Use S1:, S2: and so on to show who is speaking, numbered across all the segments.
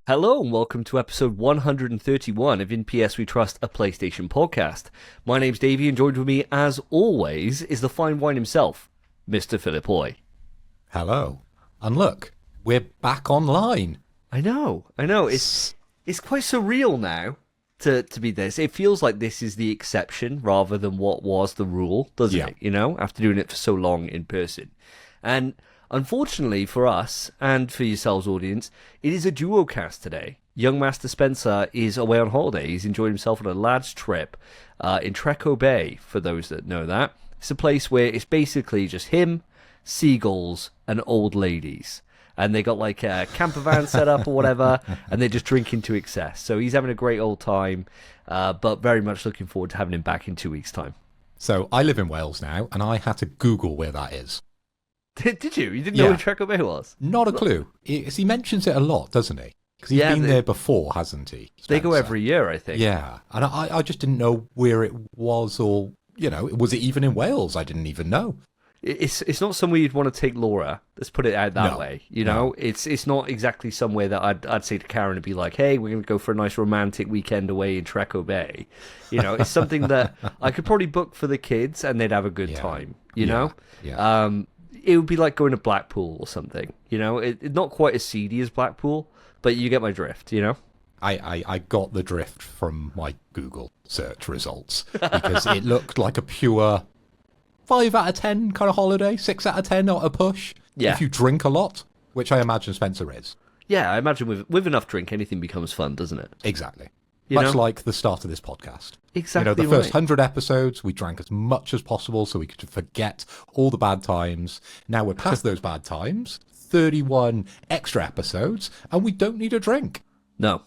S1: Hello and welcome to episode 131 of In PS We Trust, a PlayStation podcast. My name's Davey and joined with me, as always, is the fine wine himself, Mr. Philip Hoy.
S2: Hello. And look, we're back online.
S1: I know. It's quite surreal now to be this. It feels like this is the exception rather than what was the rule, doesn't it? You know, after doing it for so long in person. And unfortunately for us, and for yourselves, audience, it is a duo cast today. Young Master Spencer is away on holiday. He's enjoying himself on a lad's trip in Treco Bay, for those that know that. It's a place where it's basically just him, seagulls, and old ladies. And they got like a camper van set up or whatever, and they're just drinking to excess. So he's having a great old time, but very much looking forward to having him back in 2 weeks' time.
S2: So I live in Wales now, and I had to Google where that is.
S1: Did you? You didn't know where Treco Bay was?
S2: Not a clue. He mentions it a lot, doesn't he? Because he's been there before, hasn't he? Spencer?
S1: They go every year, I think.
S2: Yeah. And I just didn't know where it was, or, you know, was it even in Wales? I didn't even know.
S1: It's not somewhere you'd want to take Laura. Let's put it out that way. You know, it's not exactly somewhere that I'd say to Karen and be like, hey, we're going to go for a nice romantic weekend away in Treco Bay. You know, it's something that I could probably book for the kids and they'd have a good time, you know?
S2: Yeah.
S1: It would be like going to Blackpool or something, you know? It not quite as seedy as Blackpool, but you get my drift, you know?
S2: I got the drift from my Google search results because it looked like a pure 5 out of 10 kind of holiday, 6 out of 10 not a push.
S1: Yeah.
S2: If you drink a lot, which I imagine Spencer is.
S1: Yeah, I imagine with enough drink, anything becomes fun, doesn't it?
S2: Exactly.
S1: You
S2: Much
S1: know?
S2: like the start of this podcast.
S1: Exactly.
S2: You know, the first 100 episodes, we drank as much as possible so we could forget all the bad times. Now we're past those bad times, 31 extra episodes, and we don't need a drink.
S1: No,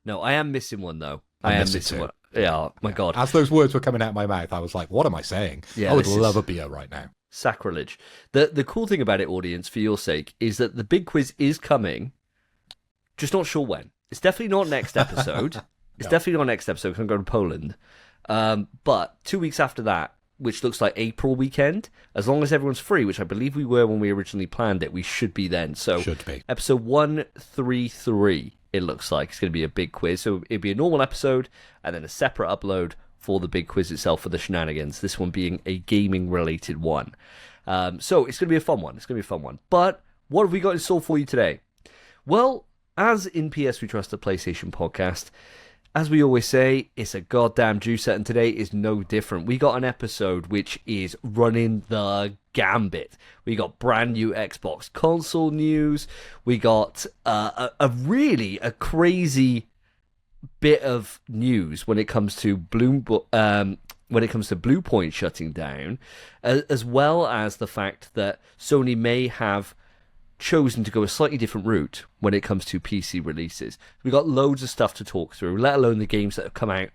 S1: I am missing one, though. I am missing one. Yeah, my God.
S2: As those words were coming out of my mouth, I was like, what am I saying?
S1: Yeah,
S2: I would love a beer right now.
S1: Sacrilege. The cool thing about it, audience, for your sake, is that the big quiz is coming, just not sure when. It's definitely not next episode. It's definitely not next episode because I'm going to Poland. But 2 weeks after that, which looks like April weekend, as long as everyone's free, which I believe we were when we originally planned it, we should be then. So
S2: should be.
S1: Episode 133, it looks like. It's going to be a big quiz. So it'd be a normal episode and then a separate upload for the big quiz itself for the shenanigans. This one being a gaming-related one. So it's going to be a fun one. But what have we got in store for you today? Well, as in PS We Trust, a PlayStation podcast, as we always say, it's a goddamn juicer, and today is no different. We got an episode which is running the gambit. We got brand new Xbox console news. We got a crazy bit of news when it comes to Bluepoint shutting down, as well as the fact that Sony may have chosen to go a slightly different route when it comes to PC releases. We got loads of stuff to talk through, let alone the games that have come out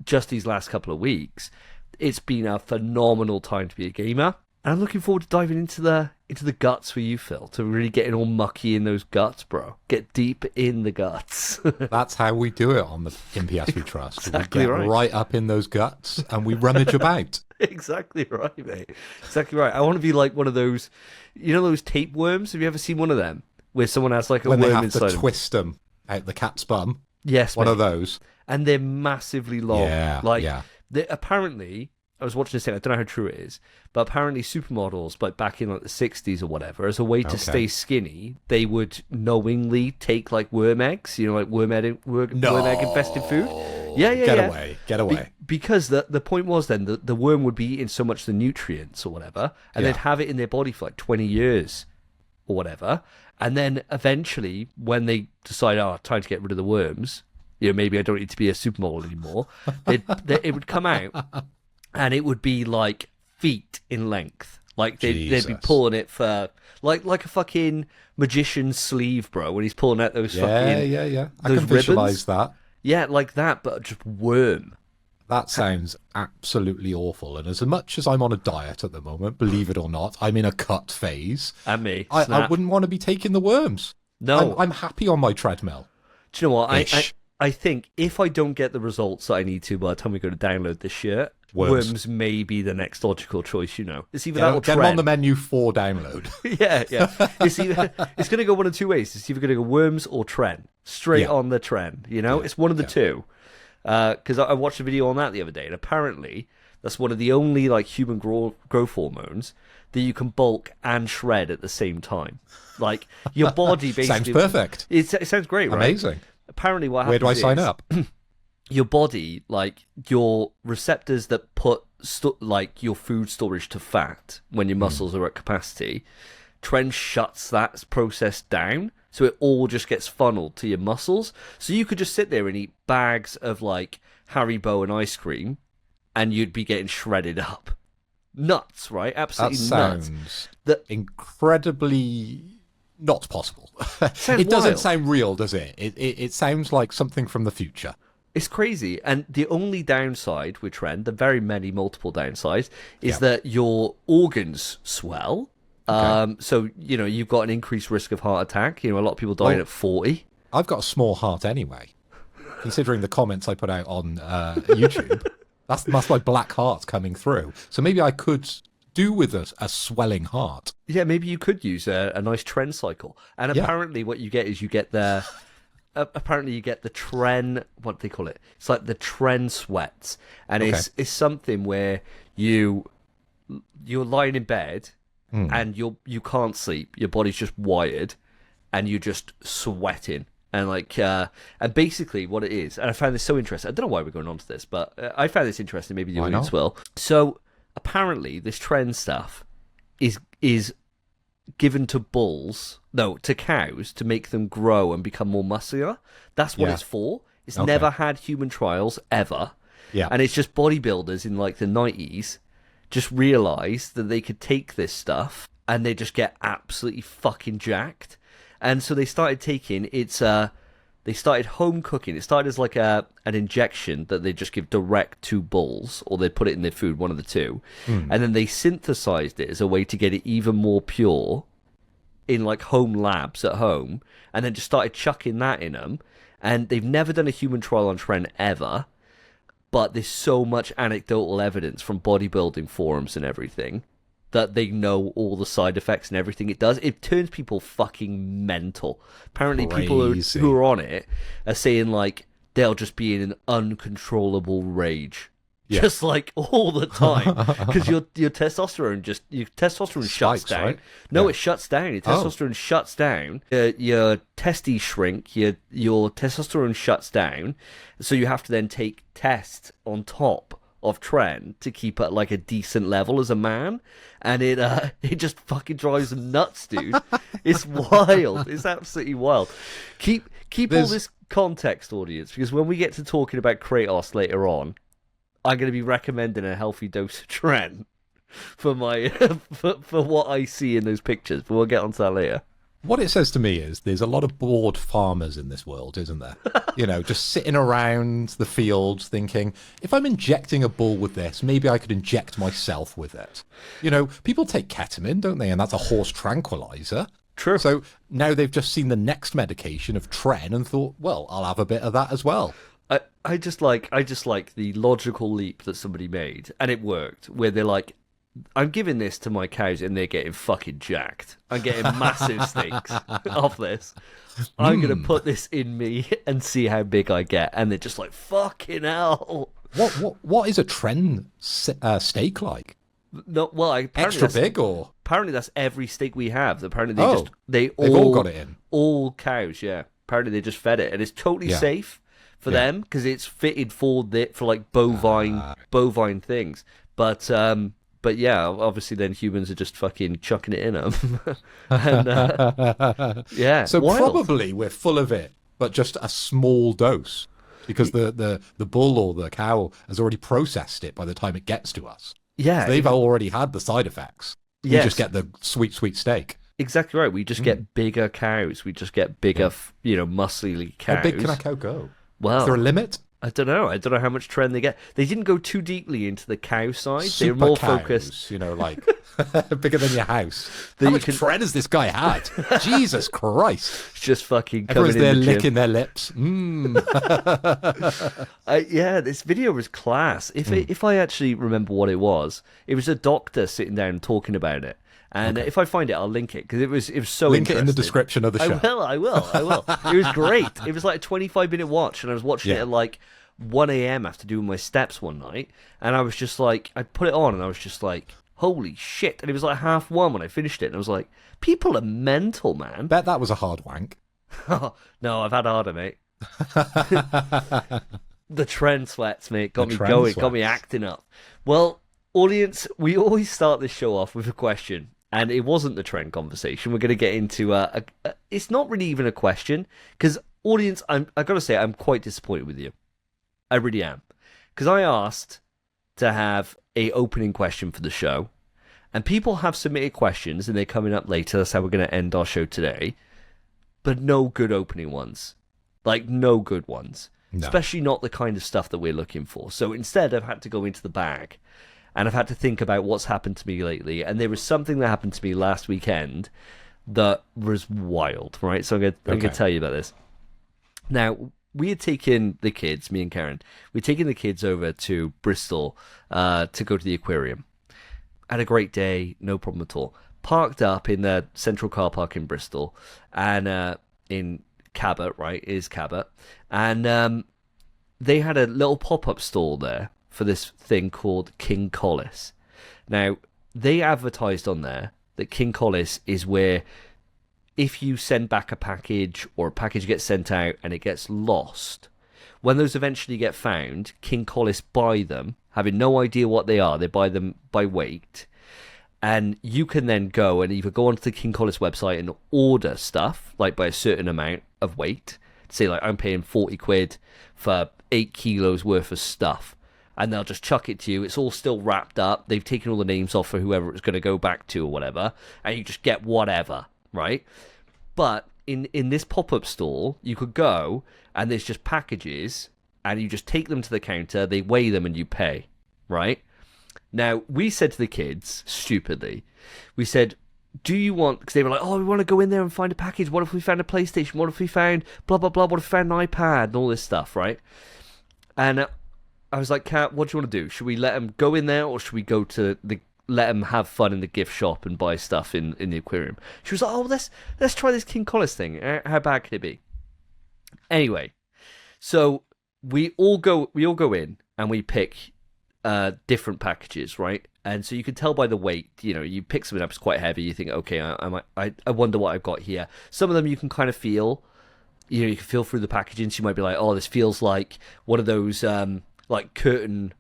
S1: just these last couple of weeks. It's been a phenomenal time to be a gamer, and I'm looking forward to diving into the guts for you, Phil, to really getting all mucky in those guts, bro. Get deep in the guts.
S2: That's how we do it on the MPS We Trust.
S1: Exactly
S2: we get right up in those guts and we rummage about.
S1: Exactly right, mate. Exactly right. I want to be like one of those, you know, those tapeworms. Have you ever seen one of them where someone has like a
S2: when
S1: worm
S2: they have
S1: inside
S2: to twist them out the cat's bum?
S1: Yes,
S2: one
S1: mate.
S2: of those.
S1: And they're massively long.
S2: Yeah, yeah.
S1: Apparently, I was watching this thing. I don't know how true it is, but apparently supermodels, like back in like the 60s or whatever, as a way to stay skinny, they would knowingly take like worm eggs, you know, like worm egg infested food. Yeah.
S2: Get away.
S1: Because the point was then the worm would be eating so much the nutrients or whatever, and they'd have it in their body for like 20 years or whatever. And then eventually, when they decide, time to get rid of the worms, you know, maybe I don't need to be a supermodel anymore, it would come out and it would be like feet in length. Like they'd be pulling it for like a fucking magician's sleeve, bro, when he's pulling out those fucking
S2: I
S1: those
S2: can visualize
S1: ribbons.
S2: that.
S1: Yeah, like that, but just worm.
S2: That sounds absolutely awful. And as much as I'm on a diet at the moment, believe it or not, I'm in a cut phase.
S1: And me.
S2: I wouldn't want to be taking the worms.
S1: No.
S2: I'm happy on my treadmill.
S1: Do you know what? I think if I don't get the results that I need to by the time we go to download this shirt, Worms may be the next logical choice, It's either that or
S2: get
S1: Tren.
S2: them on the menu for download.
S1: Yeah. It's going to go one of two ways. It's either going to go Worms or Tren. Straight on the Tren, It's one of the two. Because I watched a video on that the other day, and apparently that's one of the only human growth hormones that you can bulk and shred at the same time. Like, your body basically...
S2: Sounds perfect.
S1: It sounds great, right?
S2: Amazing.
S1: Apparently what happens
S2: Where do I sign up?
S1: Your body, your receptors that put your food storage to fat when your muscles are at capacity, Tren shuts that process down, so it all just gets funneled to your muscles. So you could just sit there and eat bags of Haribo and ice cream, and you'd be getting shredded up. Nuts, right? Absolutely nuts.
S2: That sounds incredibly not possible.
S1: It
S2: doesn't sound real, does it? It sounds like something from the future.
S1: It's crazy, and the only downside with Tren, the very many multiple downsides, is that your organs swell. Okay. So, you've got an increased risk of heart attack. A lot of people dying at 40.
S2: I've got a small heart anyway, considering the comments I put out on YouTube. That's my black heart coming through. So maybe I could do with a swelling heart.
S1: Yeah, maybe you could use a nice Tren cycle. And apparently what you get is you get the Tren, what do they call it? It's like the Tren sweats. And it's something where you're lying in bed and you can't sleep. Your body's just wired and you're just sweating. And and basically what it is, and I found this so interesting. I don't know why we're going on to this, but I found this interesting. Maybe the audience will. So apparently this Tren stuff is given to cows to make them grow and become more muscular. That's what it's for. It's never had human trials ever. Yeah. And it's just bodybuilders in the 90s just realized that they could take this stuff and they just get absolutely fucking jacked. And so they started taking they started home cooking. It started as an injection that they just give direct to bulls, or they put it in their food, one of the two. And then they synthesized it as a way to get it even more pure in home labs at home, and then just started chucking that in them. And they've never done a human trial on Tren ever, but there's so much anecdotal evidence from bodybuilding forums and everything that they know all the side effects and everything it does. It turns people fucking mental. Apparently people who are on it are saying they'll just be in an uncontrollable rage. Yeah. Just all the time. Because your testosterone shuts down. Right? No, it shuts down. Your testosterone shuts down. Your testes shrink. Your testosterone shuts down. So you have to then take tests on top of Tren to keep at a decent level as a man, and it just fucking drives them nuts, dude. It's wild. It's absolutely wild. Keep all this context, audience, because when we get to talking about Kratos later on, I'm going to be recommending a healthy dose of Tren for my for what I see in those pictures, but we'll get onto that later.
S2: What it says to me is there's a lot of bored farmers in this world, isn't there? Just sitting around the fields thinking, if I'm injecting a bull with this, maybe I could inject myself with it. People take ketamine, don't they? And that's a horse tranquilizer.
S1: True.
S2: So now they've just seen the next medication of Tren and thought, well, I'll have a bit of that as well.
S1: I just like the logical leap that somebody made, and it worked, where they're like, I'm giving this to my cows and they're getting fucking jacked. I'm getting massive steaks off this. I'm going to put this in me and see how big I get. And they're just like, fucking hell.
S2: What is a Tren steak like?
S1: No, well,
S2: extra big, or
S1: apparently that's every steak we have. Apparently they've
S2: all got it in.
S1: All cows, yeah. Apparently they just fed it, and it's totally safe for them because it's fitted for bovine things. But yeah, obviously then humans are just fucking chucking it in them. And, yeah.
S2: So
S1: wild.
S2: Probably we're full of it, but just a small dose, because the bull or the cow has already processed it by the time it gets to us.
S1: Yeah.
S2: So they've already had the side effects. We just get the sweet, sweet steak.
S1: Exactly right. We just get bigger cows. We just get bigger, muscly cows.
S2: How big can a cow go?
S1: Well,
S2: is there a limit?
S1: I don't know. I don't know how much trend they get. They didn't go too deeply into the cow side. They were
S2: Super
S1: more
S2: cows,
S1: focused.
S2: like bigger than your house. How much trend has this guy had? Jesus Christ!
S1: Just fucking
S2: everyone's
S1: coming
S2: there
S1: in the
S2: licking their lips.
S1: Yeah, this video was class. If I actually remember what it was a doctor sitting down talking about it. And if I find it, I'll link it because it was so
S2: link
S1: interesting.
S2: it in the description of the show.
S1: I will. It was great. It was like a 25-minute watch, and I was watching it at like 1 a.m. after doing my steps one night, and I was just like, I put it on, and I was just like, holy shit! And it was like 1:30 when I finished it, and I was like, people are mental, man.
S2: Bet that was a hard wank.
S1: No, I've had harder, mate. The trend sweats, mate, got me going, got me acting up. Well, audience, we always start this show off with a question. And it wasn't the trend conversation. We're going to get into it's not really even a question. Because, audience, I got to say, I'm quite disappointed with you. I really am. Because I asked to have a opening question for the show. And people have submitted questions, and they're coming up later. That's how we're going to end our show today. But no good opening ones. Like, no good ones. No. Especially not the kind of stuff that we're looking for. So instead, I've had to go into the bag. And I've had to think about what's happened to me lately. And there was something that happened to me last weekend that was wild, right? So I'm going to tell you about this. Now, we had taken the kids, me and Karen, we'd taken the kids over to Bristol to go to the aquarium. Had a great day, no problem at all. Parked up in the central car park in Bristol and in Cabot, right? Is Cabot. And they had a little pop-up stall there for this thing called King Collis. Now, they advertised on there that King Collis is where if you send back a package or a package gets sent out and it gets lost, when those eventually get found, King Collis buy them, having no idea what they are. They buy them by weight. And you can then go and either go onto the King Collis website and order stuff, like by a certain amount of weight. Say, like, I'm paying 40 quid for 8 kilos worth of stuff. And they'll just chuck it to you. It's all still wrapped up. They've taken all the names off for whoever it's going to go back to or whatever. And you just get whatever, right? But in this pop-up store, you could go and there's just packages and you just take them to the counter, they weigh them and you pay, right? Now, we said to the kids, stupidly, we said, do you want... Because they were like, oh, we want to go in there and find a package. What if we found a PlayStation? What if we found blah, blah, blah? What if we found an iPad and all this stuff, right? And... I was like, Kat, what do you want to do? Should we let them go in there or should we go to let them have fun in the gift shop and buy stuff in the aquarium? She was like, oh, let's try this King Collis thing. How bad could it be? Anyway, so we all go in and we pick different packages, right? And so you can tell by the weight, you pick something up, it's quite heavy. You think, okay, I wonder what I've got here. Some of them you can kind of feel, you can feel through the packaging. So you might be like, oh, this feels like one of those... like curtain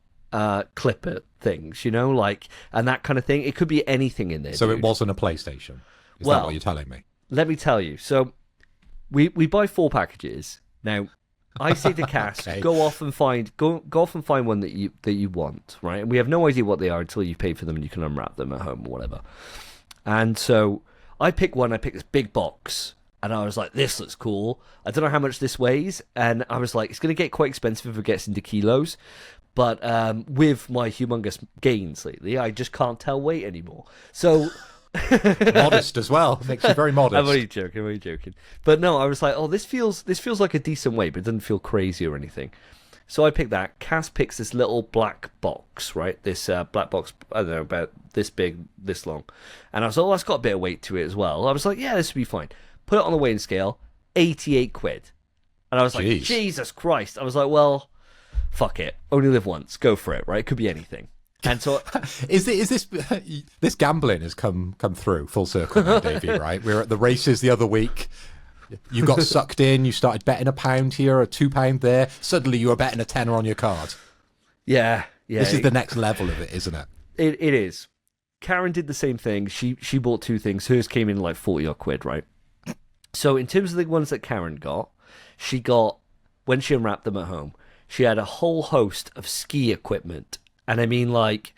S1: clipper things, and that kind of thing. It could be anything in there.
S2: So
S1: dude.
S2: It wasn't a PlayStation. Is that what you're telling me?
S1: Let me tell you. So we buy 4 packages. Now, I say to Cass, okay. go off and find one that you want, right? And we have no idea what they are until you pay for them and you can unwrap them at home or whatever. And so I pick one. I pick this big box. And I was like, this looks cool. I don't know how much this weighs. And I was like, it's going to get quite expensive if it gets into kilos. But with my humongous gains lately, I just can't tell weight anymore. So...
S2: modest as well. Makes you very modest.
S1: I'm only joking. But no, I was like, oh, this feels like a decent weight, but it doesn't feel crazy or anything. So I picked that. Cass picks this little black box, right? This black box, I don't know, about this big, this long. And I was like, oh, that's got a bit of weight to it as well. I was like, yeah, this would be fine. Put it on the weighing scale, 88 quid. And I was like, Jesus Christ. I was like, well, fuck it. Only live once. Go for it, right? It could be anything. And so...
S2: is this gambling has come through full circle now, Davey, right? We were at the races the other week. You got sucked in. You started betting £1 here, a £2 there. Suddenly you were betting a tenner on your card.
S1: Yeah.
S2: This is the next level of it, isn't it?
S1: It is. Karen did the same thing. She bought 2 things. Hers came in like 40 odd quid, right? So in terms of the ones that Karen got, she got, when she unwrapped them at home, she had a whole host of ski equipment. And I mean like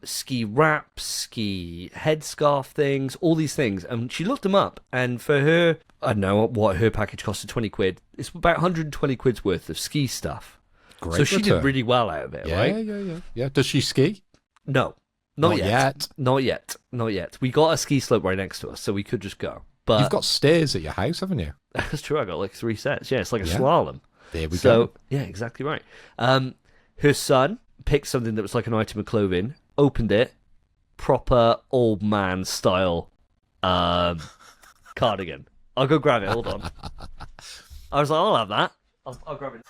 S1: ski wraps, ski headscarf things, all these things. And she looked them up, and for her, I don't know what her package costed, 20 quid. It's about 120 quid's worth of ski stuff.
S2: Great
S1: so she
S2: return.
S1: did really well out of it, right?
S2: Yeah. Does she ski?
S1: No, not yet. Not yet. We got a ski slope right next to us, so we could just go. But
S2: You've got stairs at your house, haven't you?
S1: That's true. I got like 3 sets. Yeah, it's like a slalom.
S2: There we
S1: go.
S2: go.
S1: Yeah, exactly right. Her son picked something that was like an item of clothing, opened it, proper old man style cardigan. I'll go grab it. Hold on. I was like, I'll have that. I'll grab it.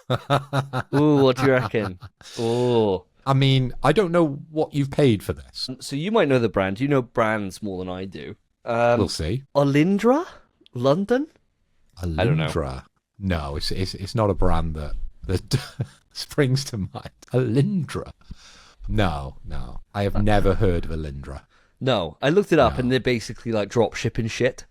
S1: Ooh, what do you reckon? Ooh.
S2: I mean, I don't know what you've paid for this.
S1: So you might know the brand. You know brands more than I do.
S2: We'll see.
S1: Olindra? London?
S2: Alindra?
S1: I don't know.
S2: No, it's not a brand that springs to mind. Alindra? No. I have never heard of Alindra.
S1: No, I looked it up and they're basically like drop shipping shit.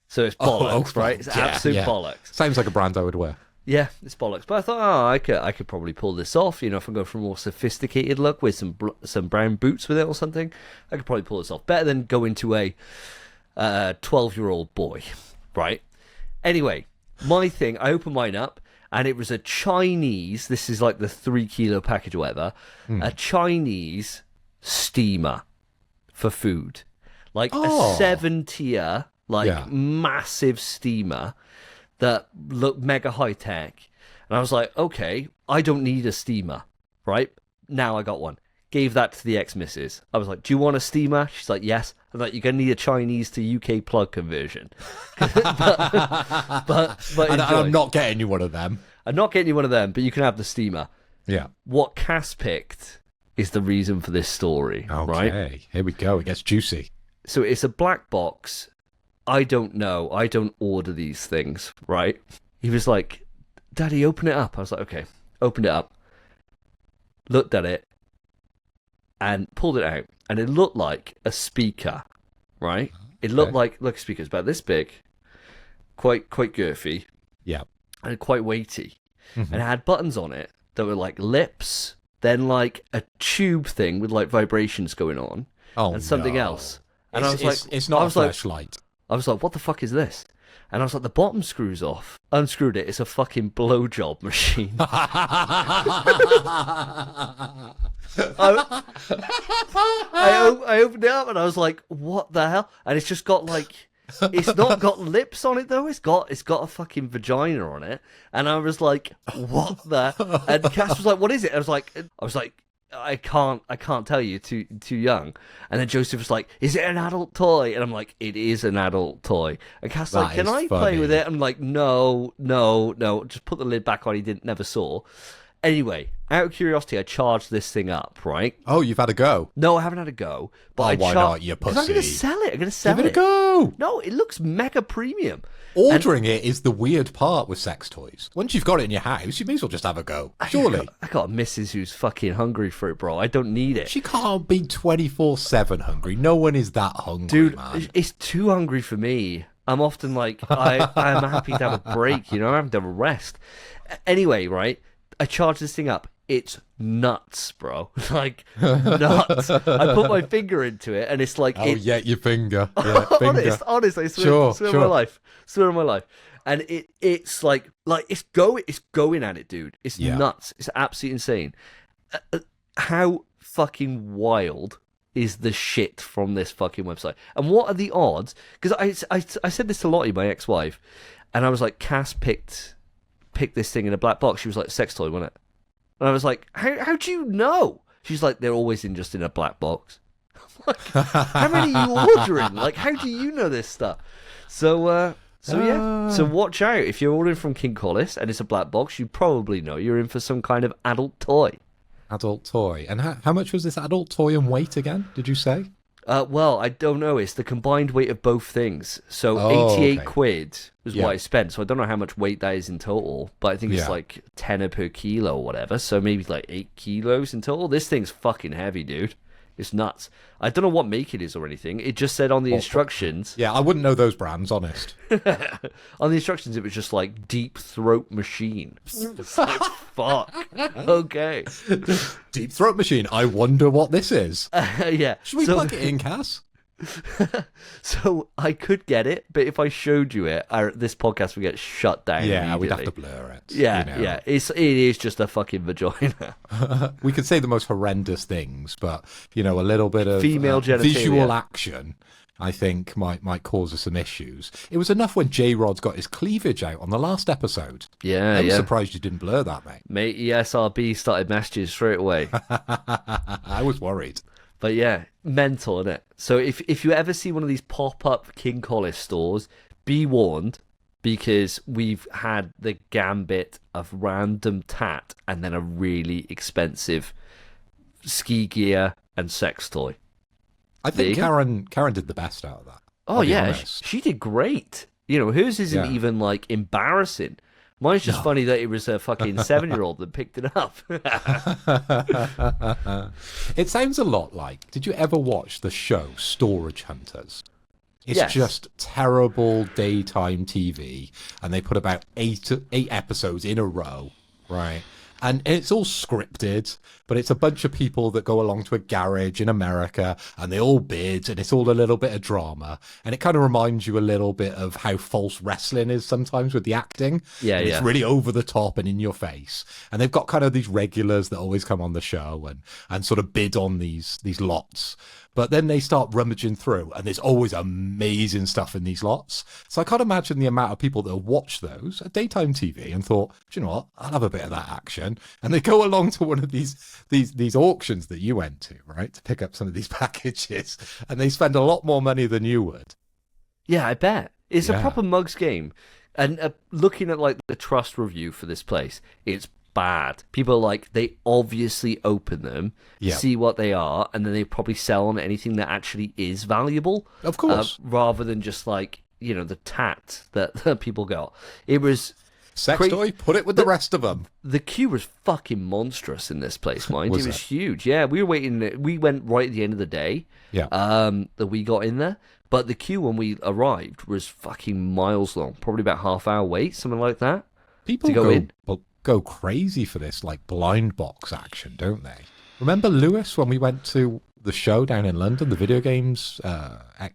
S1: So it's bollocks, right? It's absolute bollocks.
S2: Sounds like a brand I would wear.
S1: Yeah, it's bollocks. But I thought, I could probably pull this off. You know, if I go for a more sophisticated look with some brown boots with it or something, I could probably pull this off. Better than go into a 12-year-old boy, right? Anyway, my thing, I opened mine up, and it was a Chinese, this is like the 3 kilo package or whatever, a Chinese steamer for food. Like a 7-tier, massive steamer that looked mega high-tech. And I was like, okay, I don't need a steamer, right? Now I got one. Gave that to the ex-missus. I was like, do you want a steamer? She's like, yes. I'm like, you're going to need a Chinese to UK plug conversion. but
S2: and I'm not getting you one of them.
S1: I'm not getting you one of them, but you can have the steamer.
S2: Yeah.
S1: What Cass picked is the reason for this story, right?
S2: Okay, here we go. It gets juicy.
S1: So it's a black box. I don't know. I don't order these things, right? He was like, Daddy, open it up. I was like, okay. Opened it up. Looked at it. And pulled it out. And it looked like a speaker, right? It looked like a speaker. It's about this big. Quite girthy.
S2: Yeah.
S1: And quite weighty. And it had buttons on it that were like lips, then like a tube thing with like vibrations going on. And something else. And I was like,
S2: it's not a flashlight.
S1: I was like, what the fuck is this? And I was like, the bottom screws off. Unscrewed it. It's a fucking blowjob machine. I opened it up and I was like, what the hell? And it's just got like, it's not got lips on it though. It's got a fucking vagina on it. And I was like, what the? And Cass was like, what is it? I was like, I can't tell you, too young. And then Joseph was like, is it an adult toy? And I'm like, it is an adult toy. And Cass was like, can I play with it? I'm like, no, just put the lid back on. He never saw. Anyway, out of curiosity, I charged this thing up, right?
S2: Oh, you've had a go?
S1: No, I haven't had a go. But
S2: why not, you pussy?
S1: I'm going to sell it.
S2: Give it a go.
S1: No, it looks mega premium.
S2: Ordering it is the weird part with sex toys. Once you've got it in your house, you may as well just have a go. Surely.
S1: I got a missus who's fucking hungry for it, bro. I don't need it.
S2: She can't be 24/7 hungry. No one is that hungry,
S1: dude,
S2: man.
S1: It's too hungry for me. I'm often like, I'm happy to have a break, you know? I'm happy to have a rest. Anyway, right? I charged this thing up. It's nuts, bro. Like, nuts. I put my finger into it, and it's like...
S2: your finger. Yeah, finger.
S1: Honest, I swear, swear on my life. Swear on my life. And it's like it's going at it, dude. It's nuts. It's absolutely insane. How fucking wild is the shit from this fucking website? And what are the odds? Because I said this to Lottie, my ex-wife, and I was like, Cass picked this thing in a black box. She was like, sex toy, wasn't it? And I was like, how do you know? She's like, they're always just in a black box. I'm like, how many are you ordering? Like, how do you know this stuff? So watch out. If you're ordering from King Collis and it's a black box, you probably know you're in for some kind of adult toy.
S2: Adult toy. And how much was this adult toy and weight again, did you say?
S1: Well, I don't know. It's the combined weight of both things. So 88 quid was what I spent. So I don't know how much weight that is in total, but I think it's like 10 per kilo or whatever. So maybe like 8 kilos in total. This thing's fucking heavy, dude. It's nuts. I don't know what make it is or anything. It just said on the instructions.
S2: Yeah, I wouldn't know those brands, honest.
S1: On the instructions, it was just like deep throat machine. It's like, fuck. Okay.
S2: Deep throat machine. I wonder what this is.
S1: Yeah.
S2: Should we plug it in, Cass?
S1: So I could get it, but if I showed you it, this podcast would get shut down.
S2: Yeah, we'd have to blur it.
S1: Yeah, yeah. It is just a fucking vagina.
S2: We could say the most horrendous things, but a little bit of
S1: female genitalia.
S2: Visual action, I think, might cause us some issues. It was enough when J-Rod's got his cleavage out on the last episode.
S1: Yeah,
S2: I'm surprised you didn't blur that, mate.
S1: Mate, ESRB started messages straight away.
S2: I was worried.
S1: But yeah, mental, innit? So if you ever see one of these pop-up King Collis stores, be warned, because we've had the gambit of random tat and then a really expensive ski gear and sex toy.
S2: I think Karen did the best out of that.
S1: Oh yeah, she did great. Hers isn't even like embarrassing. Mine's just funny that it was a fucking 7-year-old that picked it up.
S2: It sounds a lot like, did you ever watch the show Storage Hunters? It's just terrible daytime TV, and they put about eight episodes in a row, right? And it's all scripted, but it's a bunch of people that go along to a garage in America, and they all bid, and it's all a little bit of drama. And it kind of reminds you a little bit of how false wrestling is sometimes with the acting.
S1: Yeah,
S2: It's really over the top and in your face. And they've got kind of these regulars that always come on the show and sort of bid on these lots. But then they start rummaging through, and there's always amazing stuff in these lots. So I can't imagine the amount of people that watch those at daytime TV and thought, do you know what? I'll have a bit of that action. And they go along to one of these auctions that you went to, right, to pick up some of these packages, and they spend a lot more money than you would.
S1: Yeah, I bet. It's a proper mugs game. And looking at like the trust review for this place, it's bad. People are like, they obviously open them, see what they are, and then they probably sell on anything that actually is valuable.
S2: Of course.
S1: Rather than just like, the tat that people got. It was
S2: sex toy, put it with the rest of them.
S1: The queue was fucking monstrous in this place, mind. It was huge. Yeah, we were waiting. We went right at the end of the day.
S2: Yeah.
S1: That we got in there. But the queue when we arrived was fucking miles long. Probably about half-hour wait, something like that.
S2: People go crazy for this like blind box action, don't they? Remember Lewis when we went to the show down in London, the video games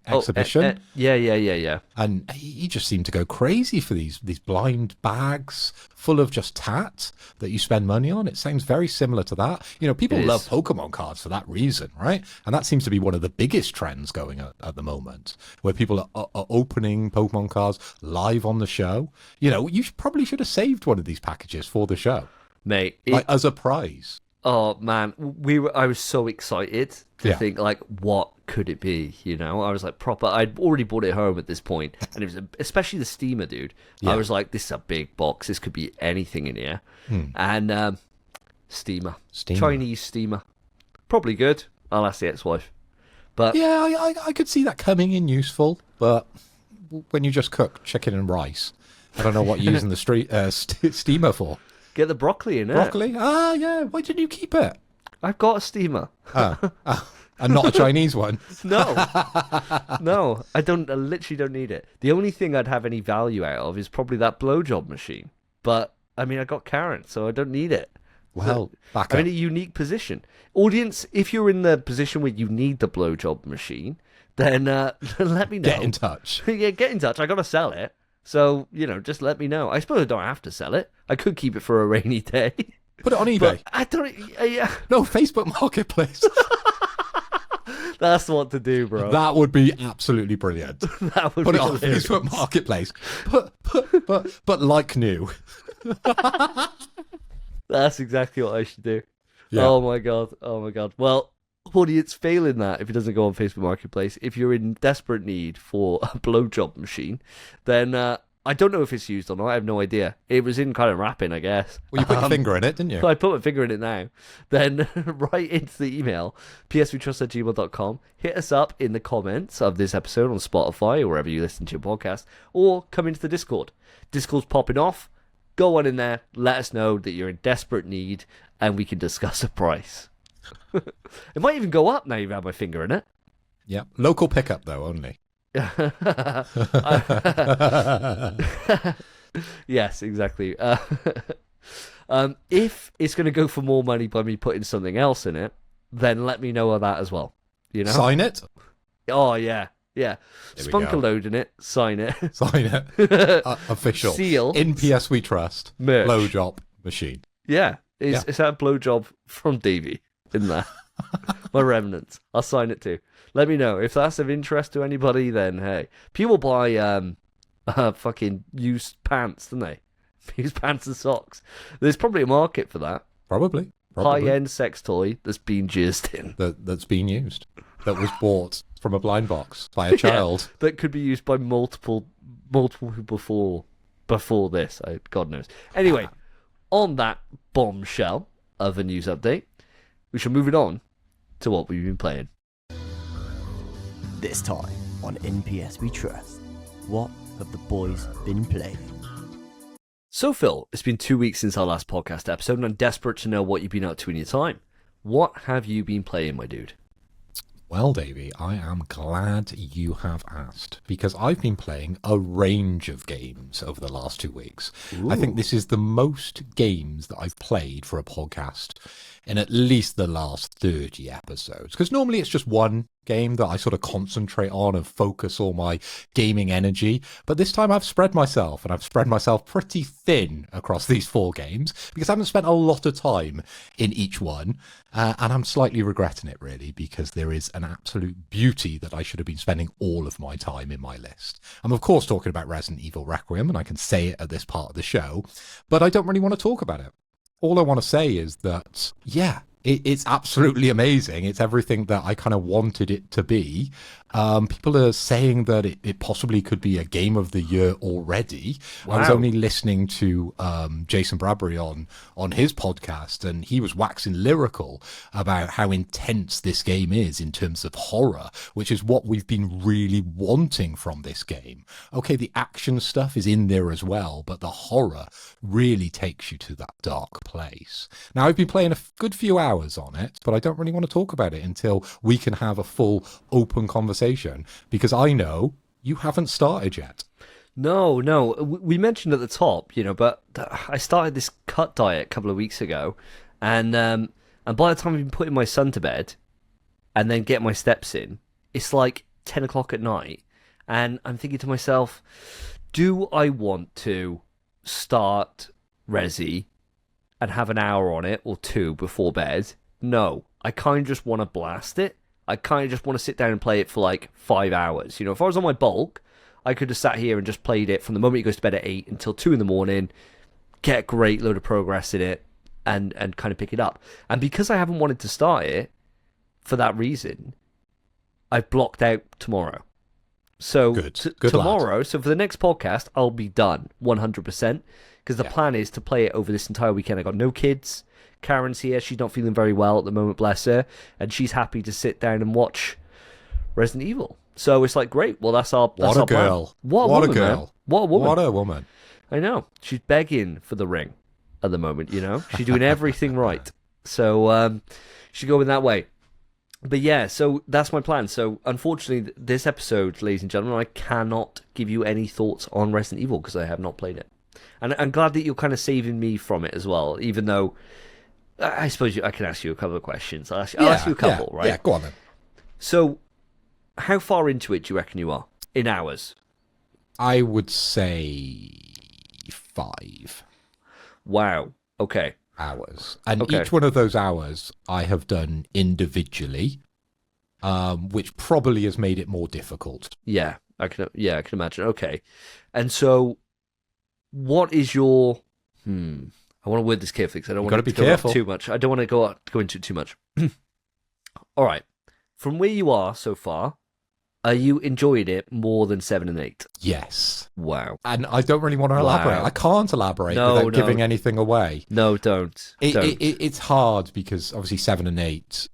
S2: exhibition?
S1: Yeah.
S2: And he just seemed to go crazy for these blind bags full of just tat that you spend money on. It sounds very similar to that. People love Pokemon cards for that reason, right? And that seems to be one of the biggest trends going at the moment, where people are opening Pokemon cards live on the show. You probably should have saved one of these packages for the show,
S1: mate,
S2: as a prize.
S1: Oh man, I was so excited to think like, what could it be? I was like proper. I'd already bought it home at this point, and it was especially the steamer, dude. I was like, this is a big box. This could be anything in here. And steamer, Chinese steamer, probably good. I'll ask the ex-wife. But
S2: yeah, I could see that coming in useful. But when you just cook chicken and rice, I don't know what you're using the steamer for.
S1: Get the broccoli in it.
S2: Broccoli? Ah, yeah. Why didn't you keep it?
S1: I've got a steamer.
S2: And not a Chinese one?
S1: No. No, I literally don't need it. The only thing I'd have any value out of is probably that blowjob machine. But, I got Karen, so I don't need it.
S2: Well,
S1: I'm in a unique position. Audience, if you're in the position where you need the blowjob machine, then let me know.
S2: Get in touch.
S1: Yeah, get in touch. I got to sell it. So, just let me know. I suppose I don't have to sell it. I could keep it for a rainy day.
S2: Put it on eBay.
S1: But I don't...
S2: No, Facebook Marketplace.
S1: That's what to do, bro.
S2: That would be absolutely brilliant.
S1: That would
S2: Put
S1: be
S2: it on
S1: hilarious.
S2: Facebook Marketplace. But like new.
S1: That's exactly what I should do.
S2: Yeah.
S1: Oh my god. Well, audience, failing that if it doesn't go on Facebook Marketplace, if you're in desperate need for a blowjob machine, then I don't know if it's used or not. I have no idea. It was in kind of wrapping, I guess.
S2: Well, you put your finger in it, didn't you?
S1: I put my finger in it now. Then write into the email, pswetrust@gmail.com. Hit us up in the comments of this episode on Spotify or wherever you listen to your podcast, or come into the Discord. Discord's popping off. Go on in there. Let us know that you're in desperate need, and we can discuss a price. It might even go up now you've had my finger in it.
S2: Yeah. Local pickup, though, only.
S1: Yes, exactly. If it's going to go for more money by me putting something else in it, then let me know of that as well. You know?
S2: Sign it?
S1: Oh, yeah.
S2: There
S1: Spunk a load in it. Sign it.
S2: Sign it. Official.
S1: Seal.
S2: In PS We Trust.
S1: Merch.
S2: Blowjob machine.
S1: Yeah. Is that a blowjob from Davey in there? My remnants. I'll sign it too. Let me know. If that's of interest to anybody, then hey. People buy fucking used pants, don't they? Used pants and socks. There's probably a market for that.
S2: Probably.
S1: High-end sex toy that's been jizzed in.
S2: That's been used. That was bought from a blind box by a child.
S1: Yeah, that could be used by multiple people before this. God knows. Anyway, on that bombshell of a news update, we shall move it on to what we've been playing.
S3: This time on NPS We Trust, what have the boys been playing?
S1: So, Phil, it's been 2 weeks since our last podcast episode, and I'm desperate to know what you've been up to in your time. What have you been playing, my dude?
S2: Well, Davey, I am glad you have asked, because I've been playing a range of games over the last 2 weeks.
S1: Ooh.
S2: I think this is the most games that I've played for a podcast in at least the last 30 episodes, because normally it's just one game that I sort of concentrate on and focus all my gaming energy. But this time I've spread myself, and I've spread myself pretty thin across these 4 games because I haven't spent a lot of time in each one. And I'm slightly regretting it, really, because there is an absolute beauty that I should have been spending all of my time in my list. I'm, of course, talking about Resident Evil Requiem, and I can say it at this part of the show, but I don't really want to talk about it. All I want to say is that, yeah, it's absolutely amazing. It's everything that I kind of wanted it to be. People are saying that it possibly could be a game of the year already. Wow. I was only listening to Jason Bradbury on his podcast, and he was waxing lyrical about how intense this game is in terms of horror, which is what we've been really wanting from this game. Okay, the action stuff is in there as well, but the horror really takes you to that dark place. Now, I've been playing a good few hours on it, but I don't really want to talk about it until we can have a full open conversation, because I know you haven't started yet.
S1: No. We mentioned at the top, but I started this cut diet a couple of weeks ago, and by the time I've been putting my son to bed and then get my steps in, it's like 10 o'clock at night, and I'm thinking to myself, do I want to start Resi and have an hour on it or 2 before bed? No, I kind of just want to blast it. I kind of just want to sit down and play it for like 5 hours. If I was on my bulk, I could have sat here and just played it from the moment he goes to bed at 8 until 2 in the morning, get a great load of progress in it, and kind of pick it up. And because I haven't wanted to start it, for that reason, I've blocked out tomorrow. So
S2: Good
S1: tomorrow,
S2: lad.
S1: So for the next podcast, I'll be done 100%, because the plan is to play it over this entire weekend. I got no kids. Karen's here. She's not feeling very well at the moment, bless her, and she's happy to sit down and watch Resident Evil. So it's like, great. Well, that's our
S2: girl.
S1: plan. What a girl. Man. What a woman.
S2: What a woman.
S1: I know. She's begging for the ring at the moment, She's doing everything right. So she's going that way. But yeah, so that's my plan. So unfortunately, this episode, ladies and gentlemen, I cannot give you any thoughts on Resident Evil because I have not played it. And I'm glad that you're kind of saving me from it as well, even though I suppose I can ask you a couple of questions. I'll ask you a couple, right?
S2: Yeah, go on then.
S1: So how far into it do you reckon you are in hours?
S2: I would say 5.
S1: Wow. Okay.
S2: Hours. And each one of those hours I have done individually, which probably has made it more difficult.
S1: Yeah, I can imagine. Okay. And so what is your I want to word this carefully because I don't want to go up too much. I don't want to go into it too much. All right. From where you are so far, are you enjoying it more than 7 and 8?
S2: Yes.
S1: Wow.
S2: And I don't really want to elaborate. I can't elaborate without giving anything away.
S1: No, don't.
S2: It's hard because obviously 7 and 8,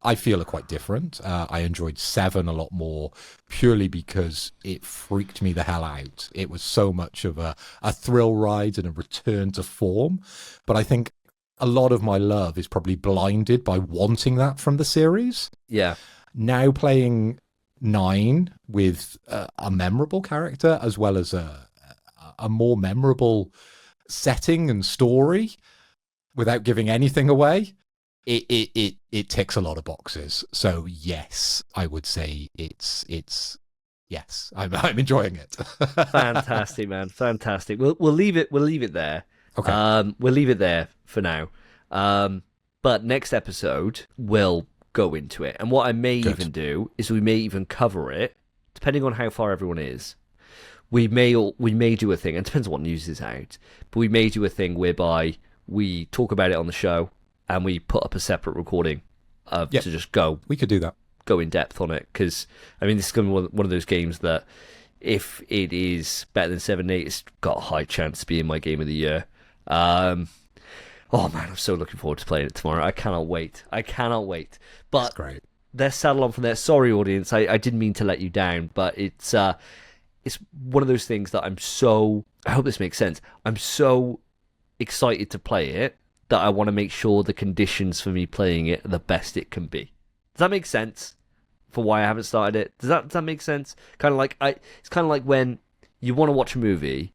S2: I feel are quite different. I enjoyed 7 a lot more purely because it freaked me the hell out. It was so much of a thrill ride and a return to form. But I think a lot of my love is probably blinded by wanting that from the series.
S1: Yeah.
S2: Now playing 9 with a memorable character as well as a more memorable setting and story without giving anything away, it ticks a lot of boxes. So yes, I would say it's yes, I'm enjoying it.
S1: Fantastic, man, fantastic. We'll leave it there.
S2: Okay.
S1: We'll leave it there for now. But next episode we'll go into it, and what I may even do is we may even cover it, depending on how far everyone is. We may do a thing, and it depends on what news is out, but we may do a thing whereby we talk about it on the show and we put up a separate recording to just go.
S2: We could do that.
S1: Go in depth on it, because I mean, this is going to be one of those games that if it is better than 7 8, it's got a high chance to be in my game of the year. Oh man, I'm so looking forward to playing it tomorrow. I cannot wait. But
S2: that's great.
S1: Let's saddle on from there. Sorry, audience, I didn't mean to let you down, but it's one of those things that I hope this makes sense. I'm so excited to play it that I want to make sure the conditions for me playing it are the best it can be. Does that make sense for why I haven't started it? Does that make sense? It's kind of like when you want to watch a movie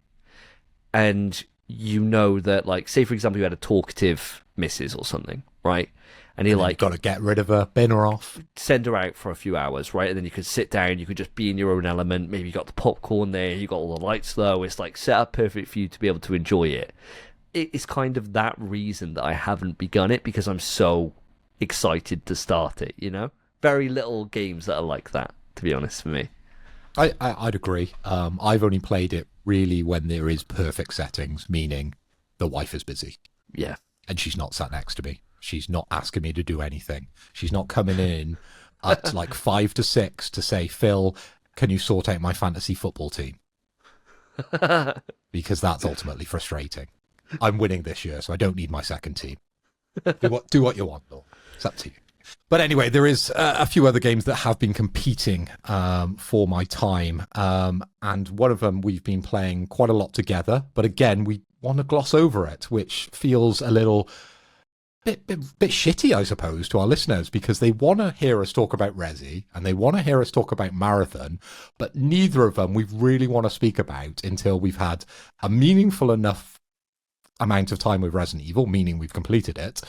S1: and you know that, like, say for example you had a talkative missus or something, right? And you're like,
S2: got to get rid of her, bin her off,
S1: send her out for a few hours, right? And then you could sit down, you could just be in your own element. Maybe you got the popcorn there, you got all the lights low. It's like set up perfect for you to be able to enjoy it. It's kind of that reason that I haven't begun it, because I'm so excited to start it, you know? Very little games that are like that, to be honest, for me.
S2: I'd agree. I've only played it really when there is perfect settings, meaning the wife is busy.
S1: Yeah.
S2: And she's not sat next to me. She's not asking me to do anything. She's not coming in at like 5 to 6 to say, Phil, can you sort out my fantasy football team? Because that's ultimately frustrating. I'm winning this year, so I don't need my second team. Do what you want, though. It's up to you. But anyway, there is a few other games that have been competing for my time. And one of them we've been playing quite a lot together. But again, we want to gloss over it, which feels a little bit shitty, I suppose, to our listeners, because they want to hear us talk about Resi and they want to hear us talk about Marathon. But neither of them we really want to speak about until we've had a meaningful enough amount of time with Resident Evil, meaning we've completed it,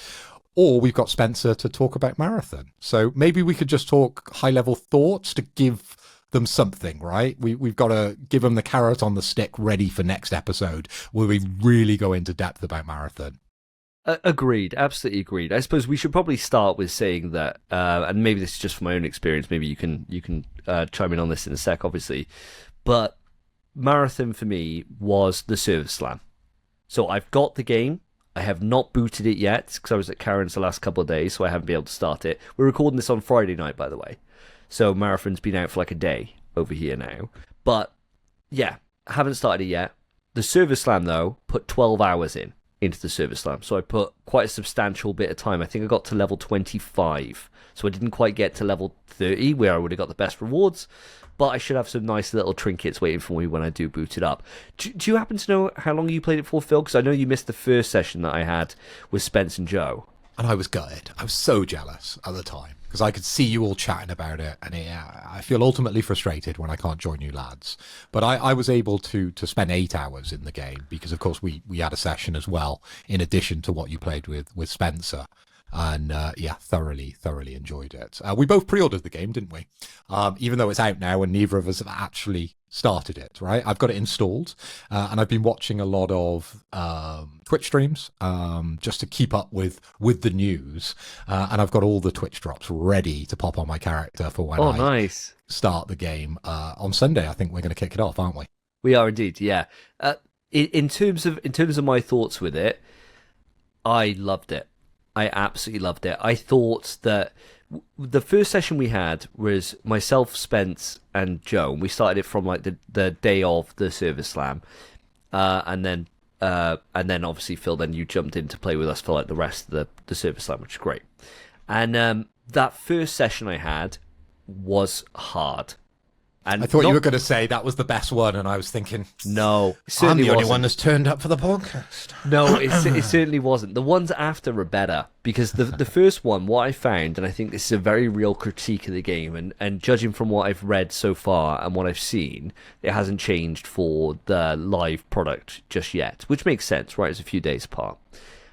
S2: or we've got Spencer to talk about Marathon. So maybe we could just talk high-level thoughts to give them something, right? We've got to give them the carrot on the stick ready for next episode, where we really go into depth about Marathon.
S1: Agreed, absolutely agreed. I suppose we should probably start with saying that, and maybe this is just from my own experience, maybe you can chime in on this in a sec, obviously, but Marathon for me was the Service Slam. So I've got the game. I have not booted it yet because I was at Karen's the last couple of days, so I haven't been able to start it. We're recording this on Friday night, by the way. So Marathon's been out for like a day over here now. But yeah, I haven't started it yet. The Service Slam, though, put 12 hours into the Service Slam. So I put quite a substantial bit of time. I think I got to level 25. So I didn't quite get to level 30, where I would have got the best rewards. But I should have some nice little trinkets waiting for me when I do boot it up. Do you happen to know how long you played it for, Phil? Because I know you missed the first session that I had with Spence and Joe.
S2: And I was gutted. I was so jealous at the time, because I could see you all chatting about it, and I feel ultimately frustrated when I can't join you lads. But I was able to spend 8 hours in the game, because of course we had a session as well, in addition to what you played with Spencer. And thoroughly enjoyed it. We both pre-ordered the game, didn't we? Even though it's out now and neither of us have actually started it, right? I've got it installed, and I've been watching a lot of Twitch streams just to keep up with the news, and I've got all the Twitch drops ready to pop on my character for when
S1: nice.
S2: Start the game on Sunday. I think we're going to kick it off, aren't we?
S1: We are indeed, yeah. In terms of my thoughts with it, I loved it. I absolutely loved it. I thought that the first session we had was myself, Spence, and Joe. We started it from like the day of the Service Slam, and then obviously Phil. Then you jumped in to play with us for like the rest of the Service Slam, which is great. And that first session I had was hard, And
S2: I thought you were going to say that was the best one, and I was thinking,
S1: no,
S2: I'm the only one that's turned up for the podcast.
S1: No, it certainly wasn't. The ones after were better, because the first one, what I found, and I think this is a very real critique of the game, and judging from what I've read so far and what I've seen, it hasn't changed for the live product just yet, which makes sense, right? It's a few days apart.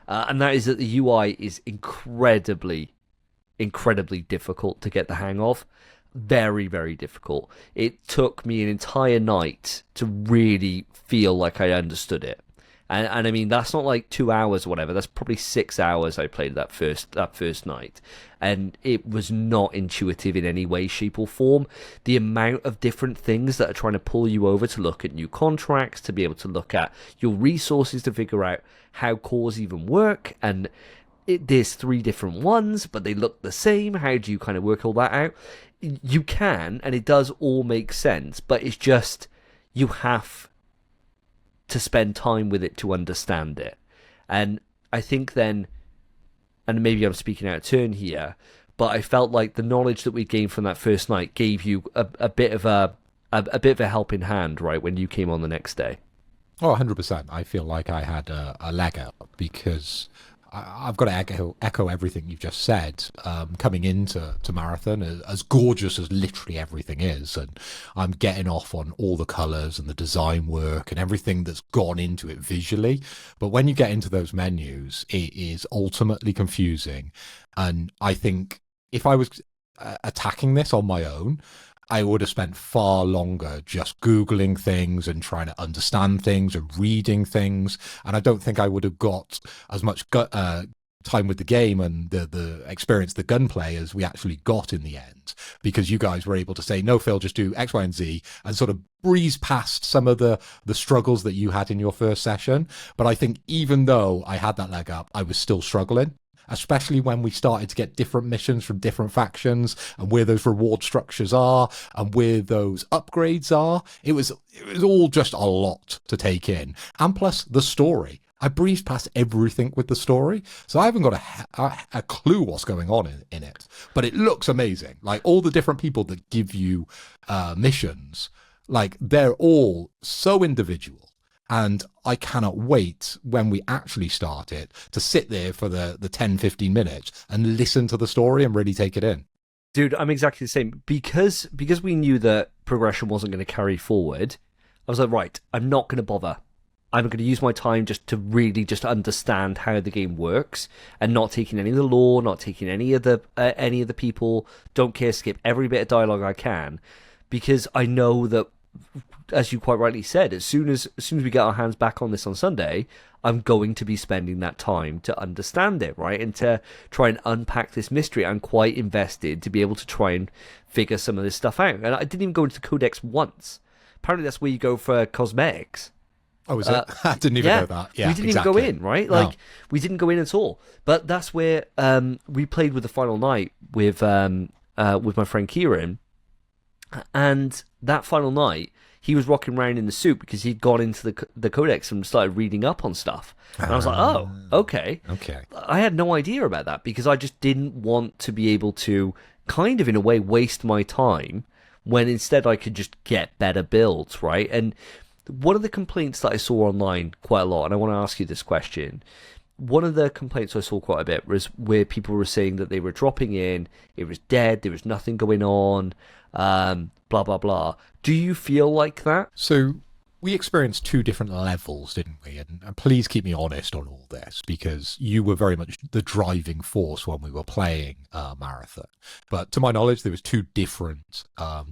S1: And that is that the UI is incredibly difficult to get the hang of. Very, very difficult. It took me an entire night to really feel like I understood it. And I mean, that's not like 2 hours or whatever. That's probably 6 hours I played that first night. And it was not intuitive in any way, shape, or form. The amount of different things that are trying to pull you over to look at new contracts, to be able to look at your resources, to figure out how cores even work. And there's 3 different ones, but they look the same. How do you kind of work all that out? You can, and it does all make sense, but it's just, you have to spend time with it to understand it. And I think then, and maybe I'm speaking out of turn here, but I felt like the knowledge that we gained from that first night gave you a bit of a helping hand, right, when you came on the next day.
S2: Oh, 100%. I feel like I had a leg up, because I've got to echo everything you've just said. Coming into Marathon, as gorgeous as literally everything is, and I'm getting off on all the colours and the design work and everything that's gone into it visually. But when you get into those menus, it is ultimately confusing. And I think if I was attacking this on my own, I would have spent far longer just Googling things and trying to understand things and reading things. And I don't think I would have got as much time with the game and the experience, the gunplay, as we actually got in the end, because you guys were able to say, no, Phil, just do X, Y, and Z, and sort of breeze past some of the struggles that you had in your first session. But I think even though I had that leg up, I was still struggling, especially when we started to get different missions from different factions, and where those reward structures are and where those upgrades are. It was all just a lot to take in. And plus the story. I breezed past everything with the story, so I haven't got a clue what's going on in it. But it looks amazing. Like, all the different people that give you missions, like, they're all so individual. And I cannot wait when we actually start it to sit there for the 10, 15 minutes and listen to the story and really take it in.
S1: Dude, I'm exactly the same. Because we knew that progression wasn't going to carry forward, I was like, right, I'm not going to bother. I'm going to use my time just to really just understand how the game works, and not taking any of the lore, not taking any of the people. Don't care, skip every bit of dialogue I can, because I know that, as you quite rightly said, as soon as we get our hands back on this on Sunday, I'm going to be spending that time to understand it, right? And to try and unpack this mystery. I'm quite invested to be able to try and figure some of this stuff out. And I didn't even go into the Codex once. Apparently that's where you go for cosmetics.
S2: Oh, is it? I didn't even know that. Yeah,
S1: we didn't even go in, right? Like, we didn't go in at all. But that's where we played with the final night with my friend Kieran. And that final night, he was rocking around in the suit because he'd gone into the Codex and started reading up on stuff. And I was like, oh, okay.
S2: Okay.
S1: I had no idea about that, because I just didn't want to be able to kind of, in a way, waste my time, when instead I could just get better builds, right? And one of the complaints that I saw online quite a lot, and I want to ask you this question, one of the complaints I saw quite a bit was where people were saying that they were dropping in, it was dead, there was nothing going on, blah, blah, blah. Do you feel like that?
S2: So we experienced 2 different levels, didn't we? And please keep me honest on all this, because you were very much the driving force when we were playing Marathon. But to my knowledge, there was 2 different,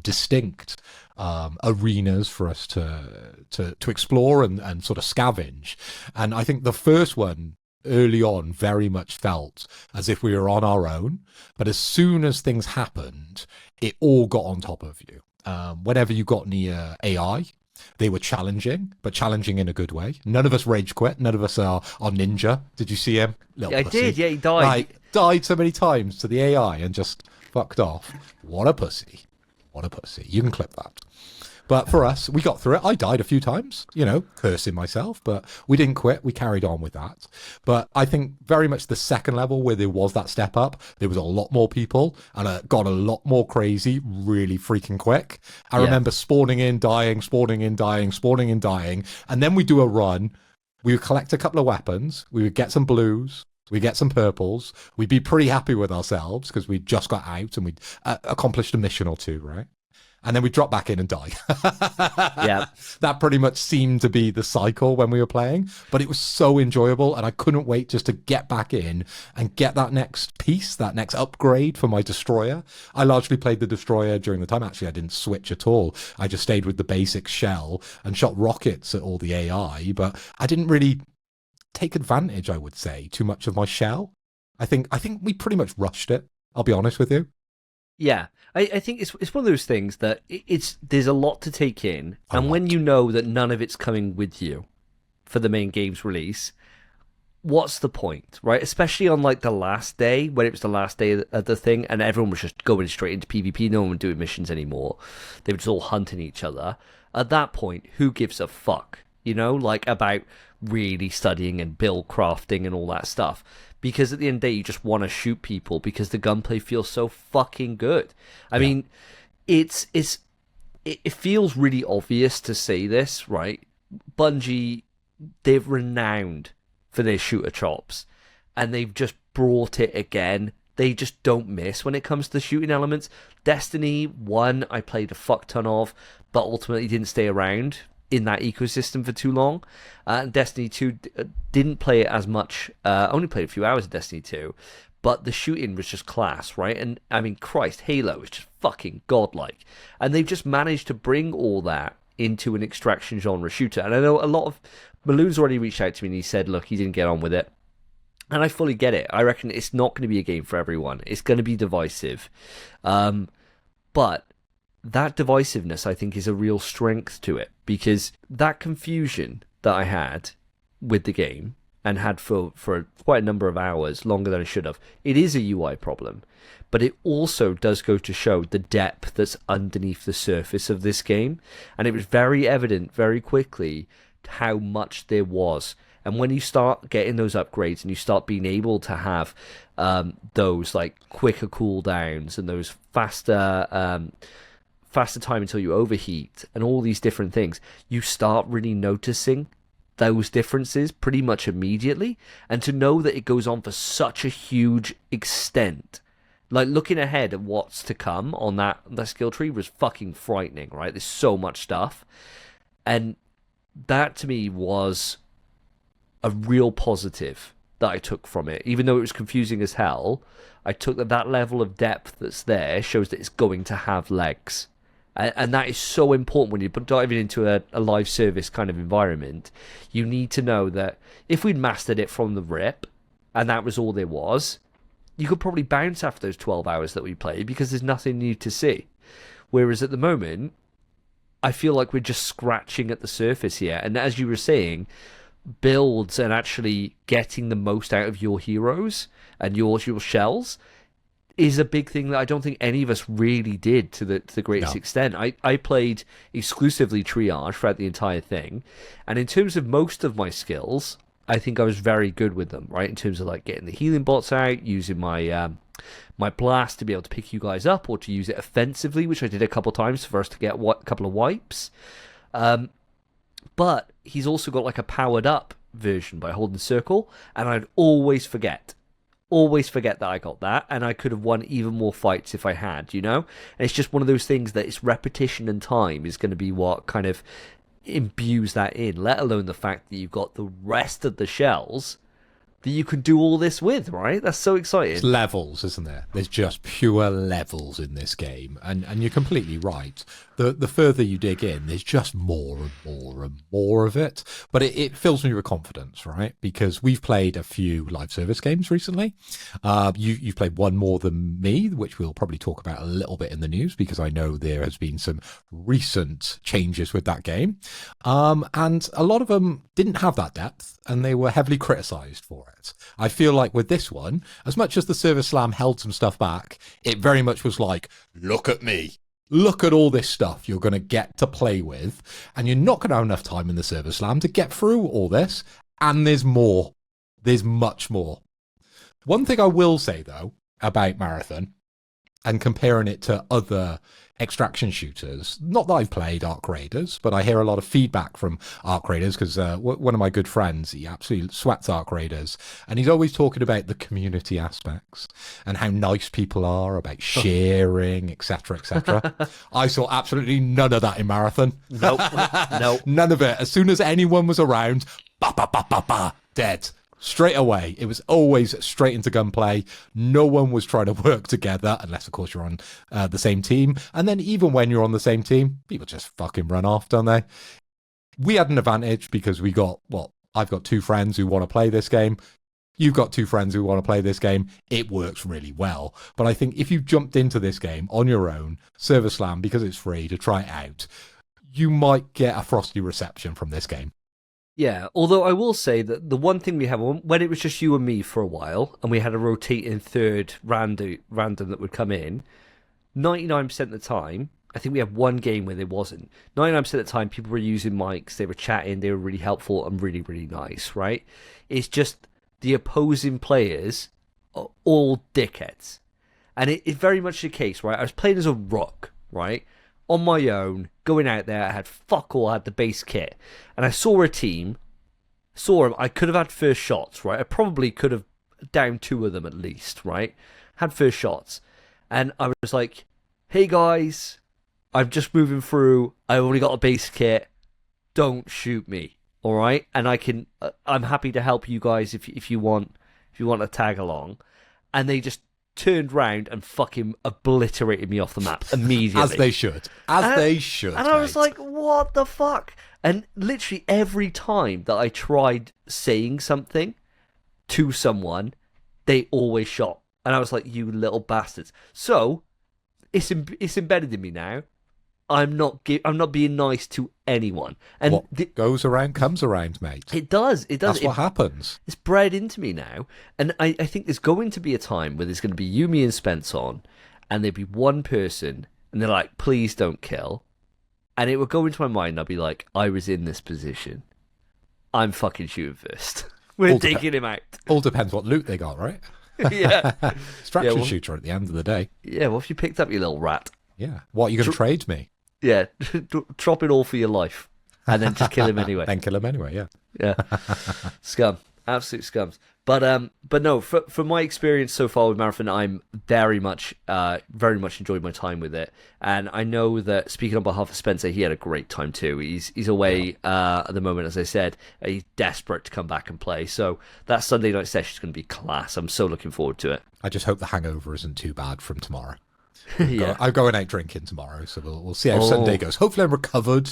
S2: distinct arenas for us to explore and sort of scavenge. And I think the first one, early on, very much felt as if we were on our own. But as soon as things happened, it all got on top of you. Whenever you got near AI, they were challenging, but challenging in a good way. None of us rage quit. None of us are ninja. Did you see him?
S1: Yeah, I did. Yeah, he died.
S2: Died so many times to the AI and just fucked off. What a pussy. What a pussy. You can clip that. But for us, we got through it. I died a few times, cursing myself, but we didn't quit. We carried on with that. But I think very much the second level where there was that step up, there was a lot more people and it got a lot more crazy really freaking quick. I remember spawning in, dying, and then we do a run. We would collect a couple of weapons. We would get some blues. We get some purples. We'd be pretty happy with ourselves because we'd just got out and we'd accomplished a mission or two, right? And then we'd drop back in and die.
S1: Yeah.
S2: That pretty much seemed to be the cycle when we were playing. But it was so enjoyable and I couldn't wait just to get back in and get that next piece, that next upgrade for my destroyer. I largely played the destroyer during the time. Actually, I didn't switch at all. I just stayed with the basic shell and shot rockets at all the AI. But I didn't really take advantage, I would say, too much of my shell. I think we pretty much rushed it, I'll be honest with you.
S1: Yeah, I think it's one of those things that there's a lot to take in, and when you know that none of it's coming with you for the main game's release, what's the point, right? Especially on like the last day, when it was the last day of the thing, and everyone was just going straight into PvP, no one was doing missions anymore. They were just all hunting each other. At that point, who gives a fuck? Like about really studying and build crafting and all that stuff. Because at the end of the day, you just want to shoot people because the gunplay feels so fucking good. I mean, it feels really obvious to say this, right? Bungie, they're renowned for their shooter chops, and they've just brought it again. They just don't miss when it comes to the shooting elements. Destiny 1, I played a fuck ton of, but ultimately didn't stay around in that ecosystem for too long. And Destiny 2 didn't play it as much. Only played a few hours of Destiny 2, but the shooting was just class, right? And I mean, Christ, Halo is just fucking godlike. And they've just managed to bring all that into an extraction genre shooter. And I know a lot of... Maloon's already reached out to me and he said, look, he didn't get on with it. And I fully get it. I reckon it's not going to be a game for everyone. It's going to be divisive. But that divisiveness, I think, is a real strength to it, because that confusion that I had with the game and had for quite a number of hours, longer than I should have, it is a UI problem, but it also does go to show the depth that's underneath the surface of this game, and it was very evident very quickly how much there was. And when you start getting those upgrades and you start being able to have those like quicker cooldowns and those faster time until you overheat and all these different things, you start really noticing those differences pretty much immediately. And to know that it goes on for such a huge extent, like looking ahead at what's to come on that skill tree was fucking frightening, right? There's so much stuff. And that to me was a real positive that I took from it. Even though it was confusing as hell, I took that level of depth that's there shows that it's going to have legs. And that is so important when you're diving into a live service kind of environment. You need to know that if we'd mastered it from the rip, and that was all there was, you could probably bounce after those 12 hours that we played because there's nothing new to see. Whereas at the moment, I feel like we're just scratching at the surface here. And as you were saying, builds and actually getting the most out of your heroes and your shells is a big thing that I don't think any of us really did to the greatest extent. I played exclusively triage throughout the entire thing, and in terms of most of my skills, I think I was very good with them, right? In terms of like getting the healing bots out, using my my blast to be able to pick you guys up, or to use it offensively, which I did a couple of times for us to get a couple of wipes. But he's also got like a powered up version by holding circle, and I'd always forget that I got that, and I could have won even more fights if I had, And it's just one of those things that it's repetition and time is going to be what kind of imbues that in, let alone the fact that you've got the rest of the shells that you can do all this with, right? That's so exciting.
S2: It's levels, isn't there? There's just pure levels in this game. And you're completely right. The further you dig in, there's just more and more and more of it. But it fills me with confidence, right? Because we've played a few live service games recently. You've played one more than me, which we'll probably talk about a little bit in the news, because I know there has been some recent changes with that game. And a lot of them didn't have that depth, and they were heavily criticized for it. I feel like with this one, as much as the Service Slam held some stuff back, it very much was like, look at me. look at all this stuff you're going to get to play with, and you're not going to have enough time in the server slam to get through all this. And there's more. There's much more. One thing I will say, though, about Marathon, and comparing it to other extraction shooters, not that I've played Arc Raiders, but I hear a lot of feedback from Arc Raiders, because one of my good friends, he absolutely sweats Arc Raiders, and he's always talking about the community aspects and how nice people are about sharing, etc., etc. I saw absolutely none of that in Marathon.
S1: Nope.
S2: None of it. As soon as anyone was around, dead. Straight away. It was always straight into gunplay. No one was trying to work together, unless, of course, you're on the same team. And then even when you're on the same team, people just fucking run off, don't they? We had an advantage because I've got 2 friends who want to play this game. You've got 2 friends who want to play this game. It works really well. But I think if you jumped into this game on your own, Server Slam, because it's free, to try it out, you might get a frosty reception from this game.
S1: Yeah, although I will say that the one thing we have, when it was just you and me for a while, and we had a rotating third random that would come in, 99% of the time, I think we had one game where there wasn't. 99% of the time, people were using mics, they were chatting, they were really helpful and really, really nice, right? It's just the opposing players are all dickheads. And it's very much the case, right? I was playing as a rook, right? On my own, going out there, I had fuck all, I had the base kit. And I saw a team, I could have had first shots, right? I probably could have downed 2 of them at least, right? Had first shots. And I was like, hey guys, I'm just moving through, I only got a base kit, don't shoot me, all right? And I'm happy to help you guys if you want to tag along. And they just turned round and fucking obliterated me off the map immediately.
S2: As they should. They should.
S1: And I was like, what the fuck? And literally every time that I tried saying something to someone, they always shot. And I was like, you little bastards. So, it's embedded in me now. I'm not being nice to anyone. And
S2: what goes around comes around, mate.
S1: It does.
S2: That's what happens.
S1: It's bred into me now. And I think there's going to be a time where there's going to be you, me, and Spence on, and there'd be one person, and they're like, please don't kill. And it would go into my mind, and I'd be like, I was in this position. I'm fucking shooting first. We're taking him out.
S2: All depends what loot they got, right?
S1: Yeah.
S2: Extraction shooter at the end of the day.
S1: Yeah, what if you picked up your little rat?
S2: Yeah. What, are you going to trade me?
S1: Yeah, drop it all for your life, and then just kill him anyway.
S2: Then kill him anyway, yeah.
S1: Yeah, scum, absolute scums. But no, from my experience so far with Marathon, I'm very much enjoyed my time with it, and I know that, speaking on behalf of Spencer, he had a great time too. He's away at the moment, as I said. He's desperate to come back and play. So that Sunday night session is going to be class. I'm so looking forward to it.
S2: I just hope the hangover isn't too bad from tomorrow.
S1: Yeah.
S2: I'm going out drinking tomorrow, so we'll see how Sunday goes. Hopefully I'm recovered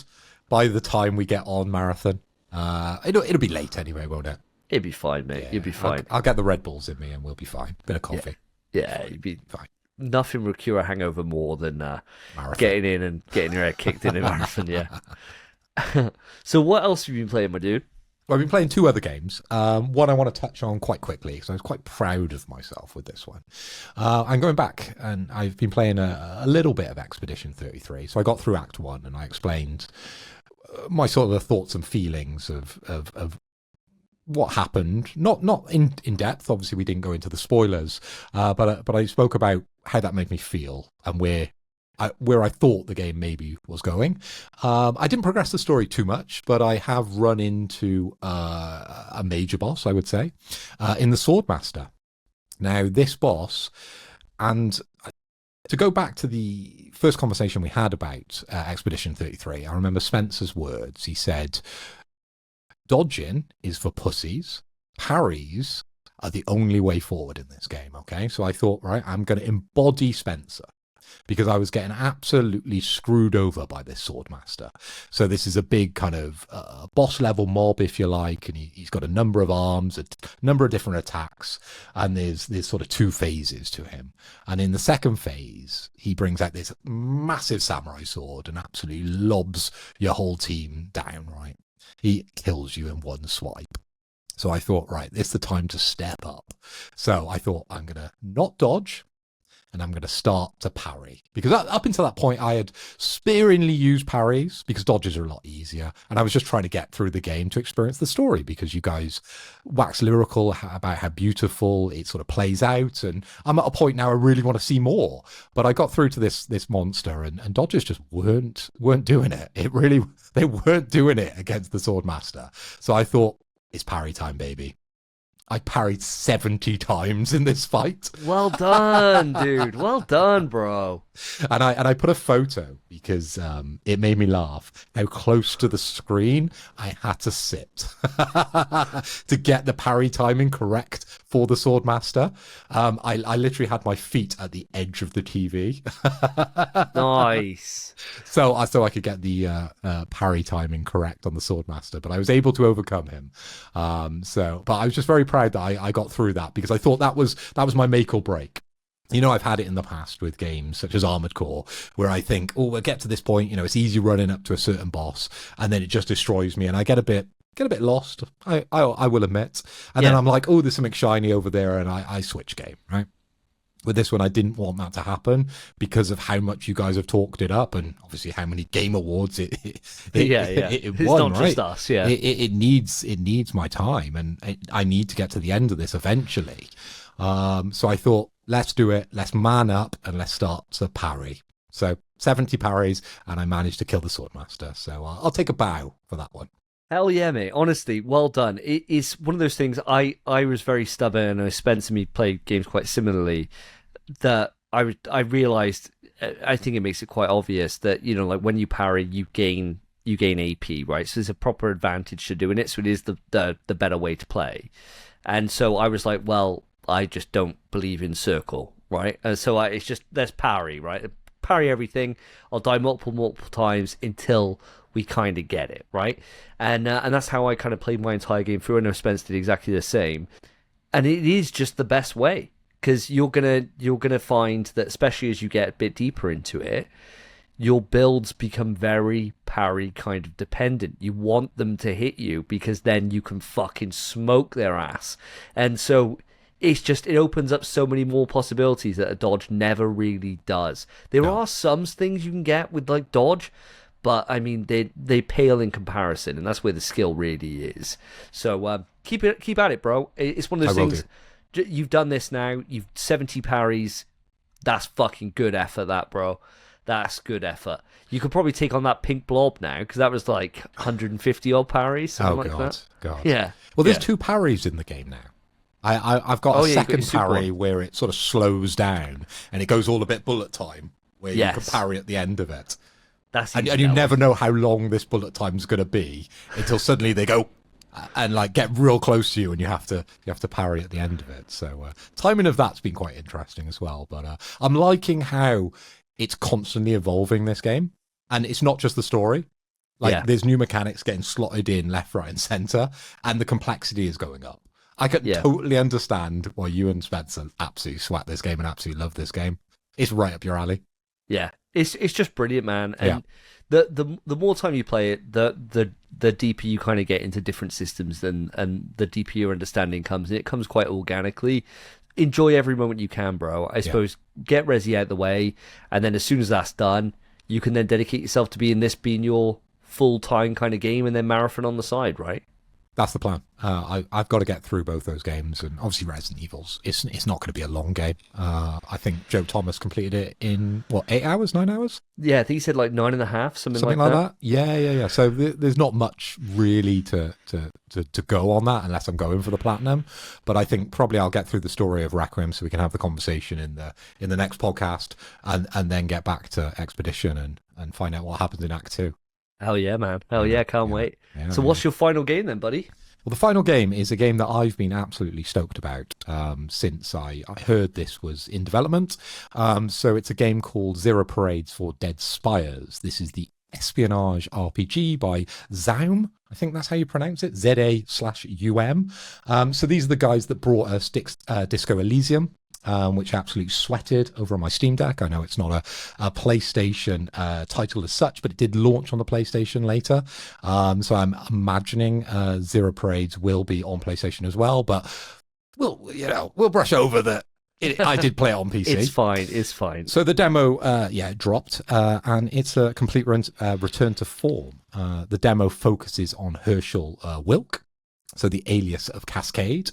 S2: by the time we get on Marathon. It'll be late anyway, won't it?
S1: It'll be fine, mate. You'll be fine.
S2: I'll get the Red Bulls in me and we'll be fine. Bit of coffee.
S1: Yeah, you'll be
S2: fine.
S1: Nothing will cure a hangover more than getting in and getting your head kicked in a marathon, yeah. So what else have you been playing, my dude?
S2: Well, I've been playing 2 other games. One I want to touch on quite quickly, because I was quite proud of myself with this one. I'm going back, and I've been playing a little bit of Expedition 33. So I got through Act 1, and I explained my sort of thoughts and feelings of what happened. Not in depth, obviously we didn't go into the spoilers, but I spoke about how that made me feel and where I thought the game maybe was going. I didn't progress the story too much, but I have run into a major boss, I would say, in the Swordmaster. Now, this boss, and to go back to the first conversation we had about Expedition 33, I remember Spencer's words. He said, dodging is for pussies, parries are the only way forward in this game, okay? So I thought, right, I'm going to embody Spencer, because I was getting absolutely screwed over by this Swordmaster. So this is a big kind of boss level mob, if you like, and he's got a number of arms, a number of different attacks, and there's sort of 2 phases to him. And in the second phase, he brings out this massive samurai sword and absolutely lobs your whole team down, right? He kills you in one swipe. So I thought, right, it's the time to step up. So I thought, I'm going to not dodge. and I'm going to start to parry. Because up until that point, I had sparingly used parries because dodges are a lot easier. And I was just trying to get through the game to experience the story because you guys wax lyrical about how beautiful it sort of plays out. And I'm at a point now I really want to see more. But I got through to this monster and dodges just weren't doing it. They weren't doing it against the Swordmaster. So I thought, it's parry time, baby. I parried 70 times in this fight.
S1: Well done, dude. Well done, bro.
S2: And I put a photo because it made me laugh how close to the screen I had to sit to get the parry timing correct for the Swordmaster. I literally had my feet at the edge of the TV.
S1: Nice.
S2: So I could get the parry timing correct on the Swordmaster, but I was able to overcome him. But I was just very proud that I got through that because I thought that was my make or break. You know, I've had it in the past with games such as Armored Core, where I think, oh, we'll get to this point, you know, it's easy running up to a certain boss, and then it just destroys me, and I get a bit lost, I will admit. And then I'm like, oh, there's something shiny over there, and I switch game, right? With this one, I didn't want that to happen because of how much you guys have talked it up, and obviously how many game awards it
S1: It's
S2: won,
S1: not
S2: right?
S1: just us, yeah.
S2: It needs my time, and I need to get to the end of this eventually. So I thought, let's do it. Let's man up and let's start to parry. So 70 parries, and I managed to kill the Swordmaster. So I'll take a bow for that one.
S1: Hell yeah, mate. Honestly, well done. It is one of those things, I was very stubborn, and Spence and me played games quite similarly, that I realised, I think it makes it quite obvious that, you know, like when you parry, you gain AP, right? So there's a proper advantage to doing it, so it is the better way to play. And so I was like, well, I just don't believe in circle, right? And so it's just, there's parry, right? Parry everything. I'll die multiple times until we kind of get it, right? And that's how I kind of played my entire game through. I know Spence did exactly the same. And it is just the best way, because you're gonna find that, especially as you get a bit deeper into it, your builds become very parry kind of dependent. You want them to hit you because then you can fucking smoke their ass. And so it opens up so many more possibilities that a dodge never really does. There are some things you can get with like dodge, but I mean they pale in comparison, and that's where the skill really is. So keep at it, bro. It's one of those things. You've done this now. You've 70 parries. That's fucking good effort, that, bro. That's good effort. You could probably take on that pink blob now, because that was like 150 odd parries. Something like that.
S2: God.
S1: Yeah.
S2: Well, there's 2 parries in the game now. I've got a second parry where it sort of slows down and it goes all a bit bullet time, where you can parry at the end of it. And you never know how long this bullet time's going to be until suddenly they go and like get real close to you, and you have to parry at the end of it. So timing of that's been quite interesting as well. But I'm liking how it's constantly evolving, this game, and it's not just the story. Like there's new mechanics getting slotted in left, right, and center, and the complexity is going up. I can totally understand why you and Spencer absolutely swat this game and absolutely love this game. It's right up your alley.
S1: Yeah, it's just brilliant, man. And the more time you play it, the deeper you kind of get into different systems, and the deeper your understanding comes. And it comes quite organically. Enjoy every moment you can, bro. I suppose get Resi out the way, and then as soon as that's done, you can then dedicate yourself to being your full-time kind of game, and then marathon on the side, right?
S2: That's the plan. I've got to get through both those games, and obviously Resident Evil's. It's not going to be a long game. I think Joe Thomas completed it in 8 hours, 9 hours.
S1: Yeah, I think he said like 9.5, something like that.
S2: Yeah. So there's not much really to go on that unless I'm going for the platinum. But I think probably I'll get through the story of Requiem so we can have the conversation in the next podcast, and then get back to Expedition and find out what happens in Act 2.
S1: Hell yeah, man. Hell yeah, can't wait. So what's your final game then, buddy?
S2: Well, the final game is a game that I've been absolutely stoked about since I heard this was in development. So it's a game called Zero Parades for Dead Spires. This is the espionage RPG by Zaum. I think that's how you pronounce it, ZA/UM. So these are the guys that brought us Disco Elysium, which I absolutely sweated over on my Steam Deck. I know it's not a PlayStation title as such, but it did launch on the PlayStation later. So I'm imagining Zero Parades will be on PlayStation as well. But we'll brush over that. I did play it on PC.
S1: It's fine. It's fine.
S2: So the demo, it dropped, and it's a complete return to form. The demo focuses on Herschel Wilk, so the alias of Cascade,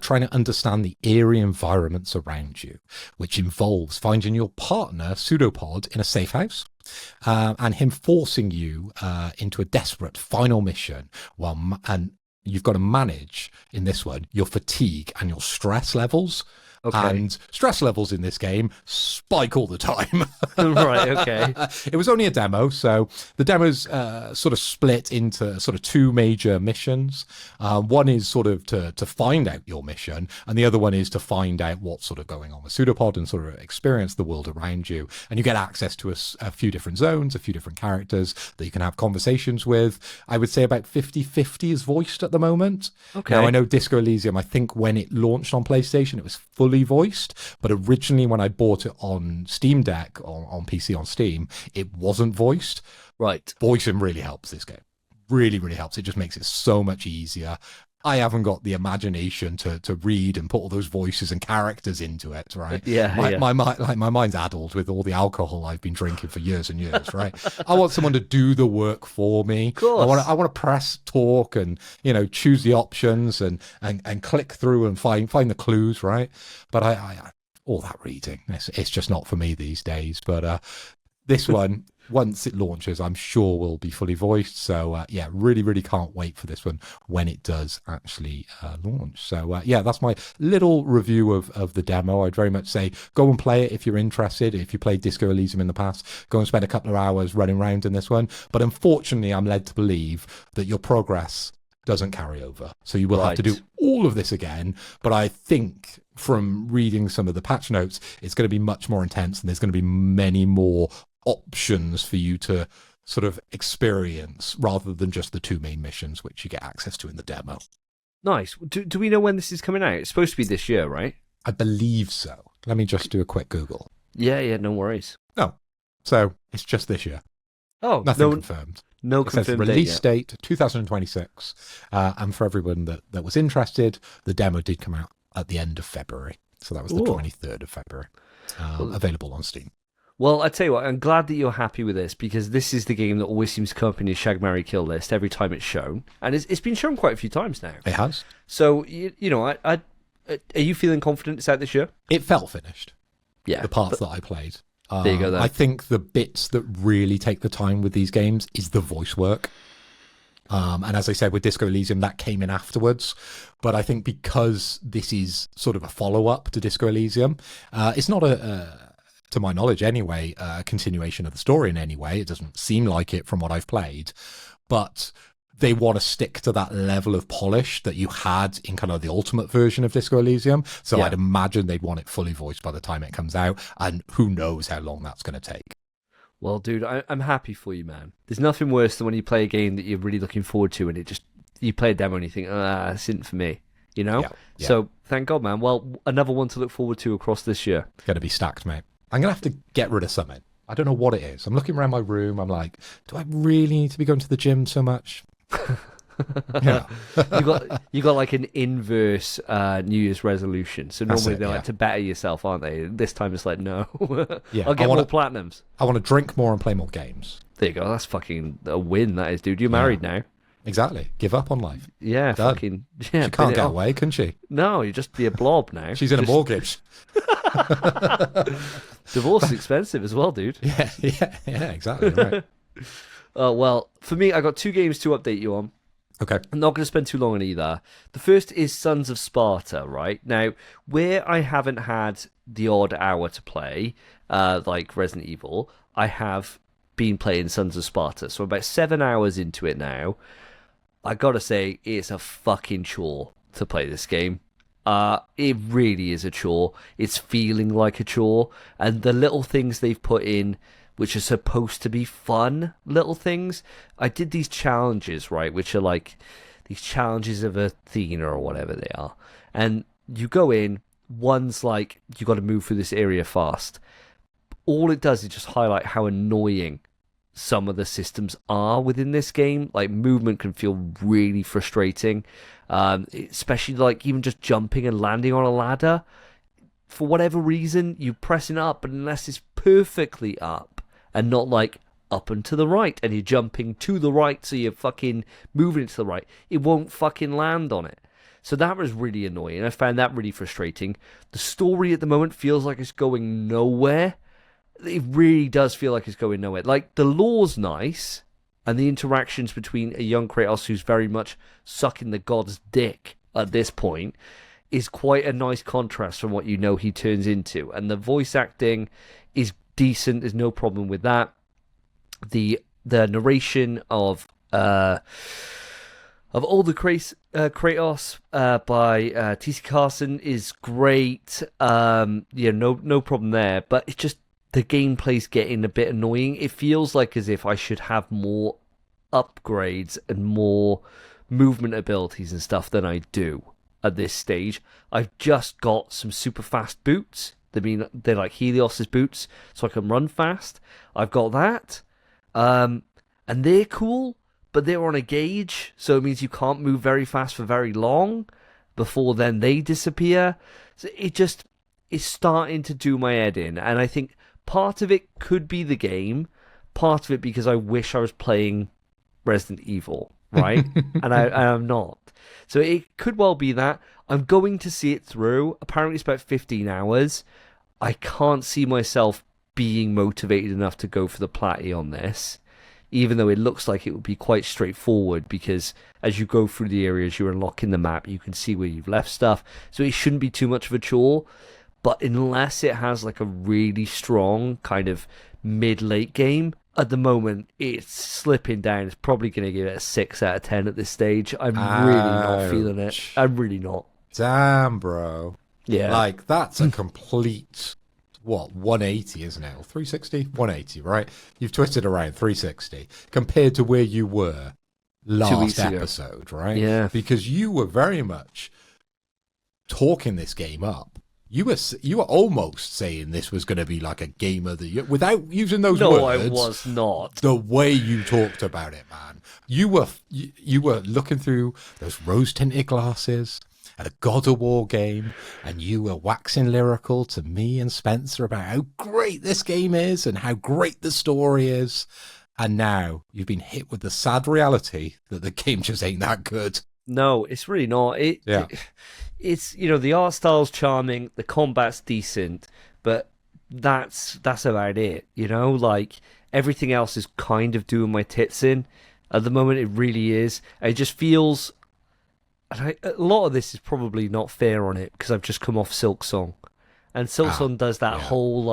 S2: trying to understand the eerie environments around you, which involves finding your partner, Pseudopod, in a safe house, and him forcing you into a desperate final mission, and you've got to manage, in this one, your fatigue and your stress levels.
S1: Okay.
S2: And stress levels in this game spike all the time.
S1: Right, okay.
S2: It was only a demo, so the demo's sort of split into sort of two major missions. One is sort of to find out your mission, and the other one is to find out what's sort of going on with Pseudopod and sort of experience the world around you. And you get access to a few different zones, a few different characters that you can have conversations with. I would say about 50-50 is voiced at the moment.
S1: Okay.
S2: Now, I know Disco Elysium, I think when it launched on PlayStation, it was fully voiced, but originally when I bought it on Steam Deck, on PC on Steam, it wasn't voiced.
S1: Right.
S2: Voicing really helps this game. Really, really helps. It just makes it so much easier. I haven't got the imagination to read and put all those voices and characters into it, right?
S1: Yeah,
S2: my mind's addled with all the alcohol I've been drinking for years and years, right? I want someone to do the work for me.
S1: Of course.
S2: I want to press talk and choose the options and click through and find the clues, right? But I all that reading, it's just not for me these days. But this one, once it launches, I'm sure will be fully voiced. So really, really can't wait for this one when it does actually launch. So that's my little review of the demo. I'd very much say go and play it if you're interested. If you played Disco Elysium in the past, go and spend a couple of hours running around in this one. But unfortunately, I'm led to believe that your progress doesn't carry over. So you will have to do all of this again. But I think from reading some of the patch notes, it's going to be much more intense, and there's going to be many more options for you to sort of experience rather than just the two main missions which you get access to in the demo.
S1: Nice. Do we know when this is coming out? It's supposed to be this year, right?
S2: I believe so. Let me just do a quick Google.
S1: Yeah, no worries.
S2: No. So it's just this year.
S1: Oh,
S2: Nothing confirmed.
S1: No
S2: it
S1: confirmed
S2: says release date 2026. And for everyone that was interested, the demo did come out at the end of February. So that was the 23rd of February. Available on Steam.
S1: Well, I tell you what, I'm glad that you're happy with this, because this is the game that always seems to come up in your Shag, Marry, Kill list every time it's shown. And it's been shown quite a few times now.
S2: It has.
S1: So, are you feeling confident it's out this year?
S2: It felt finished.
S1: Yeah.
S2: The parts that I played.
S1: There you go, then.
S2: I think the bits that really take the time with these games is the voice work. And as I said, with Disco Elysium, that came in afterwards. But I think because this is sort of a follow-up to Disco Elysium, it's not to my knowledge anyway, a continuation of the story in any way. It doesn't seem like it from what I've played. But they want to stick to that level of polish that you had in kind of the ultimate version of Disco Elysium. So I'd imagine they'd want it fully voiced by the time it comes out. And who knows how long that's going to take.
S1: Well, dude, I'm happy for you, man. There's nothing worse than when you play a game that you're really looking forward to and you play a demo and you think, this isn't for me, you know? Yeah. So thank God, man. Well, another one to look forward to across this year.
S2: Going to be stacked, mate. I'm going to have to get rid of something. I don't know what it is. I'm looking around my room. I'm like, do I really need to be going to the gym so much?
S1: You got like an inverse New Year's resolution. So normally they're like to better yourself, aren't they? This time it's like, no. I'll get more platinums.
S2: I want to drink more and play more games.
S1: There you go. That's fucking a win, that is, dude. You're married now.
S2: Exactly. Give up on life.
S1: Yeah,
S2: Done.
S1: fucking.
S2: Yeah, she can't get away, can she?
S1: No, you just be a blob now.
S2: She's in a mortgage.
S1: Divorce is expensive as well, dude.
S2: Yeah, exactly. Right.
S1: Well, for me, I got two games to update you on.
S2: Okay.
S1: I'm not going to spend too long on either. The first is Sons of Sparta, right? Now, where I haven't had the odd hour to play, like Resident Evil, I have been playing Sons of Sparta. So I'm about 7 hours into it now. I got to say, it's a fucking chore to play this game. It really is a chore. It's feeling like a chore. And the little things they've put in, which are supposed to be fun little things. I did these challenges, right, which are like these challenges of Athena or whatever they are. And you go in, one's like, you got to move through this area fast. All it does is just highlight how annoying some of the systems are within this game. Like, movement can feel really frustrating, especially like even just jumping and landing on a ladder. for whatever reason, you press it up, but unless it's perfectly up and not like up and to the right, and you're jumping to the right, so you're fucking moving it to the right, it won't fucking land on it. So that was really annoying. I found that really frustrating. The story at the moment feels like it's going nowhere. It really does feel like it's going nowhere. Like, the lore's nice, and the interactions between a young Kratos who's very much sucking the god's dick at this point is quite a nice contrast from what you know he turns into. And the voice acting is decent. There's no problem with that. The narration of all the Kratos by T.C. Carson is great. No problem there. But it's just the gameplay's getting a bit annoying. It feels like as if I should have more upgrades and more movement abilities and stuff than I do at this stage. I've just got some super fast boots. They're like Helios's boots, so I can run fast. I've got that. And they're cool, but they're on a gauge, so it means you can't move very fast for very long before then they disappear. So it's starting to do my head in, and I think part of it could be the game, part of it because I wish I was playing Resident Evil, right? and I'm not. So it could well be that. I'm going to see it through. Apparently it's about 15 hours. I can't see myself being motivated enough to go for the platy on this, even though it looks like it would be quite straightforward, because as you go through the areas, you're unlocking the map, you can see where you've left stuff, so it shouldn't be too much of a chore. But unless it has like a really strong kind of mid-late game, at the moment it's slipping down. It's probably going to give it a 6 out of 10 at this stage. I'm really not feeling it. I'm really not.
S2: Damn, bro.
S1: Yeah.
S2: Like, that's a complete... 180, isn't it? Or 360? 180, right? You've twisted around 360 compared to where you were last episode, right?
S1: Yeah.
S2: Because you were very much talking this game up. You were almost saying this was going to be like a game of the year without using those words.
S1: No, I was not.
S2: The way you talked about it, man. You were looking through those rose-tinted glasses at a God of War game, and you were waxing lyrical to me and Spencer about how great this game is and how great the story is. And now you've been hit with the sad reality that the game just ain't that good.
S1: No, it's really not. It's, the art style's charming, the combat's decent, but that's about it, Like, everything else is kind of doing my tits in. At the moment, it really is. It just feels... And a lot of this is probably not fair on it, because I've just come off Silksong. And Silksong does that whole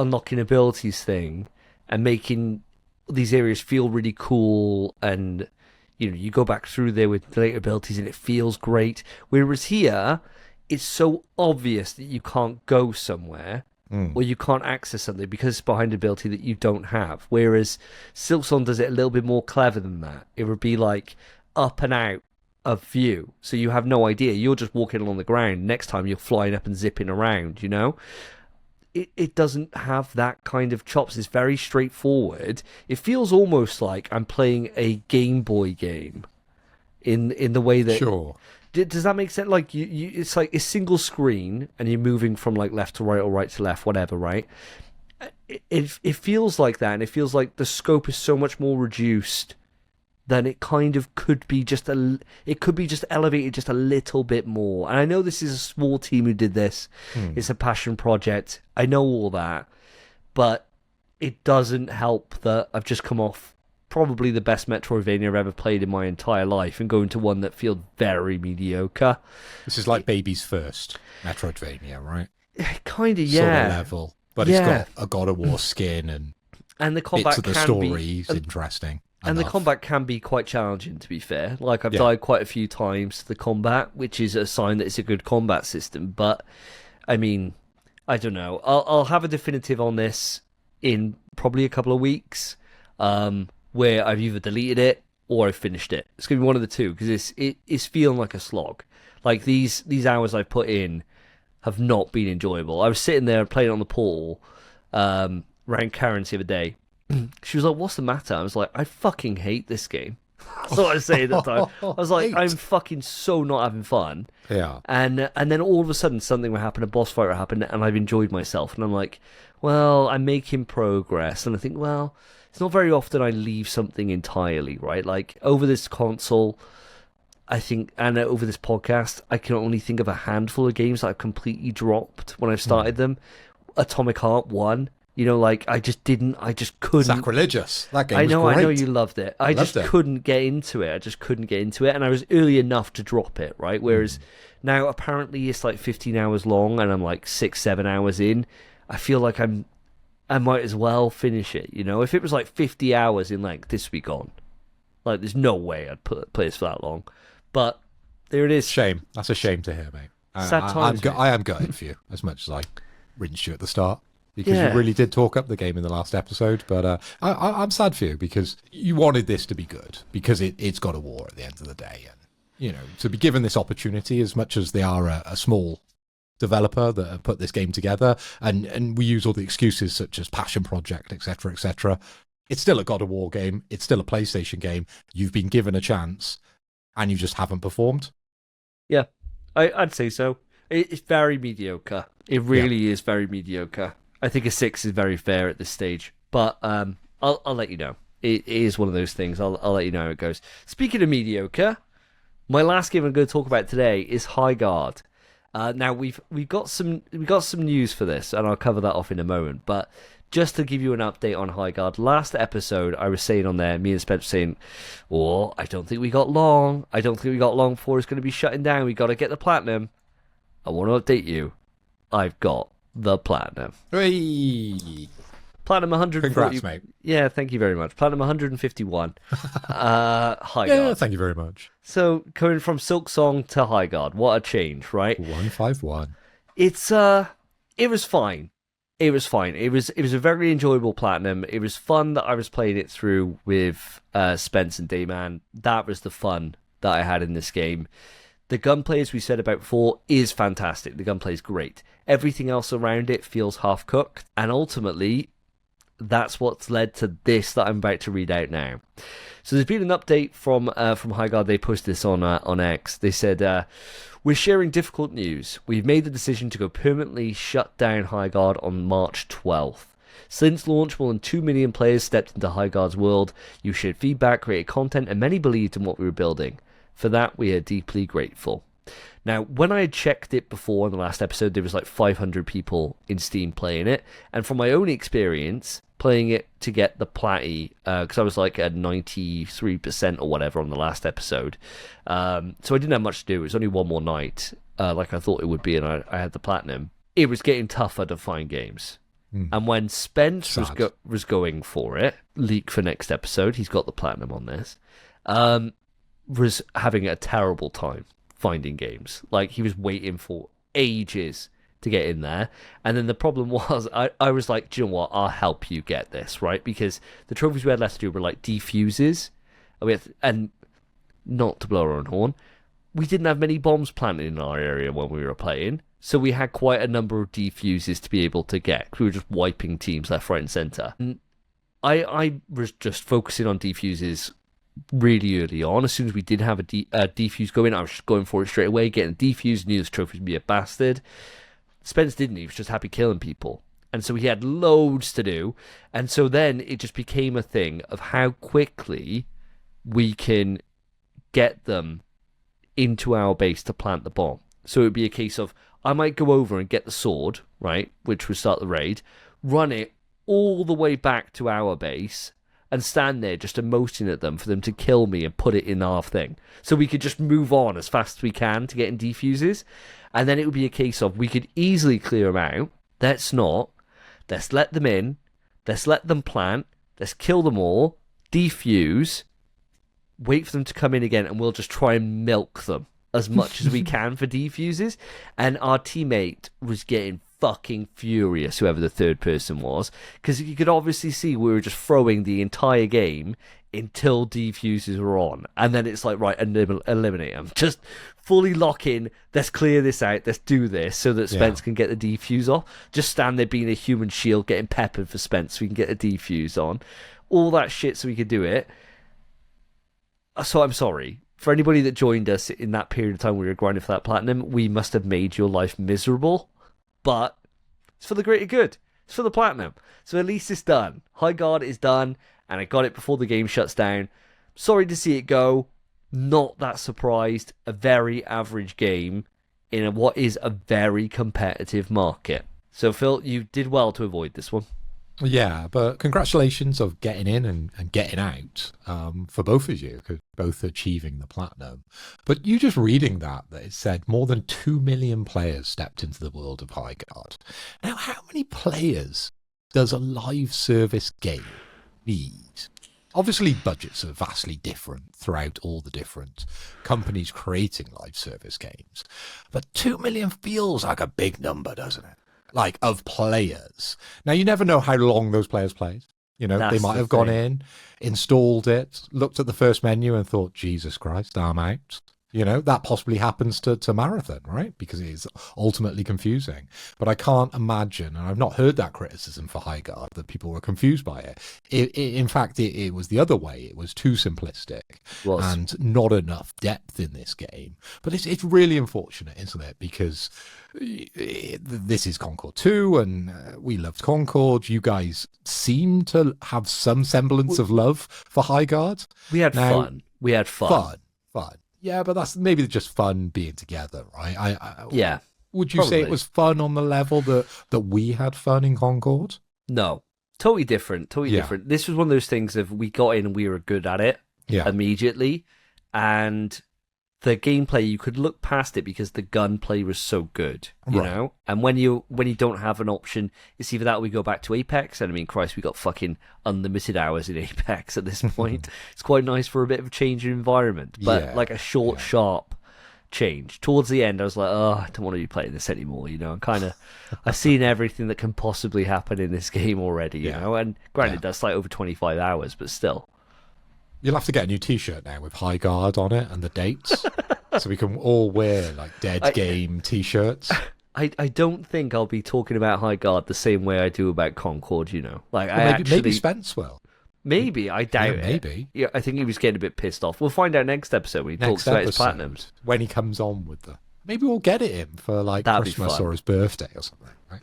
S1: unlocking abilities thing and making these areas feel really cool, and you go back through there with the later abilities and it feels great. Whereas here, it's so obvious that you can't go somewhere or you can't access something because it's behind an ability that you don't have. Whereas Silksong does it a little bit more clever than that. It would be like up and out of view, so you have no idea. You're just walking along the ground. Next time you're flying up and zipping around, It doesn't have that kind of chops. It's very straightforward. It feels almost like I'm playing a Game Boy game in the way that...
S2: Sure.
S1: Does that make sense? Like, it's like a single screen and you're moving from like left to right or right to left, whatever, right? It feels like that, and it feels like the scope is so much more reduced then it kind of could be just elevated just a little bit more. And I know this is a small team who did this. It's a passion project. I know all that. But it doesn't help that I've just come off probably the best Metroidvania I've ever played in my entire life and going to one that feels very mediocre. This
S2: is like baby's first Metroidvania, right?
S1: Kind of, yeah.
S2: Sort of level. But it's got a God of War skin and
S1: the combat
S2: bits of the story is interesting.
S1: And the combat can be quite challenging, to be fair. Like, I've died quite a few times to the combat, which is a sign that it's a good combat system. But, I mean, I don't know. I'll have a definitive on this in probably a couple of weeks, where I've either deleted it or I've finished it. It's going to be one of the two, because it's feeling like a slog. Like, these hours I've put in have not been enjoyable. I was sitting there playing on the Portal, around Karen's the other day. She was like, what's the matter? I was like, I fucking hate this game. That's what I was saying at the time. I was like,
S2: 8.
S1: I'm fucking so not having fun.
S2: Yeah.
S1: And then all of a sudden something would happen, a boss fight would happen, and I've enjoyed myself. And I'm like, well, I'm making progress. And I think, well, it's not very often I leave something entirely, right? Like, over this console, I think, and over this podcast, I can only think of a handful of games that I've completely dropped when I've started them. Atomic Heart 1. You know, like, I just couldn't.
S2: Sacrilegious. That game was
S1: I know
S2: great.
S1: you loved it. I just couldn't get into it. And I was early enough to drop it, right? Whereas now, apparently, it's like 15 hours long, and I'm like 6-7 hours in. I feel like I might as well finish it, you know? If it was like 50 hours in length, this would be gone. Like, there's no way I'd play this for that long. But there it is.
S2: Shame. That's a shame to hear, mate.
S1: Sad times,
S2: I am gutted for you, as much as I rinsed you at the start. Because you really did talk up the game in the last episode. But I'm sad for you, because you wanted this to be good. Because it's God of War at the end of the day. And, you know, to be given this opportunity, as much as they are a small developer that have put this game together, and we use all the excuses such as passion project, etc., etc., it's still a God of War game. It's still a PlayStation game. You've been given a chance, and you just haven't performed.
S1: Yeah, I'd say so. It's very mediocre. It really is very mediocre. I think a 6 is very fair at this stage, but I'll let you know. It is one of those things. I'll let you know how it goes. Speaking of mediocre, my last game I'm going to talk about today is High Guard. Now we've got some news for this, and I'll cover that off in a moment. But just to give you an update on High Guard, last episode I was saying on there, me and Spence were saying, "Oh, I don't think we got long. I don't think we got long before it's going to be shutting down. We got to get the platinum." I want to update you. I've got the platinum.
S2: Hey.
S1: Platinum 140.
S2: Congrats, mate.
S1: Yeah, thank you very much. Platinum 151. High Guard.
S2: Yeah, thank you very much.
S1: So coming from Silk Song to High Guard, what a change, right?
S2: 151.
S1: It was fine. It was fine. It was a very enjoyable platinum. It was fun that I was playing it through with Spence and Dayman. That was the fun that I had in this game. The gunplay, as we said about before, is fantastic. The gunplay is great. Everything else around it feels half-cooked. And ultimately, that's what's led to this that I'm about to read out now. So there's been an update from High Guard. They posted this on X. They said, we're sharing difficult news. We've made the decision to go permanently shut down High Guard on March 12th. Since launch, more than 2 million players stepped into High Guard's world. You shared feedback, created content, and many believed in what we were building. For that, we are deeply grateful. Now, when I had checked it before in the last episode, there was like 500 people in Steam playing it. And from my own experience, playing it to get the platty, because I was like at 93% or whatever on the last episode. So I didn't have much to do. It was only one more night, like I thought it would be, and I had the platinum. It was getting tougher to find games. And when Spence was going for it, leak for next episode, he's got the platinum on this, was having a terrible time finding games. Like, he was waiting for ages to get in there. And then the problem was, I was like, do you know what? I'll help you get this, right? Because the trophies we had left to do were like defuses. And not to blow our own horn, we didn't have many bombs planted in our area when we were playing. So we had quite a number of defuses to be able to get. We were just wiping teams left, right, and centre. And I was just focusing on defuses really early on. As soon as we did have a defuse going, I was just going for it straight away, getting a defuse, knew this trophy would be a bastard. Spence didn't. He was just happy killing people. And so he had loads to do. And so then it just became a thing of how quickly we can get them into our base to plant the bomb. So it would be a case of, I might go over and get the sword, right, which would start the raid, run it all the way back to our base, and stand there just emoting at them for them to kill me and put it in our thing. So we could just move on as fast as we can to get in defuses. And then it would be a case of, we could easily clear them out. Let's not. Let's let them in. Let's let them plant. Let's kill them all. Defuse. Wait for them to come in again, and we'll just try and milk them as much as we can for defuses. And our teammate was getting fucking furious, whoever the third person was, because you could obviously see we were just throwing the entire game until defuses were on, and then it's like, right, eliminate them, just fully lock in, let's clear this out, let's do this so that Spence can get the defuse off, just stand there being a human shield, getting peppered for Spence so we can get a defuse on, all that shit so we could do it. So I'm sorry. For anybody that joined us in that period of time we were grinding for that platinum, we must have made your life miserable. But it's for the greater good. It's for the platinum. So at least it's done. High Guard is done, and I got it before the game shuts down. Sorry to see it go. Not that surprised. A very average game in what is a very competitive market. So Phil, you did well to avoid this one.
S2: Yeah, but congratulations of getting in and getting out for both of you, both achieving the platinum. But you just reading that it said more than 2 million players stepped into the world of High Guard. Now, how many players does a live service game need? Obviously, budgets are vastly different throughout all the different companies creating live service games. But 2 million feels like a big number, doesn't it? Like, of players. Now, you never know how long those players played. You know, they might have gone in, installed it, looked at the first menu and thought, Jesus Christ, I'm out. You know, that possibly happens to Marathon, right? Because it is ultimately confusing. But I can't imagine, and I've not heard that criticism for High Guard, that people were confused by it. In fact, it was the other way. It was too simplistic and not enough depth in this game. But it's really unfortunate, isn't it? Because this is Concord 2, and we loved Concord. You guys seem to have some semblance of love for High Guard.
S1: We had fun.
S2: Fun. Yeah, but that's maybe just fun being together, right?
S1: Yeah.
S2: Would you say it was fun on the level that we had fun in Concord?
S1: No. Totally different. Different. This was one of those things of we got in and we were good at it immediately. And the gameplay, you could look past it because the gunplay was so good, you know? And when you don't have an option, it's either that or we go back to Apex. And I mean, Christ, we got fucking unlimited hours in Apex at this point. It's quite nice for a bit of a change in environment, but like a short, sharp change. Towards the end, I was like, oh, I don't want to be playing this anymore, you know? I've seen everything that can possibly happen in this game already, you know? And granted, that's like over 25 hours, but still.
S2: You'll have to get a new T-shirt now with High Guard on it and the dates, so we can all wear like dead game T-shirts.
S1: I don't think I'll be talking about High Guard the same way I do about Concord. You know, like
S2: maybe Spence will.
S1: Maybe I doubt it.
S2: Maybe.
S1: Yeah, I think he was getting a bit pissed off. We'll find out next episode when he talks about his platinums.
S2: When he comes on with the. Maybe we'll get it in for like Christmas or his birthday or something. Right?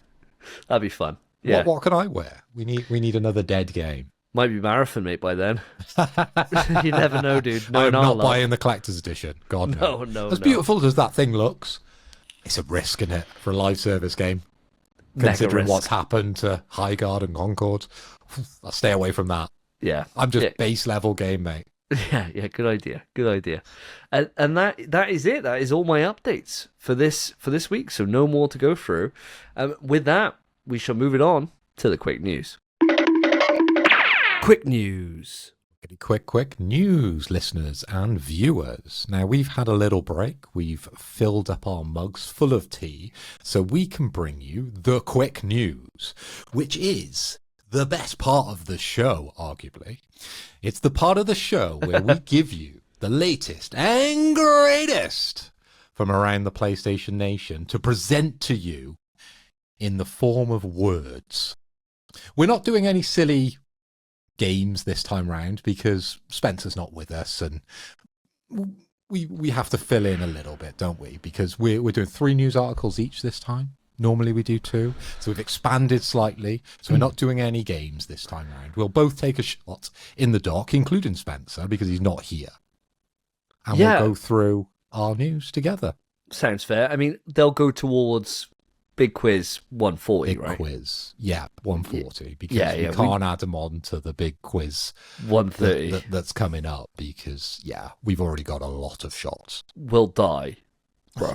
S1: That'd be fun. Yeah.
S2: What can I wear? We need another dead game.
S1: Might be Marathon, mate, by then. You never know, dude.
S2: I'm not buying the collector's edition. God, no.
S1: No.
S2: As beautiful as that thing looks, it's a risk, isn't it, for a live service game? Considering what's happened to High Guard and Concord. I'll stay away from that.
S1: Yeah.
S2: I'm just base level game, mate.
S1: Yeah, good idea. And that is it. That is all my updates for this week. So no more to go through. With that, we shall move it on to the quick news. Quick news.
S2: Quick news, listeners and viewers. Now, we've had a little break. We've filled up our mugs full of tea so we can bring you the quick news, which is the best part of the show, arguably. It's the part of the show where we give you the latest and greatest from around the PlayStation Nation to present to you in the form of words. We're not doing any silly games this time round because Spencer's not with us, and we have to fill in a little bit, don't we? Because we're doing 3 news articles each this time. Normally we do 2, so we've expanded slightly. So we're not doing any games this time round. We'll both take a shot in the dock, including Spencer because he's not here, and we'll go through our news together.
S1: Sounds fair. I mean, they'll go towards Big Quiz 140,
S2: big
S1: right?
S2: Quiz, 140, because we can't add them on to the Big Quiz
S1: 130
S2: that's coming up because, we've already got a lot of shots.
S1: We'll die, bro.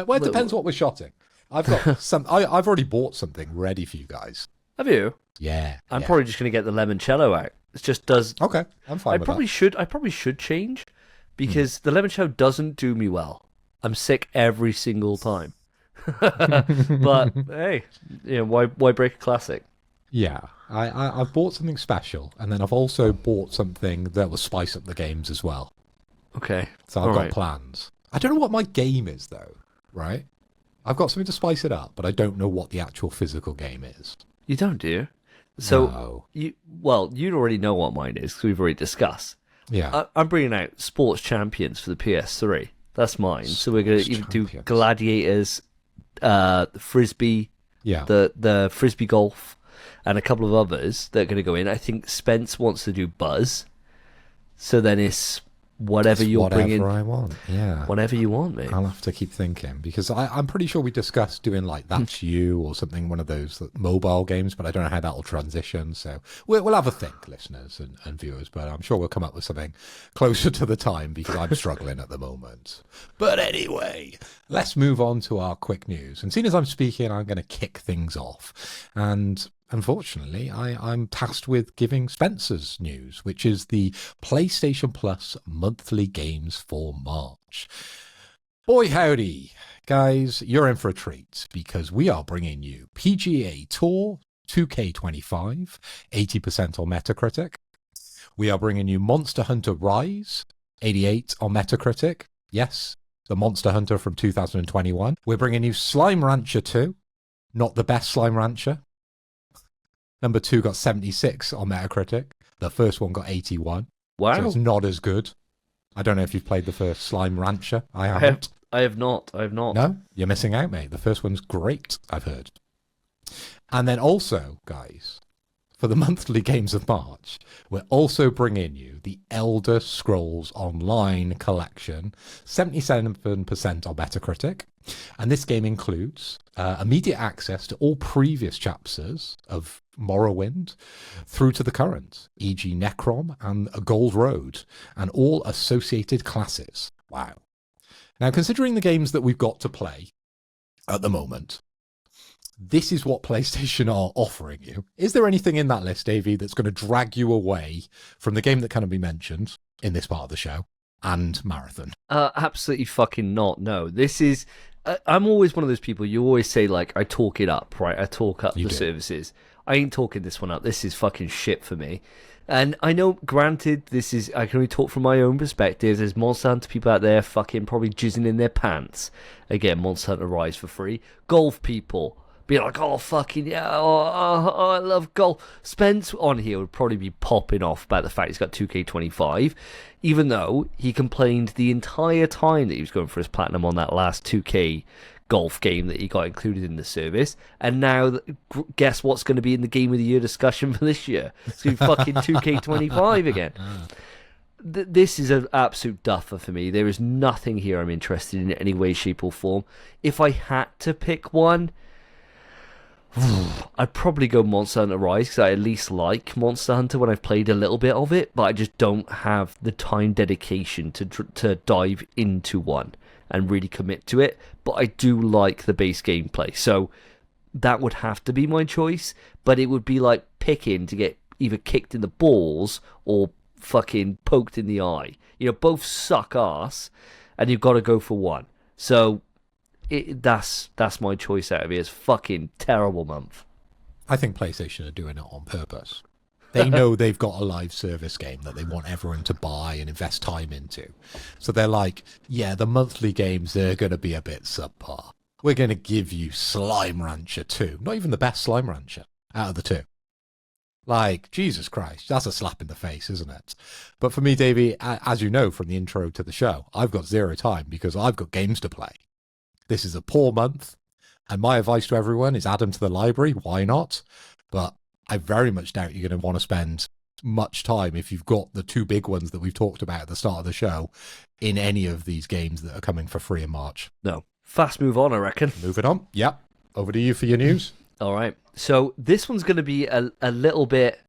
S2: Well, it depends what we're shotting. I've got some. I've already bought something ready for you guys.
S1: Have you?
S2: Yeah.
S1: I'm probably just going to get the limoncello out. It just does.
S2: Okay, I'm fine.
S1: I probably should change because the limoncello doesn't do me well. I'm sick every single time. But hey, why break a classic?
S2: Yeah, I've bought something special, and then I've also bought something that will spice up the games as well.
S1: Okay,
S2: so I've got plans. I don't know what my game is though. Right, I've got something to spice it up, but I don't know what the actual physical game is.
S1: You don't, do you? So
S2: no.
S1: you'd already know what mine is because we've already discussed.
S2: Yeah.
S1: I'm bringing out Sports Champions for the PS3. That's mine. So we're going to even do
S2: Champions.
S1: Gladiators, Frisbee,
S2: Yeah.
S1: the Frisbee Golf, and a couple of others that are going to go in. I think Spence wants to do Buzz. So then it's whatever you're bringing.
S2: Whatever I want, yeah.
S1: Whatever you want, mate.
S2: I'll have to keep thinking, because I'm pretty sure we discussed doing like That's You or something, one of those mobile games, but I don't know how that'll transition. So we'll have a think, listeners and viewers, but I'm sure we'll come up with something closer to the time, because I'm struggling at the moment. But anyway, let's move on to our quick news. And seeing as I'm speaking, I'm going to kick things off. And unfortunately, I'm tasked with giving Spencer's news, which is the PlayStation Plus monthly games for March. Boy howdy, guys, you're in for a treat, because we are bringing you PGA Tour 2K25, 80% on Metacritic. We are bringing you Monster Hunter Rise, 88 on Metacritic. Yes, the Monster Hunter from 2021. We're bringing you Slime Rancher 2, not the best Slime Rancher. Number 2 got 76 on Metacritic. The first one got 81.
S1: Wow.
S2: So it's not as good. I don't know if you've played the first Slime Rancher. I haven't.
S1: I have not.
S2: No? You're missing out, mate. The first one's great, I've heard. And then also, guys, for the monthly games of March, we're also bringing you the Elder Scrolls Online collection, 77% on Metacritic. And this game includes immediate access to all previous chapters of Morrowind through to the current, e.g. Necrom and Gold Road, and all associated classes. Wow. Now, considering the games that we've got to play at the moment, this is what PlayStation are offering you. Is there anything in that list, Davey, that's going to drag you away from the game that can be mentioned in this part of the show and Marathon?
S1: Absolutely fucking not. No, this is. I'm always one of those people. You always say like, I talk it up, right? I talk up the services. I ain't talking this one up. This is fucking shit for me. And I know, granted, this is, I can only talk from my own perspective. There's Monster Hunter people out there fucking probably jizzing in their pants. Again, Monster Hunter Rise for free. Golf people being like, oh, fucking yeah, oh, I love golf. Spence on here would probably be popping off about the fact he's got 2K25, even though he complained the entire time that he was going for his platinum on that last 2K golf game that he got included in the service. And now, guess what's going to be in the Game of the Year discussion for this year? It's going to be fucking 2K25 again. This is an absolute duffer for me. There is nothing here I'm interested in any way, shape, or form. If I had to pick one, I'd probably go Monster Hunter Rise, because I at least like Monster Hunter when I've played a little bit of it, but I just don't have the time dedication to dive into one and really commit to it. But I do like the base gameplay, so that would have to be my choice. But it would be like picking to get either kicked in the balls or fucking poked in the eye. You know, both suck ass, and you've got to go for one. So that's my choice out of it. It's fucking terrible month.
S2: I think PlayStation are doing it on purpose. They know they've got a live service game that they want everyone to buy and invest time into. So they're like, yeah, the monthly games, they're going to be a bit subpar. We're going to give you Slime Rancher 2. Not even the best Slime Rancher out of the two. Like, Jesus Christ, that's a slap in the face, isn't it? But for me, Davey, as you know from the intro to the show, I've got zero time because I've got games to play. This is a poor month, and my advice to everyone is add them to the library. Why not? But I very much doubt you're going to want to spend much time, if you've got the two big ones that we've talked about at the start of the show, in any of these games that are coming for free in March.
S1: No. Fast move on, I reckon.
S2: Moving on. Yep. Over to you for your news.
S1: All right. So this one's going to be a little bit...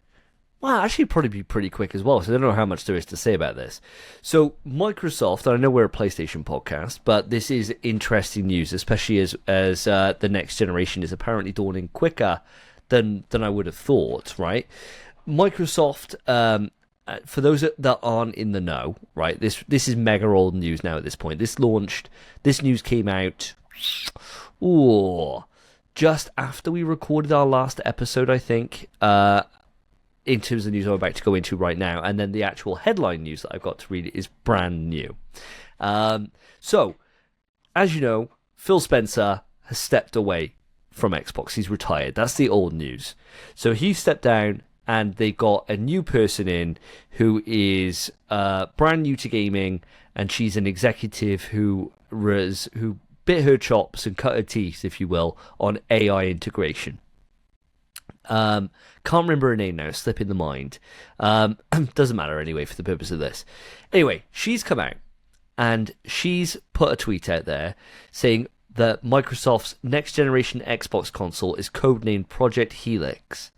S1: Well, actually probably be pretty quick as well, so I don't know how much there is to say about this. So Microsoft, and I know we're a PlayStation podcast, but this is interesting news, especially as the next generation is apparently dawning quicker than I would have thought, right? Microsoft, for those that aren't in the know, right, this is mega old news now at this point. This news came out just after we recorded our last episode, I think, in terms of the news I'm about to go into right now. And then the actual headline news that I've got to read is brand new. So, as you know, Phil Spencer has stepped away from Xbox. He's retired. That's the old news. So he stepped down and they got a new person in who is brand new to gaming, and she's an executive who bit her chops and cut her teeth, if you will, on AI integration. Can't remember her name now, slipping the mind. Doesn't matter anyway for the purpose of this. Anyway, she's come out and she's put a tweet out there saying that Microsoft's next generation Xbox console is codenamed Project Helix.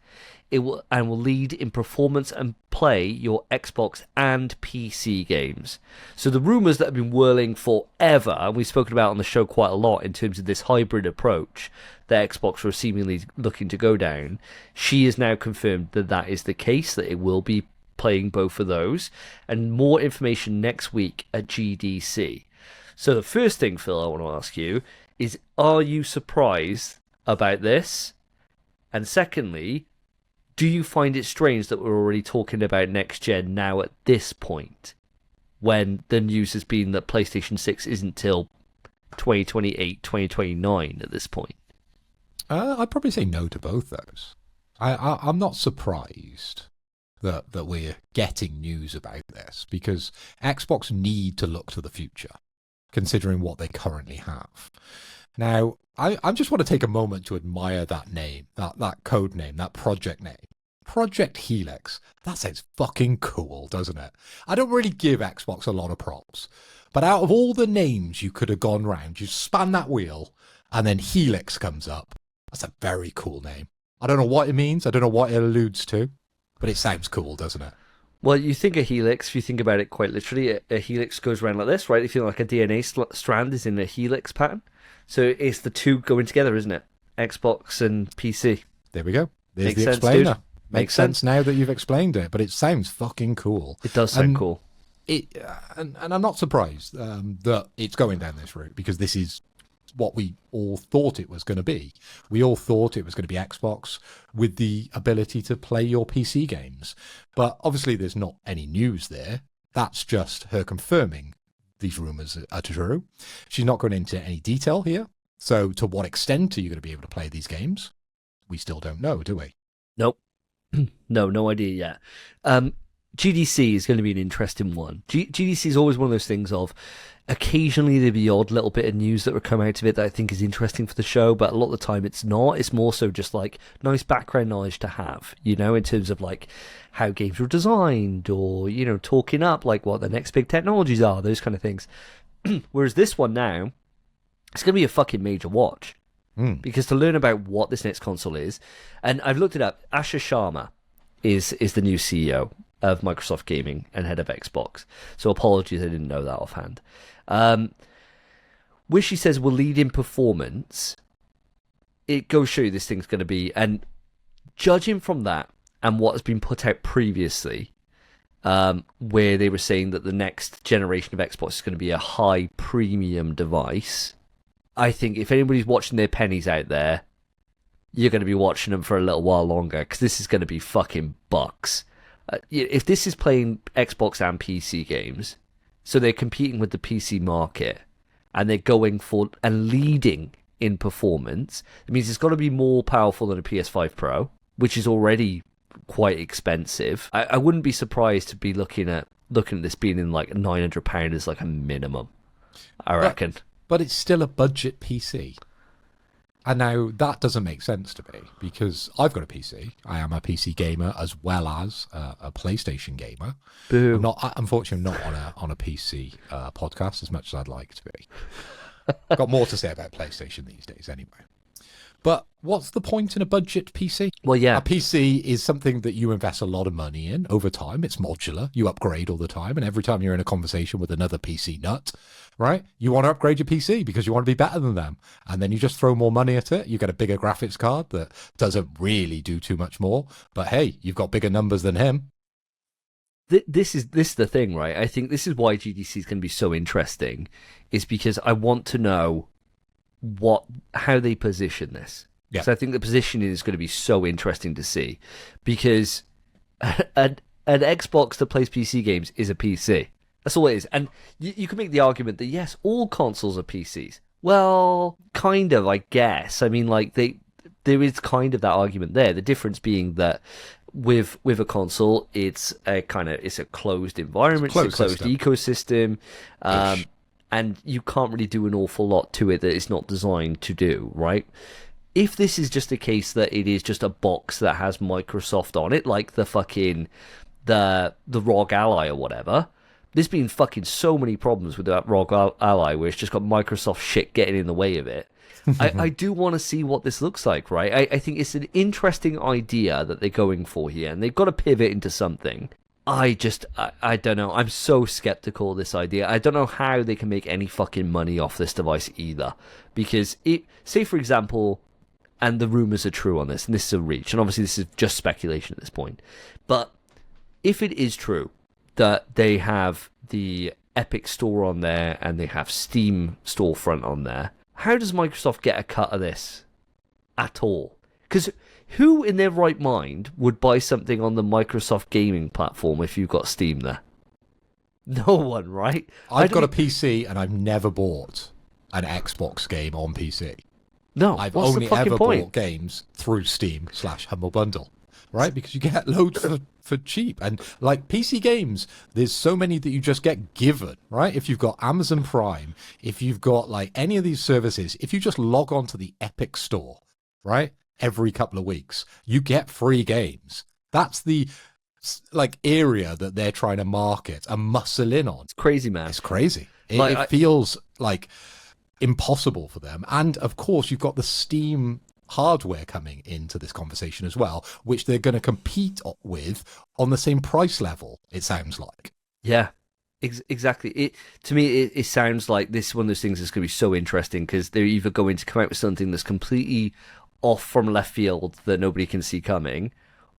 S1: It will lead in performance and play your Xbox and PC games. So the rumors that have been whirling forever, and we've spoken about on the show quite a lot in terms of this hybrid approach that Xbox were seemingly looking to go down, she has now confirmed that that is the case, that it will be playing both of those, and more information next week at GDC. So the first thing, Phil, I want to ask you is, are you surprised about this? And secondly, do you find it strange that we're already talking about next gen now at this point, when the news has been that PlayStation 6 isn't till 2028, 2029 at this point?
S2: I'd probably say no to both those. I'm not surprised that we're getting news about this, because Xbox need to look to the future, considering what they currently have. Now, I just want to take a moment to admire that name, that code name, that project name. Project Helix. That sounds fucking cool, doesn't it? I don't really give Xbox a lot of props, but out of all the names you could have gone round, you span that wheel, and then Helix comes up. That's a very cool name. I don't know what it means, I don't know what it alludes to, but it sounds cool, doesn't it?
S1: Well, you think a helix, if you think about it quite literally, a helix goes around like this, right? If you like a DNA strand is in a helix pattern. So it's the two going together, isn't it? Xbox and PC.
S2: There we go. There's
S1: Makes
S2: the
S1: sense,
S2: explainer.
S1: dude.
S2: Makes sense now that you've explained it, but it sounds fucking cool.
S1: It does sound cool.
S2: And I'm not surprised that it's going down this route, because this is what we all thought it was going to be. We all thought it was going to be Xbox with the ability to play your PC games. But obviously there's not any news there. That's just her confirming these rumours are true. She's not going into any detail here. So to what extent are you going to be able to play these games? We still don't know, do we?
S1: Nope. No idea yet. GDC is going to be an interesting one. GDC is always one of those things of, occasionally there'll be the odd little bit of news that will come out of it that I think is interesting for the show, but a lot of the time it's not. It's more so just like nice background knowledge to have, you know, in terms of like how games were designed, or, you know, talking up like what the next big technologies are, those kind of things. Whereas this one now, it's going to be a fucking major watch. Because to learn about what this next console is, and I've looked it up, Asha Sharma is the new CEO of Microsoft Gaming and head of Xbox. So apologies, I didn't know that offhand. Where she says will lead in performance, it goes show you this thing's going to be, and judging from that and what has been put out previously, where they were saying that the next generation of Xbox is going to be a high premium device, I think if anybody's watching their pennies out there, you're going to be watching them for a little while longer, because this is going to be fucking bucks. If this is playing Xbox and PC games, so they're competing with the PC market, and they're going for and leading in performance, it means it's got to be more powerful than a PS5 Pro, which is already quite expensive. I wouldn't be surprised to be looking at this being in like £900 as like a minimum, I reckon.
S2: But it's still a budget PC. And now that doesn't make sense to me, because I've got a PC. I am a PC gamer as well as a PlayStation gamer.
S1: Boom.
S2: Unfortunately, I'm not on a PC podcast as much as I'd like to be. I've got more to say about PlayStation these days anyway. But what's the point in a budget PC?
S1: Well, yeah.
S2: A PC is something that you invest a lot of money in over time. It's modular. You upgrade all the time. And every time you're in a conversation with another PC nut, right, you want to upgrade your PC because you want to be better than them. And then you just throw more money at it. You get a bigger graphics card that doesn't really do too much more. But hey, you've got bigger numbers than him.
S1: This is the thing, right? I think this is why GDC is going to be so interesting, is because I want to know how they position this.
S2: Yeah.
S1: So I think the positioning is going to be so interesting to see, because an Xbox that plays PC games is a PC. That's all it is. And you can make the argument that yes, all consoles are PCs. Well, kind of, I guess. I mean, like there is kind of that argument there. The difference being that with a console, it's a closed environment, it's a closed ecosystem, and you can't really do an awful lot to it that it's not designed to do, right? If this is just a case that it is just a box that has Microsoft on it, like the fucking the ROG Ally or whatever, there's been fucking so many problems with that ROG Ally where it's just got Microsoft shit getting in the way of it. I do want to see what this looks like, right? I think it's an interesting idea that they're going for here, and they've got to pivot into something. I don't know. I'm so skeptical of this idea. I don't know how they can make any fucking money off this device either. Because, say for example, and the rumors are true on this, and this is a reach, and obviously this is just speculation at this point, but if it is true that they have the Epic Store on there and they have Steam storefront on there, how does Microsoft get a cut of this at all? Because who in their right mind would buy something on the Microsoft gaming platform if you've got Steam there? No one, right?
S2: I've got a PC and I've never bought an Xbox game on PC.
S1: No,
S2: I've only ever bought games through Steam/Humble Bundle, right? Because you get loads for cheap. And like PC games, there's so many that you just get given, right? If you've got Amazon Prime, if you've got like any of these services, if you just log on to the Epic Store, right? Every couple of weeks, you get free games. That's the like area that they're trying to market and muscle in on.
S1: It's crazy, man.
S2: It's crazy. It feels like impossible for them. And of course, you've got the Steam hardware coming into this conversation as well, which they're going to compete with on the same price level, it sounds like.
S1: Yeah, exactly. To me, it sounds like this is one of those things that's going to be so interesting because they're either going to come out with something that's completely off from left field that nobody can see coming,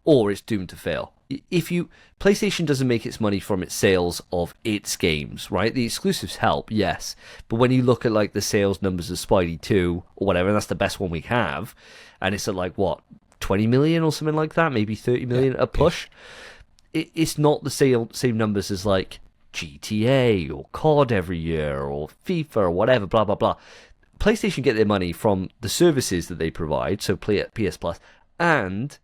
S1: or it's doomed to fail. PlayStation doesn't make its money from its sales of its games, right? The exclusives help, yes, but when you look at like the sales numbers of Spidey 2 or whatever, and that's the best one we have, and it's at like what, 20 million or something like that, maybe 30 million a push. It's not the same numbers as like GTA or COD every year or FIFA or whatever, blah blah blah. PlayStation get their money from the services that they provide, so PS Plus, and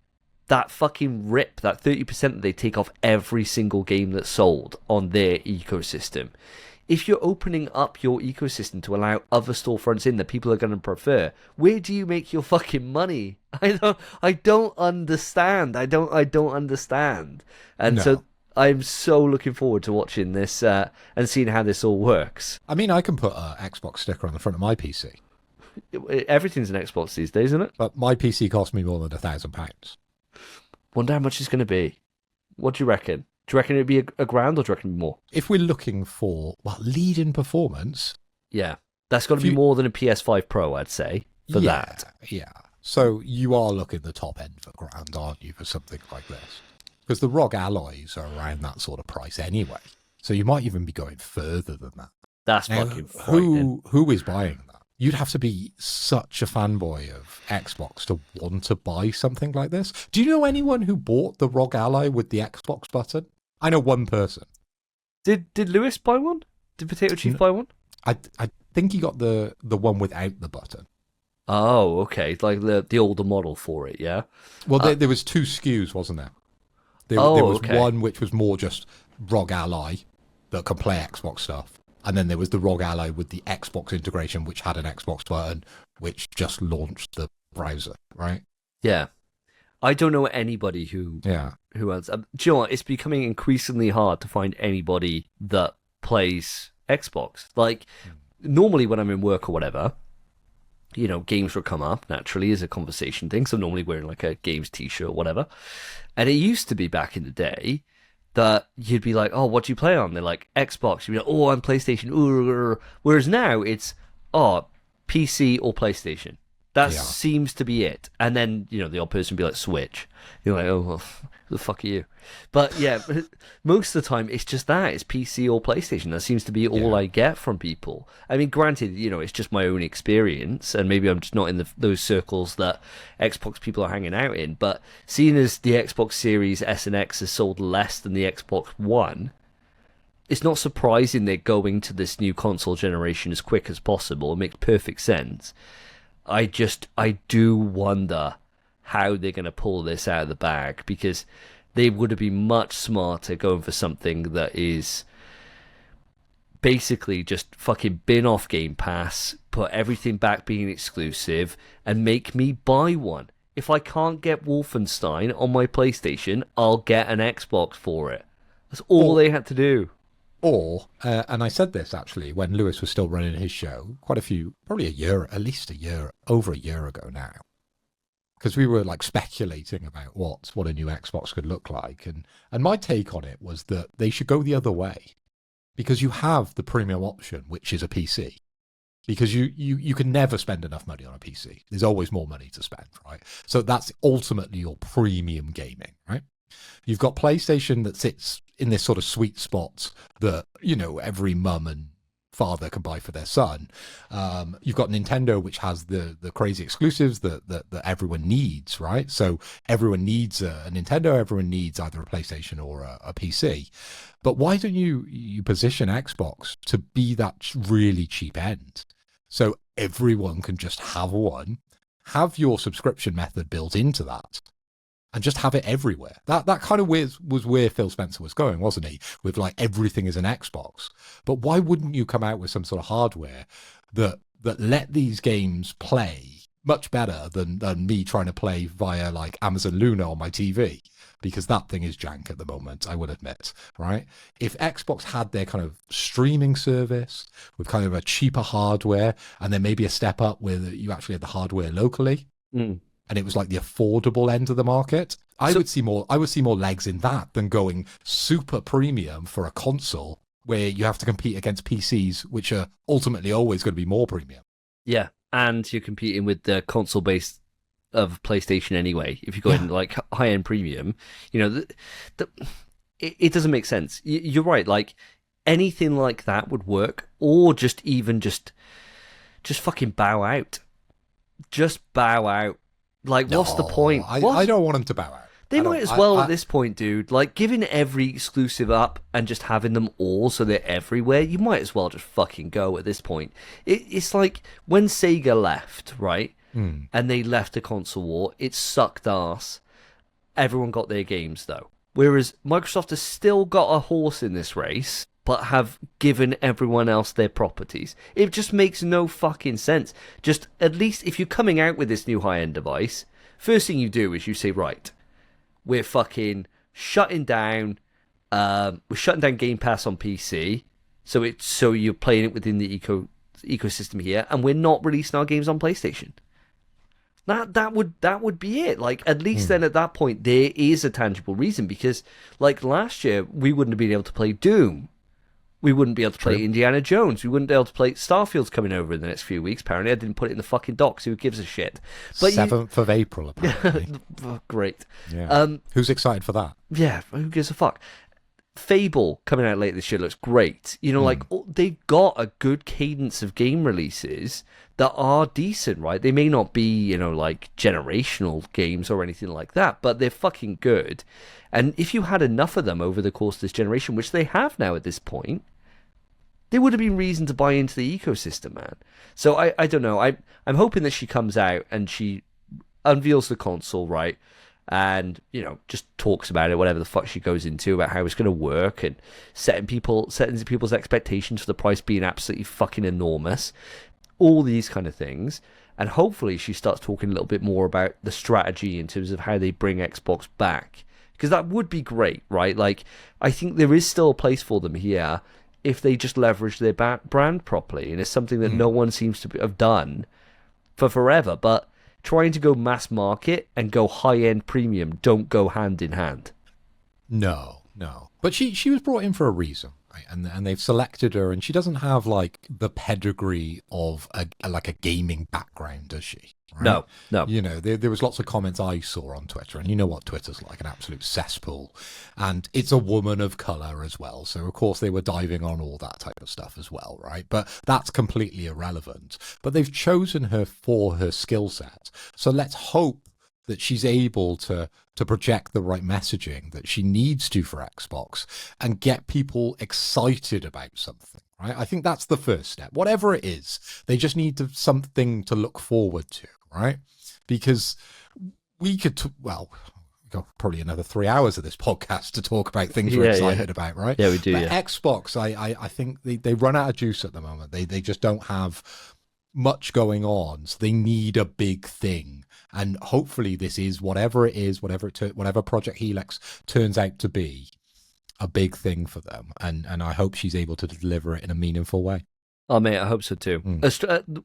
S1: that fucking rip, that 30% that they take off every single game that's sold on their ecosystem. If you're opening up your ecosystem to allow other storefronts in that people are going to prefer, where do you make your fucking money? I don't understand. I don't understand. And so I'm so looking forward to watching this and seeing how this all works.
S2: I mean, I can put an Xbox sticker on the front of my PC.
S1: Everything's an Xbox these days, isn't it?
S2: But my PC cost me more than £1,000.
S1: Wonder how much it's going to be. What do you reckon? Do you reckon it'd be a grand, or do you reckon it'd be more?
S2: If we're looking for lead-in performance,
S1: yeah, that's got to be more than a PS5 Pro, I'd say, for that.
S2: Yeah. So you are looking the top end for grand, aren't you, for something like this? Because the ROG Alloys are around that sort of price anyway. So you might even be going further than that.
S1: That's fucking frightening.
S2: Who is buying that? You'd have to be such a fanboy of Xbox to want to buy something like this. Do you know anyone who bought the ROG Ally with the Xbox button? I know one person.
S1: Did Lewis buy one? Did Potato Chief buy one?
S2: I think he got the one without the button.
S1: Oh, okay. Like the older model for it, yeah?
S2: Well, there was two SKUs, wasn't there? There was one which was more just ROG Ally that can play Xbox stuff. And then there was the ROG Ally with the Xbox integration, which had an Xbox button, which just launched the browser, right?
S1: Yeah. I don't know anybody who else. Do you know what? It's becoming increasingly hard to find anybody that plays Xbox. Like, normally when I'm in work or whatever, you know, games will come up naturally as a conversation thing. So I'm normally wearing like a games t-shirt or whatever. And it used to be back in the day that you'd be like, oh, what do you play on? They're like, Xbox. You'd be like, oh, I'm PlayStation. Whereas now it's, PC or PlayStation. That seems to be it. And then, you know, the odd person would be like, Switch. You're like, oh, well, who the fuck are you? But yeah, most of the time it's just that. It's PC or PlayStation. That seems to be all I get from people. I mean, granted, you know, it's just my own experience, and maybe I'm just not in those circles that Xbox people are hanging out in. But seeing as the Xbox Series S and X has sold less than the Xbox One, it's not surprising they're going to this new console generation as quick as possible. It makes perfect sense. I do wonder how they're going to pull this out of the bag, because they would have been much smarter going for something that is basically just fucking bin off Game Pass, put everything back being exclusive, and make me buy one. If I can't get Wolfenstein on my PlayStation, I'll get an Xbox for it. That's all they had to do.
S2: Or, and I said this actually when Lewis was still running his show, probably at least over a year ago now. Because we were like speculating about what a new Xbox could look like. And my take on it was that they should go the other way. Because you have the premium option, which is a PC. Because you can never spend enough money on a PC. There's always more money to spend, right? So that's ultimately your premium gaming, right? You've got PlayStation that sits in this sort of sweet spot that, every mum and father can buy for their son. You've got Nintendo, which has the crazy exclusives that everyone needs, right? So everyone needs a Nintendo, everyone needs either a PlayStation or a PC. But why don't you position Xbox to be that really cheap end? So everyone can just have one, have your subscription method built into that, and just have it everywhere. That kind of was where Phil Spencer was going, wasn't he? With like everything is an Xbox. But why wouldn't you come out with some sort of hardware that let these games play much better than me trying to play via like Amazon Luna on my TV? Because that thing is jank at the moment, I would admit, right? If Xbox had their kind of streaming service with kind of a cheaper hardware, and then maybe a step up where you actually had the hardware locally, and it was like the affordable end of the market, I would see more legs in that than going super premium for a console where you have to compete against PCs, which are ultimately always going to be more premium.
S1: Yeah, and you're competing with the console base of PlayStation anyway. If you go in like high-end premium, it doesn't make sense. You're right, like anything like that would work, or just fucking bow out. Just bow out. Like, what's the point?
S2: I don't want them to bow out.
S1: They might as well at this point, dude. Like, giving every exclusive up and just having them all so they're everywhere, you might as well just fucking go at this point. It's like when Sega left, right? And they left the console war, it sucked ass. Everyone got their games, though. Whereas Microsoft has still got a horse in this race, but have given everyone else their properties. It just makes no fucking sense. Just, at least if you're coming out with this new high-end device, first thing you do is you say, right, we're fucking shutting down Game Pass on PC, so you're playing it within the ecosystem here, and we're not releasing our games on PlayStation. That would be it. Like, at least then at that point there is a tangible reason, because like last year we wouldn't have been able to play Doom. We wouldn't be able to play Indiana Jones. We wouldn't be able to play Starfield's coming over in the next few weeks. Apparently, I didn't put it in the fucking docs. Who gives a shit? But
S2: 7th of April, apparently.
S1: Oh, great.
S2: Yeah. Who's excited for that?
S1: Yeah, who gives a fuck? Fable coming out later this year looks great. Like they've got a good cadence of game releases that are decent, right? They may not be, like generational games or anything like that, but they're fucking good. And if you had enough of them over the course of this generation, which they have now at this point, there would have been reason to buy into the ecosystem, man. So I don't know. I'm hoping that she comes out and she unveils the console, right? And, just talks about it, whatever the fuck she goes into, about how it's going to work, and setting people's expectations for the price being absolutely fucking enormous. All these kind of things. And hopefully she starts talking a little bit more about the strategy in terms of how they bring Xbox back. Because that would be great, right? Like, I think there is still a place for them here if they just leverage their brand properly. And it's something that no one seems to have done for forever. But trying to go mass market and go high-end premium don't go hand in hand.
S2: No. But she was brought in for a reason, right? And they've selected her, and she doesn't have like the pedigree of a gaming background, does she? Right?
S1: No.
S2: There was lots of comments I saw on Twitter, and you know what Twitter's like, an absolute cesspool. And it's a woman of colour as well, so of course they were diving on all that type of stuff as well, right? But that's completely irrelevant. But they've chosen her for her skill set. So let's hope that she's able to project the right messaging that she needs to for Xbox and get people excited about something, right? I think that's the first step. Whatever it is, they just need something to look forward to, right? Because we could, well, we've got probably another 3 hours of this podcast to talk about things we're excited about, right?
S1: Yeah, we do.
S2: But Xbox, I think they run out of juice at the moment. They just don't have much going on, so they need a big thing. And hopefully this is whatever it is, whatever Project Helix turns out to be, a big thing for them. And I hope she's able to deliver it in a meaningful way.
S1: Oh, mate, I hope so too.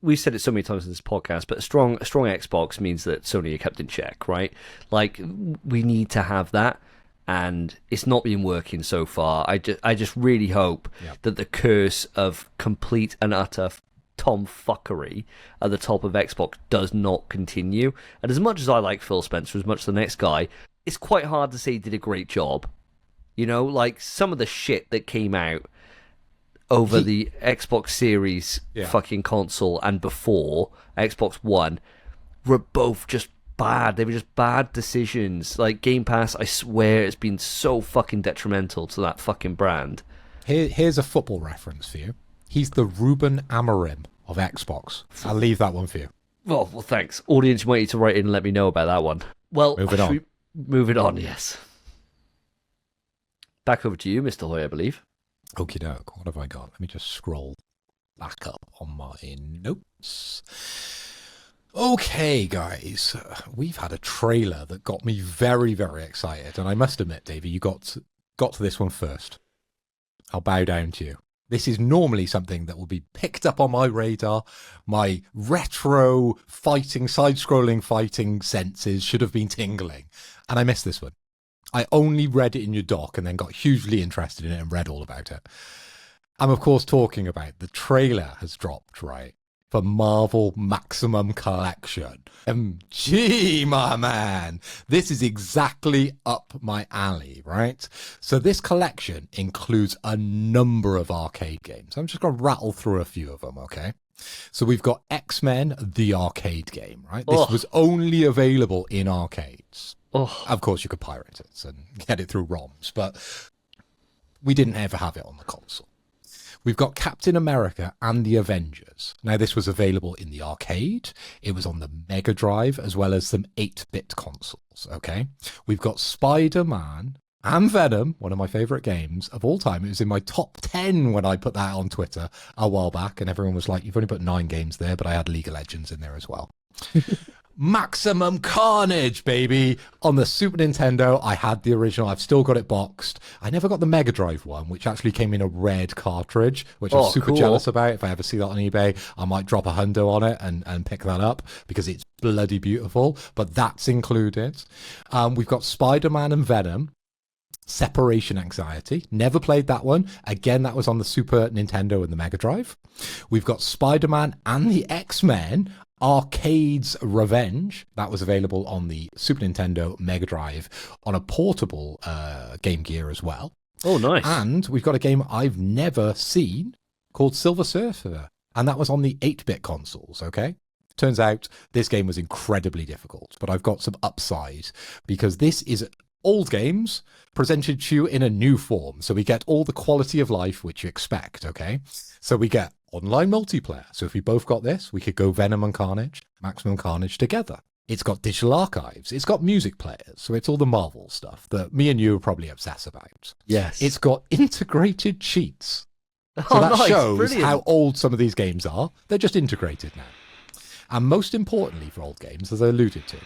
S1: We've said it so many times in this podcast, but a strong Xbox means that Sony are kept in check, right? Like, we need to have that, and it's not been working so far. I just really hope that the curse of complete and utter tomfuckery at the top of Xbox does not continue. And as much as I like Phil Spencer, as much as the next guy, it's quite hard to say he did a great job. You know, like some of the shit that came out over the Xbox Series fucking console and before Xbox One were both just bad. They were just bad decisions. Like Game Pass, I swear, it's been so fucking detrimental to that fucking brand.
S2: Here's a football reference for you. He's the Ruben Amorim of Xbox. I'll leave that one for you.
S1: Well, thanks. Audience, you might need to write in and let me know about that one. Well, moving on, yes. Back over to you, Mr. Hoy, I believe.
S2: Okie doke. What have I got? Let me just scroll back up on my notes. Okay, guys. We've had a trailer that got me very, very excited. And I must admit, Davey, you got to this one first. I'll bow down to you. This is normally something that will be picked up on my radar. My retro fighting, side-scrolling fighting senses should have been tingling. And I missed this one. I only read it in your doc and then got hugely interested in it and read all about it. I'm, of course, talking about the trailer has dropped, right? For Marvel Maximum Collection. MG, my man. This is exactly up my alley, right? So this collection includes a number of arcade games. I'm just going to rattle through a few of them, okay? So we've got X-Men, the arcade game, right? This was only available in arcades. Of course, you could pirate it and get it through ROMs, but we didn't ever have it on the console. We've got Captain America and the Avengers. Now, this was available in the arcade. It was on the Mega Drive, as well as some 8-bit consoles, okay? We've got Spider-Man and Venom, one of my favourite games of all time. It was in my top 10 when I put that on Twitter a while back, and everyone was like, you've only put 9 games there, but I had League of Legends in there as well. Maximum Carnage, baby. On the Super Nintendo, I had the original. I've still got it boxed. I never got the Mega Drive one, which actually came in a red cartridge, which I'm super jealous about. If I ever see that on eBay, I might drop a hundo on it and pick that up because it's bloody beautiful. But that's included. We've got Spider-Man and Venom. Separation Anxiety. Never played that one. Again, that was on the Super Nintendo and the Mega Drive. We've got Spider-Man and the X-Men. Arcade's Revenge. That was available on the Super Nintendo, Mega Drive, on a portable Game Gear as well.
S1: Oh, nice.
S2: And we've got a game I've never seen called Silver Surfer. And that was on the 8-bit consoles, okay? Turns out this game was incredibly difficult, but I've got some upside because this is old games presented to you in a new form. So we get all the quality of life which you expect, okay? So we get online multiplayer. So if we both got this, we could go Venom and Carnage, Maximum Carnage together. It's got digital archives. It's got music players. So it's all the Marvel stuff that me and you are probably obsessed about.
S1: Yes.
S2: It's got integrated cheats. So that shows how old some of these games are. They're just integrated now. And most importantly for old games, as I alluded to,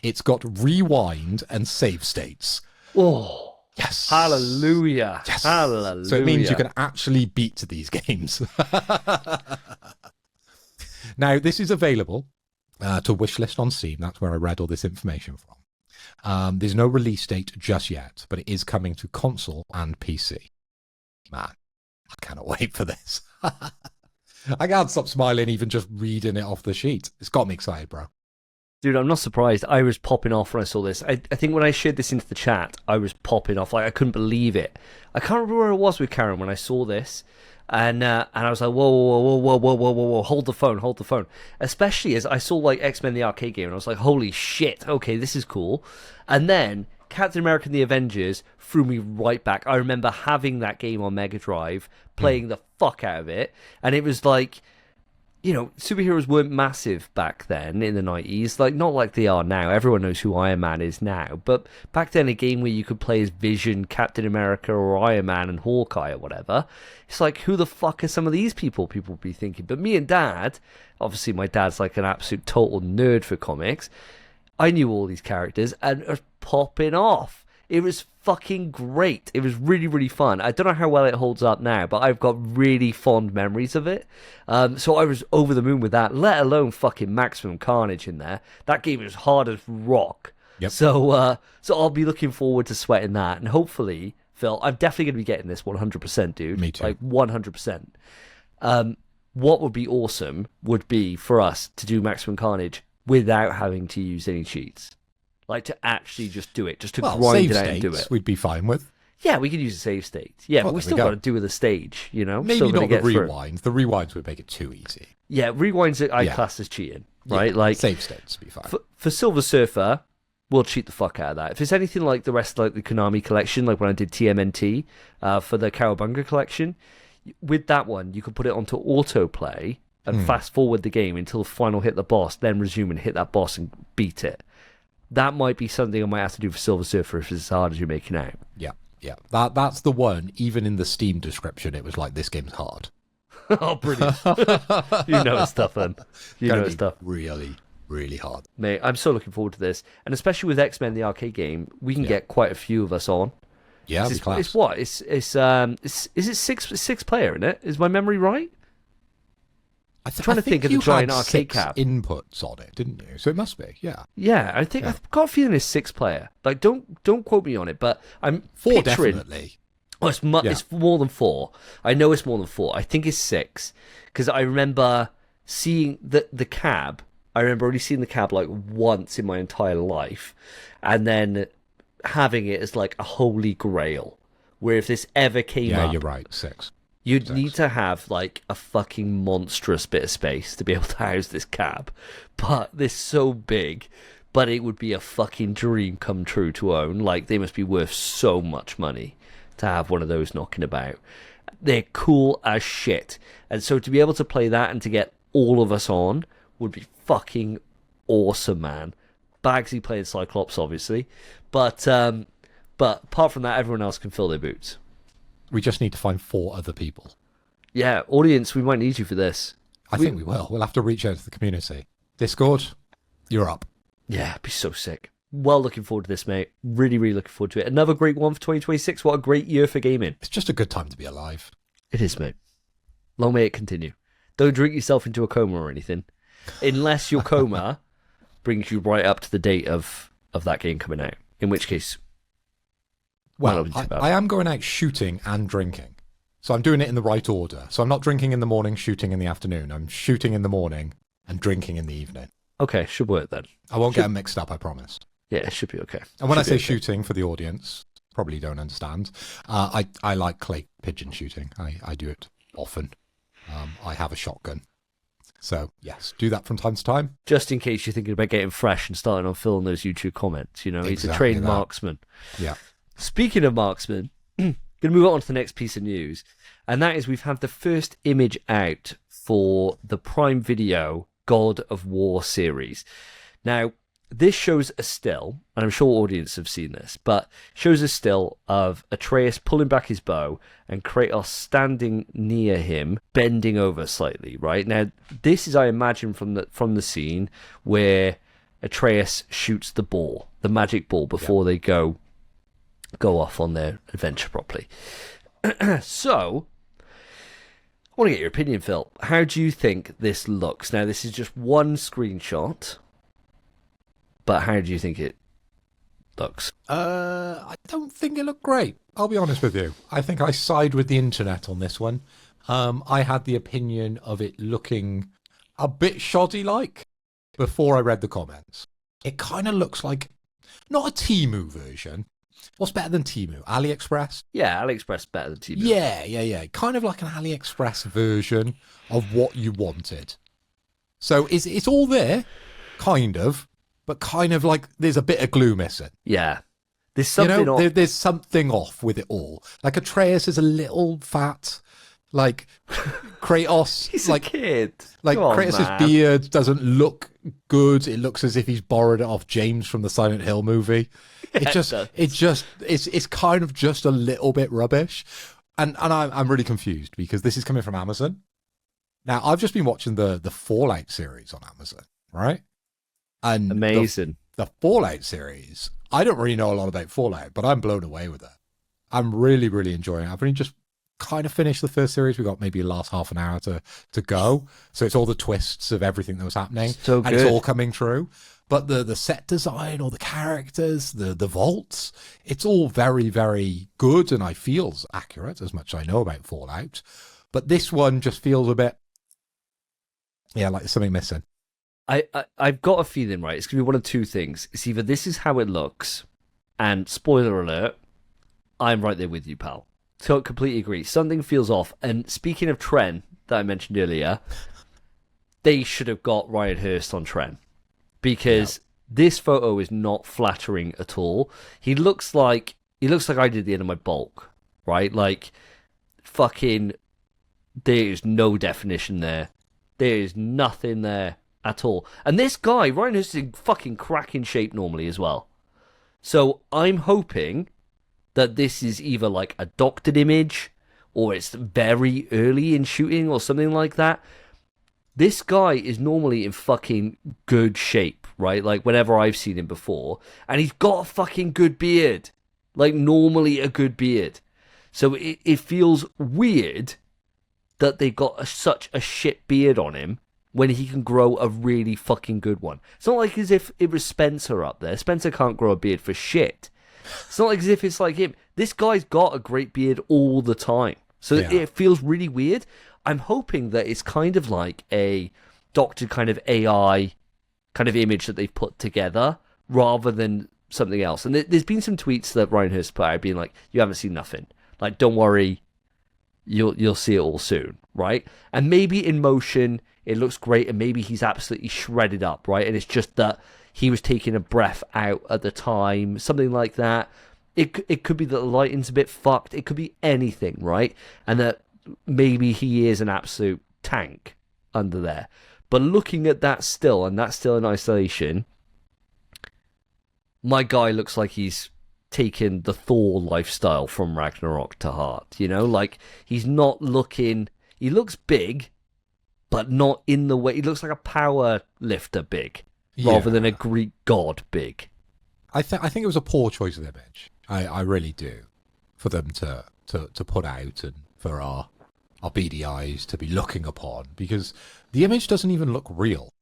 S2: it's got rewind and save states.
S1: Oh.
S2: Yes.
S1: Hallelujah.
S2: Yes.
S1: Hallelujah.
S2: So it means you can actually beat these games. Now, this is available to wishlist on Steam. That's where I read all this information from. There's no release date just yet, but it is coming to console and PC. Man, I cannot wait for this. I can't stop smiling even just reading it off the sheet. It's got me excited, bro.
S1: Dude, I'm not surprised. I was popping off when I saw this. I think when I shared this into the chat, I was popping off. Like, I couldn't believe it. I can't remember where I was with Karen when I saw this. And I was like, whoa, hold the phone. Especially as I saw, like, X-Men the arcade game, and I was like, holy shit, okay, this is cool. And then Captain America and the Avengers threw me right back. I remember having that game on Mega Drive, playing the fuck out of it, and it was like, superheroes weren't massive back then in the 90s, like not like they are now. Everyone knows who Iron Man is now, but back then a game where you could play as Vision, Captain America, or Iron Man and Hawkeye or whatever, it's like, who the fuck are some of these people would be thinking? But me and Dad, obviously my dad's like an absolute total nerd for comics, I knew all these characters and are popping off. It was fucking great. It was really, really fun. I don't know how well it holds up now, but I've got really fond memories of it. So I was over the moon with that, let alone fucking Maximum Carnage in there. That game is hard as rock.
S2: Yep.
S1: So I'll be looking forward to sweating that. And hopefully, Phil, I'm definitely going to be getting this 100%, dude.
S2: Me too.
S1: Like 100%. What would be awesome would be for us to do Maximum Carnage without having to use any cheats. Like, to actually just do it, just to grind it out and do it.
S2: We'd be fine with.
S1: Yeah, we could use a save state. Yeah, but we still got to do with the stage,
S2: Maybe
S1: still
S2: not the
S1: through.
S2: rewinds. The rewinds would make it too easy.
S1: Yeah, rewinds I class as cheating, right?
S2: Yeah,
S1: like
S2: save states would be fine.
S1: For Silver Surfer, we'll cheat the fuck out of that. If it's anything like the rest, like the Konami collection, like when I did TMNT for the Cowabunga collection, with that one, you could put it onto autoplay and fast forward the game until the final hit the boss, then resume and hit that boss and beat it. That might be something I might have to do for Silver Surfer if it's as hard as you're making out.
S2: Yeah. That's the one. Even in the Steam description, it was like, this game's hard.
S1: Oh, brilliant. You know it's tough, man. You know it's tough.
S2: Really, really hard.
S1: Mate, I'm so looking forward to this. And especially with X-Men, the arcade game, we can get quite a few of us on.
S2: Yeah,
S1: it's what? Is it six player, in it? Is my memory right? I'm trying to think of the giant arcade cap.
S2: Inputs on it, didn't you? So it must be, yeah.
S1: Yeah, I think I've got a feeling it's 6 player. Like, don't quote me on it, but I'm
S2: 4
S1: picturing...
S2: definitely.
S1: Oh, it's more than 4. I know it's more than 4. I think it's 6 because I remember seeing the cab. I remember only seeing the cab like once in my entire life, and then having it as like a holy grail. Where if this ever came up,
S2: you're right, 6.
S1: You'd need to have like a fucking monstrous bit of space to be able to house this cab. But they're so big, but it would be a fucking dream come true to own. Like, they must be worth so much money to have one of those knocking about. They're cool as shit. And so to be able to play that and to get all of us on would be fucking awesome, man. Bagsy playing Cyclops, obviously. But apart from that, everyone else can fill their boots.
S2: We just need to find 4 other people.
S1: Yeah, audience, we might need you for this.
S2: I think we will. We'll have to reach out to the community. Discord, you're up.
S1: Yeah, it'd be so sick. Well, looking forward to this, mate. Really, really looking forward to it. Another great one for 2026. What a great year for gaming.
S2: It's just a good time to be alive.
S1: It is, mate. Long may it continue. Don't drink yourself into a coma or anything. Unless your coma brings you right up to the date of that game coming out. In which case...
S2: Well, I am going out shooting and drinking. So I'm doing it in the right order. So I'm not drinking in the morning, shooting in the afternoon. I'm shooting in the morning and drinking in the evening.
S1: Okay, should work then.
S2: I won't get them mixed up, I promise.
S1: Yeah, it should be okay.
S2: And when I say shooting, for the audience, probably don't understand, I like clay pigeon shooting. I do it often. I have a shotgun. So, yes, do that from time to time.
S1: Just in case you're thinking about getting fresh and starting on filling those YouTube comments. He's a trained marksman.
S2: Yeah.
S1: Speaking of marksman, going to move on to the next piece of news, and that is we've had the first image out for the Prime Video God of War series. Now, this shows a still, and I'm sure audience have seen this, but shows a still of Atreus pulling back his bow and Kratos standing near him, bending over slightly, right? Now, this is, I imagine, from the scene where Atreus shoots the ball, the magic ball, before they go off on their adventure properly. So, I want to get your opinion, Phil. How do you think this looks? Now, this is just one screenshot, but how do you think it looks?
S2: I don't think it looked great. I'll be honest with you. I think I side with the internet on this one. I had the opinion of it looking a bit shoddy-like before I read the comments. It kind of looks like, not a Temu version. What's better than Temu? AliExpress?
S1: Yeah, AliExpress better than Temu.
S2: Yeah. Kind of like an AliExpress version of what you wanted. So it's all there, kind of, but kind of like there's a bit of glue missing.
S1: Yeah. There's something off.
S2: There's something off with it all. Like Atreus is a little fat. Like Kratos,
S1: He's
S2: like
S1: a kid.
S2: like
S1: Come on,
S2: Kratos'
S1: man.
S2: beard doesn't look good. It looks as if he's borrowed it off James from the Silent Hill movie. It's kind of just a little bit rubbish. And I'm really confused because this is coming from Amazon. Now, I've just been watching the Fallout series on Amazon, right? And
S1: Amazing.
S2: The Fallout series, I don't really know a lot about Fallout, but I'm blown away with it. I'm really, really enjoying it. I've only just kind of finished the first series. We got maybe the last half an hour to go. So it's all the twists of everything that was happening.
S1: So
S2: and it's all coming true. But the set design, all the characters, the vaults, it's all very, very good and I feels accurate as much as I know about Fallout. But this one just feels a bit, like there's something missing.
S1: I've got a feeling, right? It's going to be one of two things. It's either this is how it looks, and spoiler alert, I'm right there with you, pal. So completely agree. Something feels off. And speaking of Tren that I mentioned earlier, they should have got Ryan Hurst on Tren. Because this photo is not flattering at all. He looks like I did the end of my bulk, right? Like, fucking, there is no definition there. There is nothing there at all. And this guy, Ryan Hurst, is in fucking cracking shape normally as well. So I'm hoping that this is either like a doctored image or it's very early in shooting or something like that. This guy is normally in fucking good shape, right? Like, whenever I've seen him before. And he's got a fucking good beard. Like, normally a good beard. So it feels weird that they got such a shit beard on him when he can grow a really fucking good one. It's not like as if it was Spencer up there. Spencer can't grow a beard for shit. It's not like as if it's like him. This guy's got a great beard all the time. So it feels really weird. I'm hoping that it's kind of like a doctored kind of AI kind of image that they've put together rather than something else. And there's been some tweets that Ryan Hurst put out being like, you haven't seen nothing. Like, don't worry, you'll see it all soon, right? And maybe in motion, it looks great, and maybe he's absolutely shredded up, right? And it's just that he was taking a breath out at the time, something like that. It could be that the lighting's a bit fucked. It could be anything, right? And that maybe he is an absolute tank under there. But looking at that still, and that's still in isolation, my guy looks like he's taken the Thor lifestyle from Ragnarok to heart. You know, like, he's not looking... He looks big, but not in the way... He looks like a power lifter big, rather than a Greek god big.
S2: I think it was a poor choice of image. I really do, for them to put out and for our beady eyes to be looking upon, because the image doesn't even look real.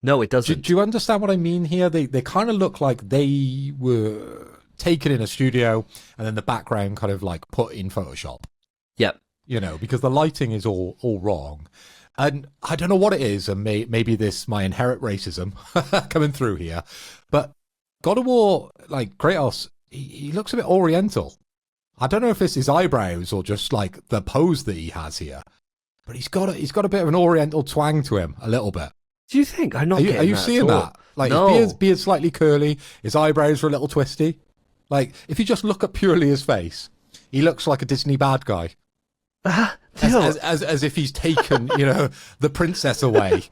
S1: No, it doesn't.
S2: Do you understand what I mean here? They kind of look like they were taken in a studio and then the background kind of like put in Photoshop.
S1: Yep.
S2: You know, because the lighting is all wrong. And I don't know what it is, and maybe this, my inherent racism coming through here, but God of War, like, Kratos, he looks a bit oriental. I don't know if it's his eyebrows or just like the pose that he has here, but he's got a bit of an oriental twang to him, a little bit.
S1: Do you think? I'm not.
S2: Are you seeing that? Like,
S1: no.
S2: his beard's slightly curly, his eyebrows are a little twisty. Like, if you just look at purely his face, he looks like a Disney bad guy. As if he's taken, you know, the princess away.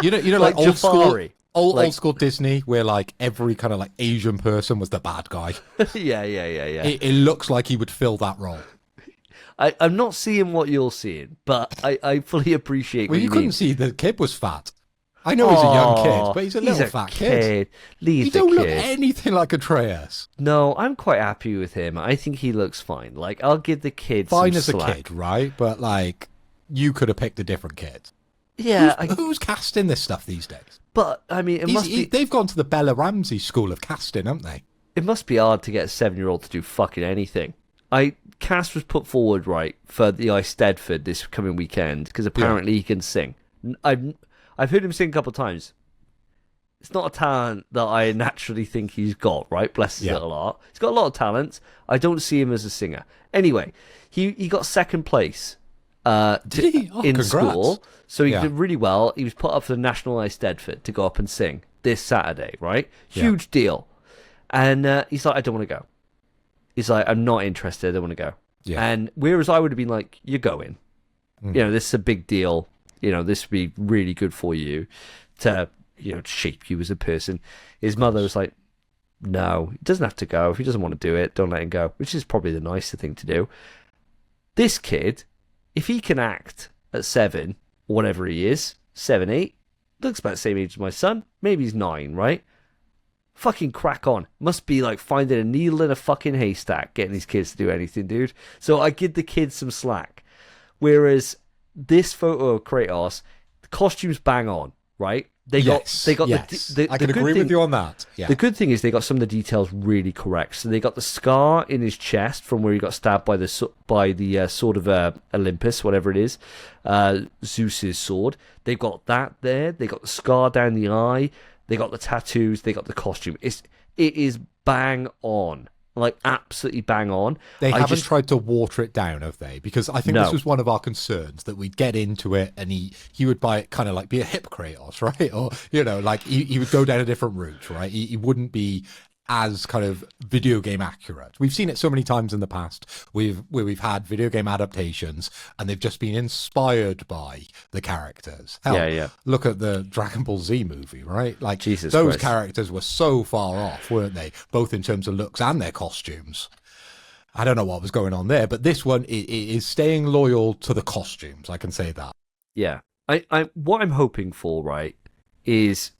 S2: You know, like old school. Old school Disney, where like every kind of like Asian person was the bad guy.
S1: Yeah.
S2: It looks like he would fill that role.
S1: I'm not seeing what you're seeing, but I fully appreciate what you mean.
S2: Couldn't see the kid was fat. I know he's a young kid, but he's a little fat kid. He don't look anything like Atreus.
S1: No, I'm quite happy with him. I think he looks fine. Like, I'll give the kid
S2: fine
S1: some
S2: as
S1: slack.
S2: A kid, right? But like, you could have picked a different kid.
S1: Yeah.
S2: Who's casting this stuff these days?
S1: But, I mean,
S2: they've gone to the Bella Ramsey school of casting, haven't they?
S1: It must be hard to get a 7-year-old to do fucking anything. Cass was put forward, right, for the Eisteddfod this coming weekend, because apparently he can sing. I've heard him sing a couple of times. It's not a talent that I naturally think he's got, right? Bless his little heart. He's got a lot of talents. I don't see him as a singer. Anyway, he got second place in school. So he did really well. He was put up for the National Eisteddfod to go up and sing this Saturday, right? Huge deal. And he's like, I don't want to go. He's like, I'm not interested. I don't want to go.
S2: Yeah.
S1: And whereas I would have been like, you're going. This is a big deal. This would be really good for you to, shape you as a person. His mother was like, no, he doesn't have to go. If he doesn't want to do it, don't let him go, which is probably the nicer thing to do. This kid, if he can act at 7, or whatever he is, 7, 8, looks about the same age as my son. Maybe he's 9, right? Fucking crack on. Must be like finding a needle in a fucking haystack getting these kids to do anything, dude. So I give the kids some slack. Whereas this photo of Kratos, the costumes bang on, right? They got the
S2: I can agree with you on that. Yeah.
S1: The good thing is they got some of the details really correct. So they got the scar in his chest from where he got stabbed by the sword of Olympus, whatever it is, Zeus's sword. They've got that there. They got the scar down the eye. They got the tattoos. They got the costume. It is bang on. Like, absolutely bang on.
S2: They haven't tried to water it down, have they? Because I think this was one of our concerns, that we'd get into it and he would kind of like be a hip Kratos, right? Or, like he would go down a different route, right? He wouldn't be as kind of video game accurate. We've seen it so many times in the past where we've had video game adaptations and they've just been inspired by the characters. Hell, look at the Dragon Ball Z movie, right? Like,
S1: Jesus
S2: those
S1: Christ.
S2: characters were so far off, weren't they? Both in terms of looks and their costumes. I don't know what was going on there, but this one is staying loyal to the costumes. I can say that.
S1: Yeah. What I'm hoping for, right, is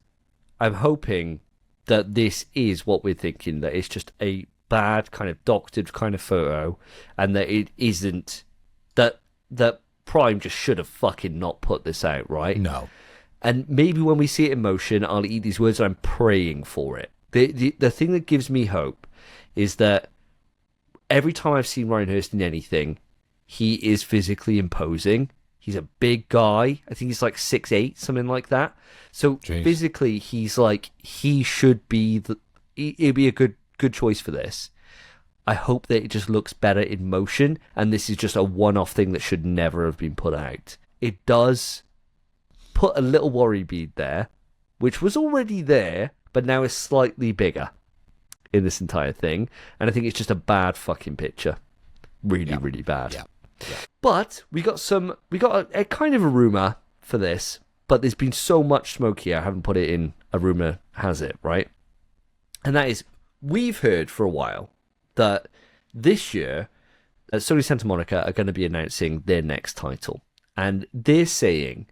S1: I'm hoping that this is what we're thinking, that it's just a bad kind of doctored kind of photo, and that it isn't, that Prime just should have fucking not put this out, right?
S2: No.
S1: And maybe when we see it in motion, I'll eat these words and I'm praying for it. The thing that gives me hope is that every time I've seen Ryan Hurst in anything, he is physically imposing. He's a big guy. I think he's like 6'8", something like that. So physically, he's like, he should be it'd be a good choice for this. I hope that it just looks better in motion, and this is just a one-off thing that should never have been put out. It does put a little worry bead there, which was already there, but now is slightly bigger in this entire thing. And I think it's just a bad fucking picture. Really, really bad.
S2: Yeah.
S1: But we got a kind of a rumor for this, but there's been so much smoke here, I haven't put it in a rumor has it, right? And that is, we've heard for a while that this year Sony Santa Monica are going to be announcing their next title, and they're saying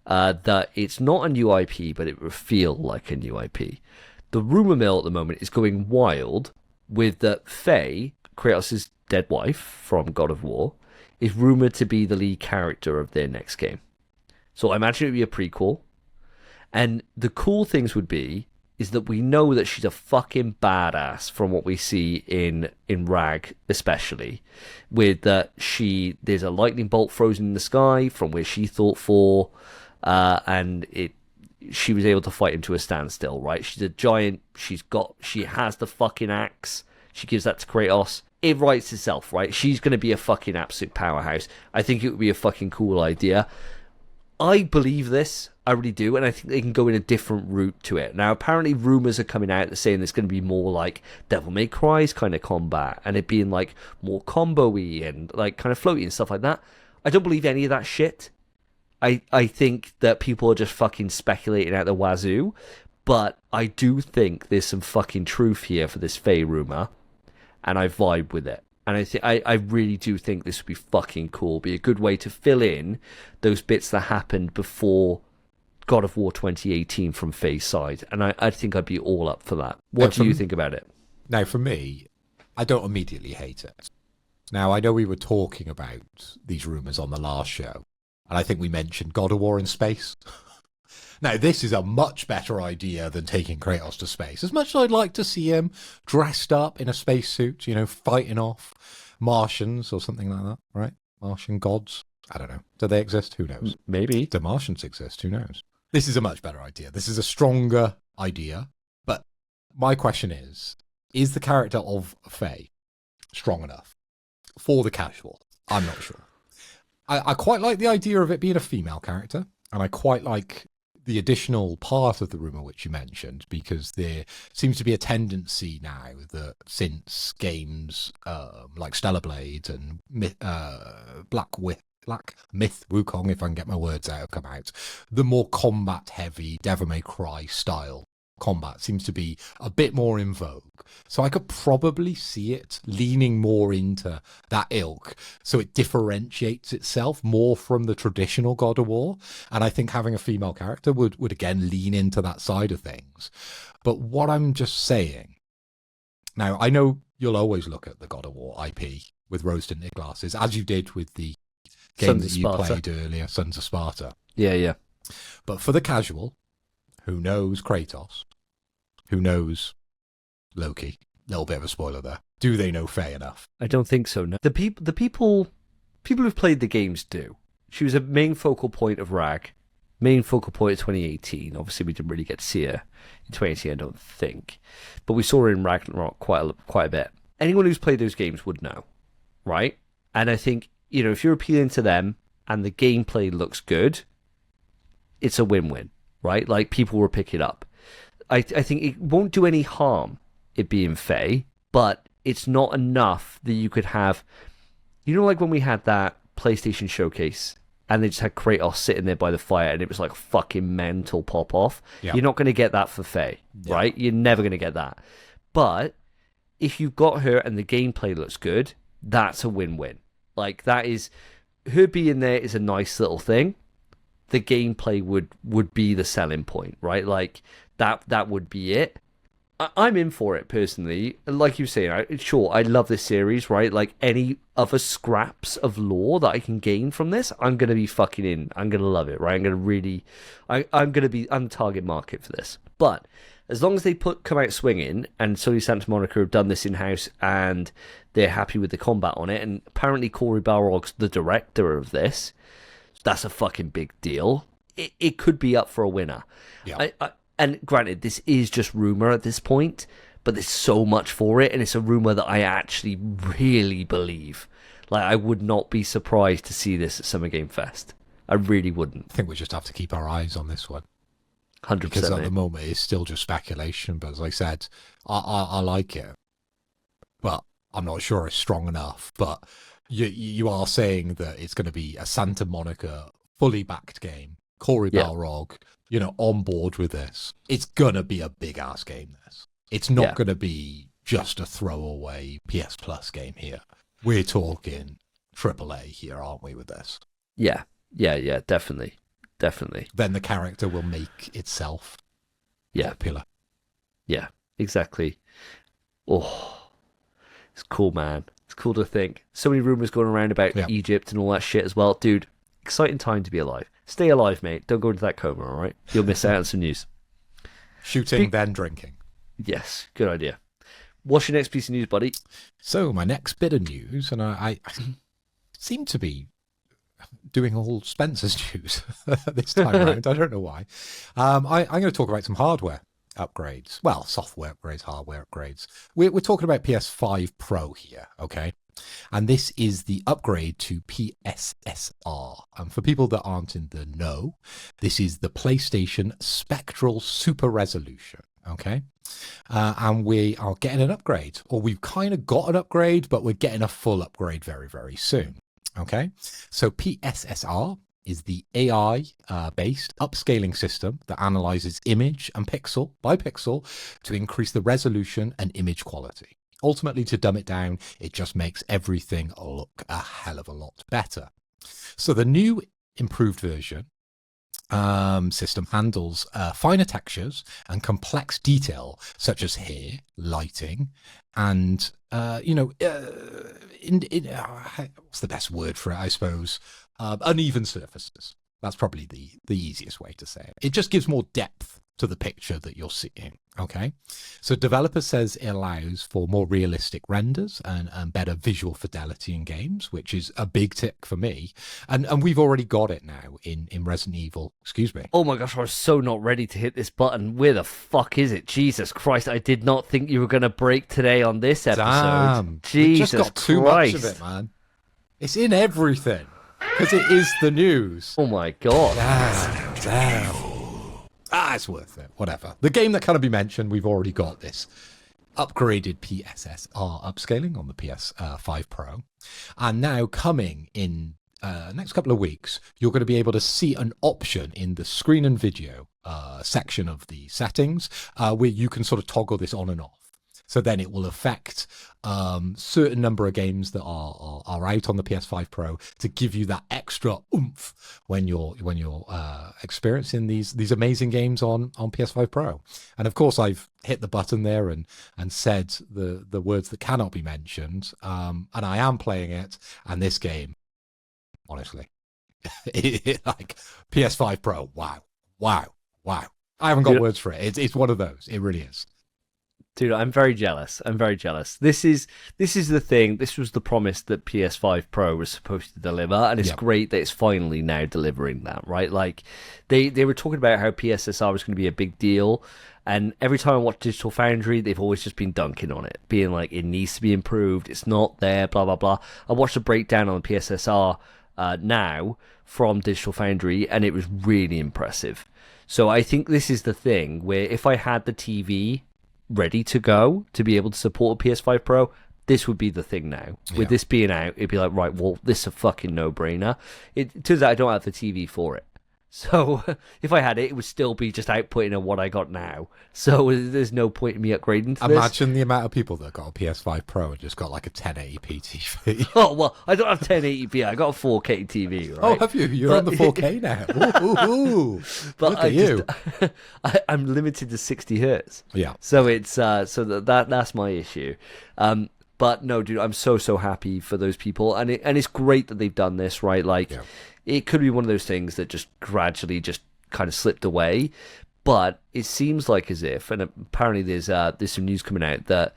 S1: that it's not a new IP, but it will feel like a new IP. The rumor mill at the moment is going wild with that Faye, Kratos' dead wife from God of War, is rumored to be the lead character of their next game. So I imagine it would be a prequel. And the cool things would be is that we know that she's a fucking badass from what we see in Rag, especially, with that there's a lightning bolt frozen in the sky from where she thought for, and she was able to fight him to a standstill, right? She's a giant. She has the fucking axe. She gives that to Kratos. It writes itself, right? She's going to be a fucking absolute powerhouse. I think it would be a fucking cool idea. I believe this. I really do. And I think they can go in a different route to it. Now, apparently rumors are coming out that saying there's going to be more like Devil May Cry's kind of combat, and it being like more combo-y and like kind of floaty and stuff like that. I don't believe any of that shit. I think that people are just fucking speculating out the wazoo. But I do think there's some fucking truth here for this Faye rumor. And I vibe with it. And I really do think this would be fucking cool. Be a good way to fill in those bits that happened before God of War 2018 from Faye's side. And I think I'd be all up for that. What do you think about it?
S2: Now, for me, I don't immediately hate it. Now, I know we were talking about these rumours on the last show, and I think we mentioned God of War in space. Now, this is a much better idea than taking Kratos to space. As much as I'd like to see him dressed up in a spacesuit, fighting off Martians or something like that, right? Martian gods. I don't know. Do they exist? Who knows?
S1: Maybe.
S2: Do Martians exist? Who knows? This is a much better idea. This is a stronger idea. But my question is the character of Faye strong enough for the casual? I'm not sure. I quite like the idea of it being a female character, and I quite like the additional part of the rumor which you mentioned, because there seems to be a tendency now that since games like Stellar Blade and Black Myth Wukong, if I can get my words out, have come out, the more combat heavy Devil May Cry style combat seems to be a bit more in vogue. So I could probably see it leaning more into that ilk, so it differentiates itself more from the traditional God of War. And I think having a female character would again lean into that side of things. But what I'm just saying, now I know you'll always look at the God of War IP with rose-tinted glasses, as you did with the game that you played earlier, Sons of Sparta.
S1: Yeah.
S2: But for the casual, who knows Kratos, who knows Loki, little bit of a spoiler there, do they know Faye enough?
S1: I don't think so, no. The people who've played the games do. She was a main focal point of RAG, main focal point of 2018. Obviously, we didn't really get to see her in 2018, I don't think. But we saw her in Ragnarok quite a bit. Anyone who's played those games would know, right? And I think, if you're appealing to them and the gameplay looks good, it's a win-win, right? Like, people will pick it up. I think it won't do any harm, it being Faye, but it's not enough that you could have... like when we had that PlayStation showcase and they just had Kratos sitting there by the fire and it was like fucking mental pop-off. Yeah. You're not going to get that for Faye, right? You're never going to get that. But if you've got her and the gameplay looks good, that's a win-win. Like, that is... Her being there is a nice little thing. The gameplay would be the selling point, right? Like, that would be it. I'm in for it, personally. Like you say, sure, I love this series, right? Like, any other scraps of lore that I can gain from this, I'm going to be fucking in. I'm going to love it, right? I'm going to really... I'm going to be on the target market for this. But as long as they come out swinging, and Sony Santa Monica have done this in-house, and they're happy with the combat on it, and apparently Cory Balrog's the director of this, that's a fucking big deal. It could be up for a winner. Yeah. And granted, this is just rumor at this point, but there's so much for it, and it's a rumor that I actually really believe. Like, I would not be surprised to see this at Summer Game Fest. I really wouldn't.
S2: I think we just have to keep our eyes on this one.
S1: 100%.
S2: Because at the moment, it's still just speculation, but as I said, I like it. But I'm not sure it's strong enough. But you are saying that it's going to be a Santa Monica fully backed game. Cory Balrog, on board with this. It's going to be a big-ass game, this. It's not going to be just a throwaway PS Plus game here. We're talking AAA here, aren't we, with this?
S1: Yeah, definitely.
S2: Then the character will make itself popular.
S1: Yeah, exactly. Oh, it's cool, man. It's cool to think. So many rumors going around about Egypt and all that shit as well. Dude, exciting time to be alive. Stay alive, mate. Don't go into that coma, all right? You'll miss out on some news.
S2: Shooting, then drinking.
S1: Yes, good idea. What's your next piece of news, buddy?
S2: So, my next bit of news, and I seem to be doing all Spencer's news this time around. I don't know why. I'm going to talk about some hardware upgrades. Well, software upgrades, hardware upgrades. We're talking about PS5 Pro here, okay? And this is the upgrade to PSSR. And for people that aren't in the know, this is the PlayStation Spectral Super Resolution, okay? And we are getting an upgrade, or we've kind of got an upgrade, but we're getting a full upgrade very, very soon, okay? So PSSR is the AI-based upscaling system that analyzes image and pixel by pixel to increase the resolution and image quality. Ultimately, to dumb it down, it just makes everything look a hell of a lot better. So the new improved version system handles finer textures and complex detail, such as hair, lighting, and, what's the best word for it, I suppose? Uneven surfaces. That's probably the easiest way to say it. It just gives more depth to the picture that you're seeing, okay? So developer says it allows for more realistic renders and better visual fidelity in games, which is a big tick for me. And we've already got it now in Resident Evil. Excuse me.
S1: Oh my gosh, I was so not ready to hit this button. Where the fuck is it? Jesus Christ, I did not think you were going to break today on this episode.
S2: Damn.
S1: Jesus
S2: just got too
S1: Christ.
S2: much of it, man. It's in everything. Because it is the news.
S1: Oh my god.
S2: Damn. It's worth it. Whatever. The game that cannot be mentioned, we've already got this upgraded PSSR upscaling on the PS5 Pro. And now coming in next couple of weeks, you're going to be able to see an option in the screen and video section of the settings where you can sort of toggle this on and off. So then it will affect certain number of games that are out on the PS5 Pro to give you that extra oomph when you're experiencing these amazing games on PS5 Pro. And of course, I've hit the button there and said the words that cannot be mentioned. And I am playing it. And this game, honestly, like PS5 Pro, wow. I haven't got words for it. It's one of those. It really is.
S1: Dude, I'm very jealous. This is the thing. This was the promise that PS5 Pro was supposed to deliver, and it's great that it's finally now delivering that, right? Like, they were talking about how PSSR was going to be a big deal, and every time I watch Digital Foundry, they've always just been dunking on it, being like, it needs to be improved, it's not there, blah, blah, blah. I watched a breakdown on PSSR now from Digital Foundry, and it was really impressive. So I think this is the thing, where if I had the TV ready to go to be able to support a PS5 Pro, this would be the thing now. With this being out, it'd be like, right, well, this is a fucking no-brainer. It turns out I don't have the TV for it. So if I had it, it would still be just outputting of what I got now. So there's no point in me upgrading to
S2: Imagine the amount of people that got a PS5 Pro and just got like a 1080p TV.
S1: Oh, well, I don't have 1080p. I got a 4K TV, right?
S2: Oh, have you? You're on the 4K now. Ooh.
S1: But
S2: Look at you.
S1: I'm limited to 60 hertz.
S2: Yeah.
S1: So it's that's my issue. But no, dude, I'm so happy for those people, and it's great that they've done this, right? Like, it could be one of those things that just gradually just kind of slipped away, but it seems like as if, and apparently there's some news coming out that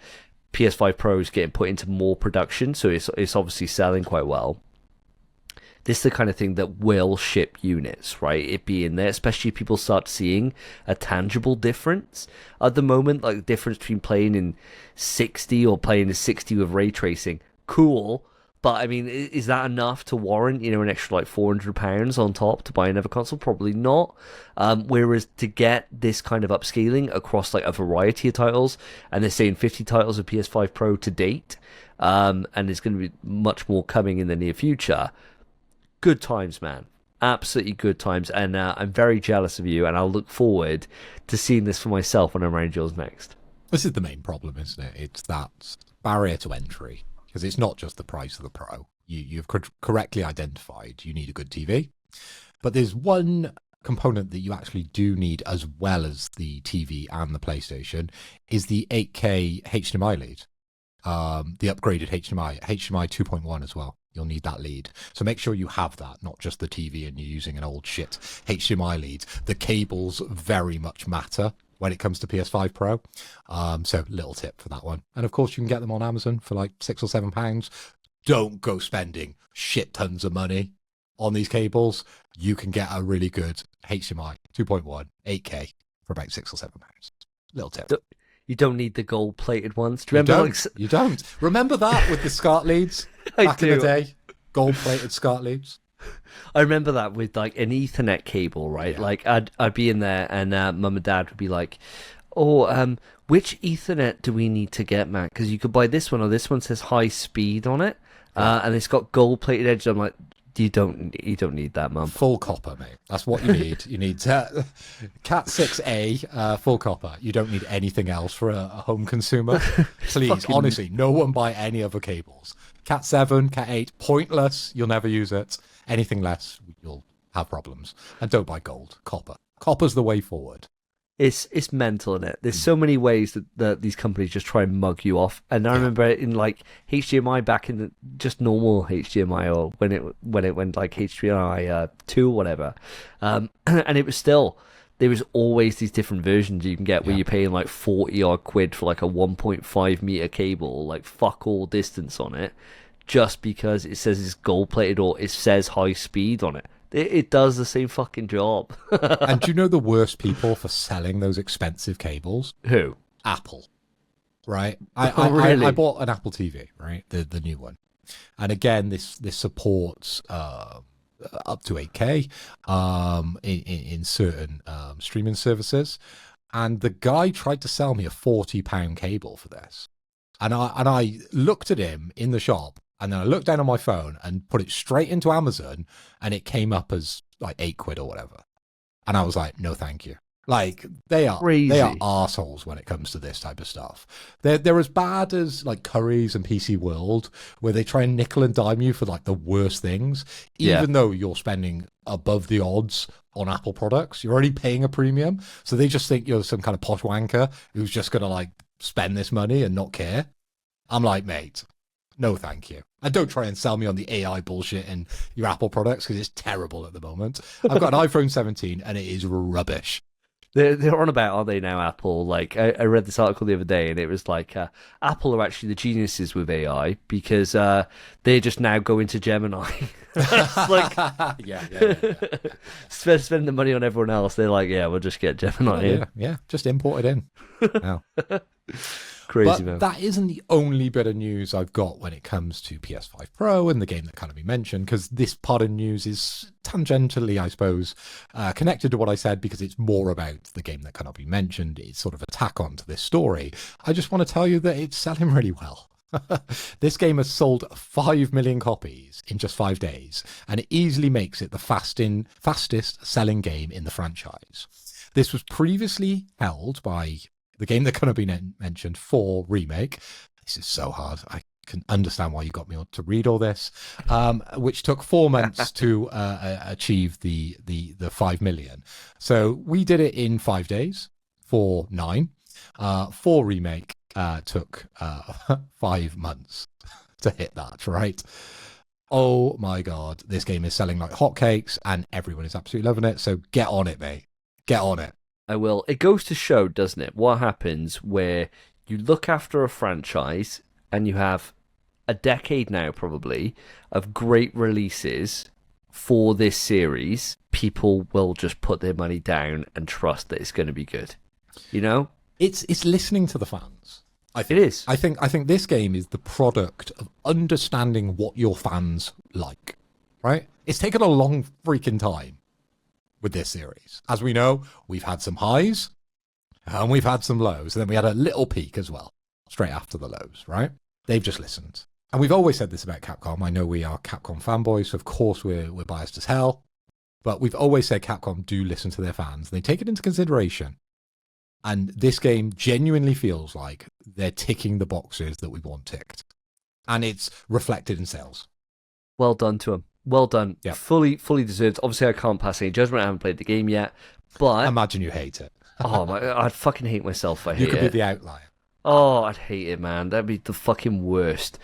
S1: PS5 Pro is getting put into more production, so it's obviously selling quite well. This is the kind of thing that will ship units, right? It be in there, especially if people start seeing a tangible difference. At the moment, like the difference between playing in 60 or playing in 60 with ray tracing, cool. But I mean, is that enough to warrant, an extra like £400 on top to buy another console? Probably not. Whereas to get this kind of upscaling across like a variety of titles, and they're saying 50 titles of PS5 Pro to date, and there's going to be much more coming in the near future. Good times, man. Absolutely good times. And I'm very jealous of you, and I'll look forward to seeing this for myself when I'm around yours next.
S2: This is the main problem, isn't it? It's that barrier to entry. Because it's not just the price of the Pro. You've correctly identified you need a good TV. But there's one component that you actually do need as well as the TV and the PlayStation is the 8K HDMI lead. The upgraded HDMI 2.1 as well. You'll need that lead. So make sure you have that, not just the TV and you're using an old shit HDMI lead. The cables very much matter when it comes to PS5 Pro. So little tip for that one. And of course you can get them on Amazon for like £6 or £7. Don't go spending shit tons of money on these cables. You can get a really good HDMI 2.1 8K for about £6 or £7. Little tip.
S1: You don't need the gold-plated ones. Do you remember?
S2: You don't. Remember that with the SCART leads back in the day? Gold-plated SCART leads.
S1: I remember that with like an Ethernet cable, right? Yeah. Like I'd be in there, and Mum and Dad would be like, "Oh, which Ethernet do we need to get, Matt? Because you could buy this one, or this one says high speed on it, and it's got gold-plated edges." I'm like, you don't need that, Mum.
S2: Full copper, mate. That's what you need. You need Cat 6A, full copper. You don't need anything else for a home consumer. Please, honestly, no one buy any other cables. Cat 7, Cat 8, pointless. You'll never use it. Anything less, you'll have problems. And don't buy gold. Copper. Copper's the way forward.
S1: It's mental, isn't it? There's so many ways that these companies just try and mug you off. And I remember in like HDMI back in the just normal HDMI, or when it went like HDMI 2 or whatever, and it was still, there was always these different versions you can get where you're paying like 40 odd quid for like a 1.5 meter cable, like fuck all distance on it, just because it says it's gold plated or it says high speed on it. It does the same fucking job.
S2: And do you know the worst people for selling those expensive cables?
S1: Who?
S2: Apple. Right?
S1: Really?
S2: I bought an Apple TV, right? The new one. And again, this supports up to 8K in certain streaming services, and the guy tried to sell me a £40 cable for this. And I looked at him in the shop, and then I looked down on my phone and put it straight into Amazon, and it came up as like £8 or whatever. And I was like, no, thank you. Like, they are arseholes when it comes to this type of stuff. They're as bad as like Currys and PC World, where they try and nickel and dime you for like the worst things, even though you're spending above the odds on Apple products. You're already paying a premium, so they just think you're some kind of posh wanker who's just gonna like spend this money and not care. I'm like, mate, no thank you. And don't try and sell me on the AI bullshit and your Apple products, because it's terrible at the moment. I've got an iPhone 17 and it is rubbish.
S1: They're on about, aren't they now, Apple? Like, I read this article the other day, and it was like, Apple are actually the geniuses with AI, because they just now go into Gemini. It's like, spend the money on everyone else. They're like, yeah, we'll just get Gemini in.
S2: Yeah, just import it in. Now.
S1: Crazy,
S2: but
S1: man.
S2: That isn't the only bit of news I've got when it comes to PS5 Pro and the game that kind of be mentioned, because this part of news is tangentially, I suppose, connected to what I said, because it's more about the game that cannot be mentioned. It's sort of a tack on to this story. I just want to tell you that it's selling really well. This game has sold 5 million copies in just 5 days, and it easily makes it the fastest selling game in the franchise. This was previously held by the game that cannot be mentioned, 4 Remake. This is so hard. I can understand why you got me to read all this, which took 4 months to achieve the 5 million. So we did it in 5 days, 9. 4 Remake took 5 months to hit that, right? Oh my God, this game is selling like hotcakes and everyone is absolutely loving it. So get on it, mate. Get on it.
S1: I will. It goes to show, doesn't it, what happens where you look after a franchise and you have a decade now, probably, of great releases for this series. People will just put their money down and trust that it's going to be good. You know?
S2: It's listening to the fans.
S1: It is.
S2: I think this game is the product of understanding what your fans like, right? It's taken a long freaking time with this series. As we know, we've had some highs and we've had some lows. And then we had a little peak as well, straight after the lows, right? They've just listened. And we've always said this about Capcom. I know we are Capcom fanboys, so of course we're biased as hell. But we've always said Capcom do listen to their fans. They take it into consideration. And this game genuinely feels like they're ticking the boxes that we want ticked. And it's reflected in sales.
S1: Well done to them. Well done.
S2: Yeah.
S1: Fully deserved. Obviously, I can't pass any judgment. I haven't played the game yet. But
S2: Imagine you hate it.
S1: oh my, I'd fucking hate myself if I hate it.
S2: You could be the outlier.
S1: Oh, I'd hate it, man. That'd be the fucking worst.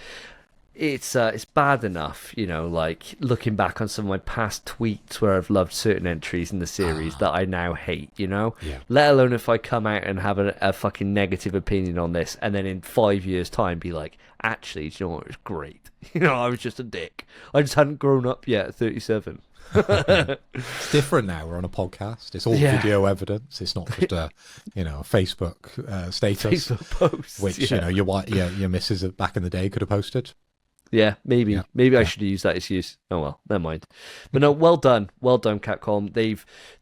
S1: It's bad enough, you know, like looking back on some of my past tweets where I've loved certain entries in the series that I now hate, you know?
S2: Yeah.
S1: Let alone if I come out and have a fucking negative opinion on this and then in 5 years' time be like, actually, do you know what? It was great. You know, I was just a dick. I just hadn't grown up yet at 37.
S2: It's different now. We're on a podcast. It's all video evidence. It's not just a, a Facebook status,
S1: Facebook post,
S2: which your missus back in the day could have posted.
S1: Yeah, maybe. Yeah. Maybe I should have used that excuse. Oh well, never mind. But no, well done, Capcom.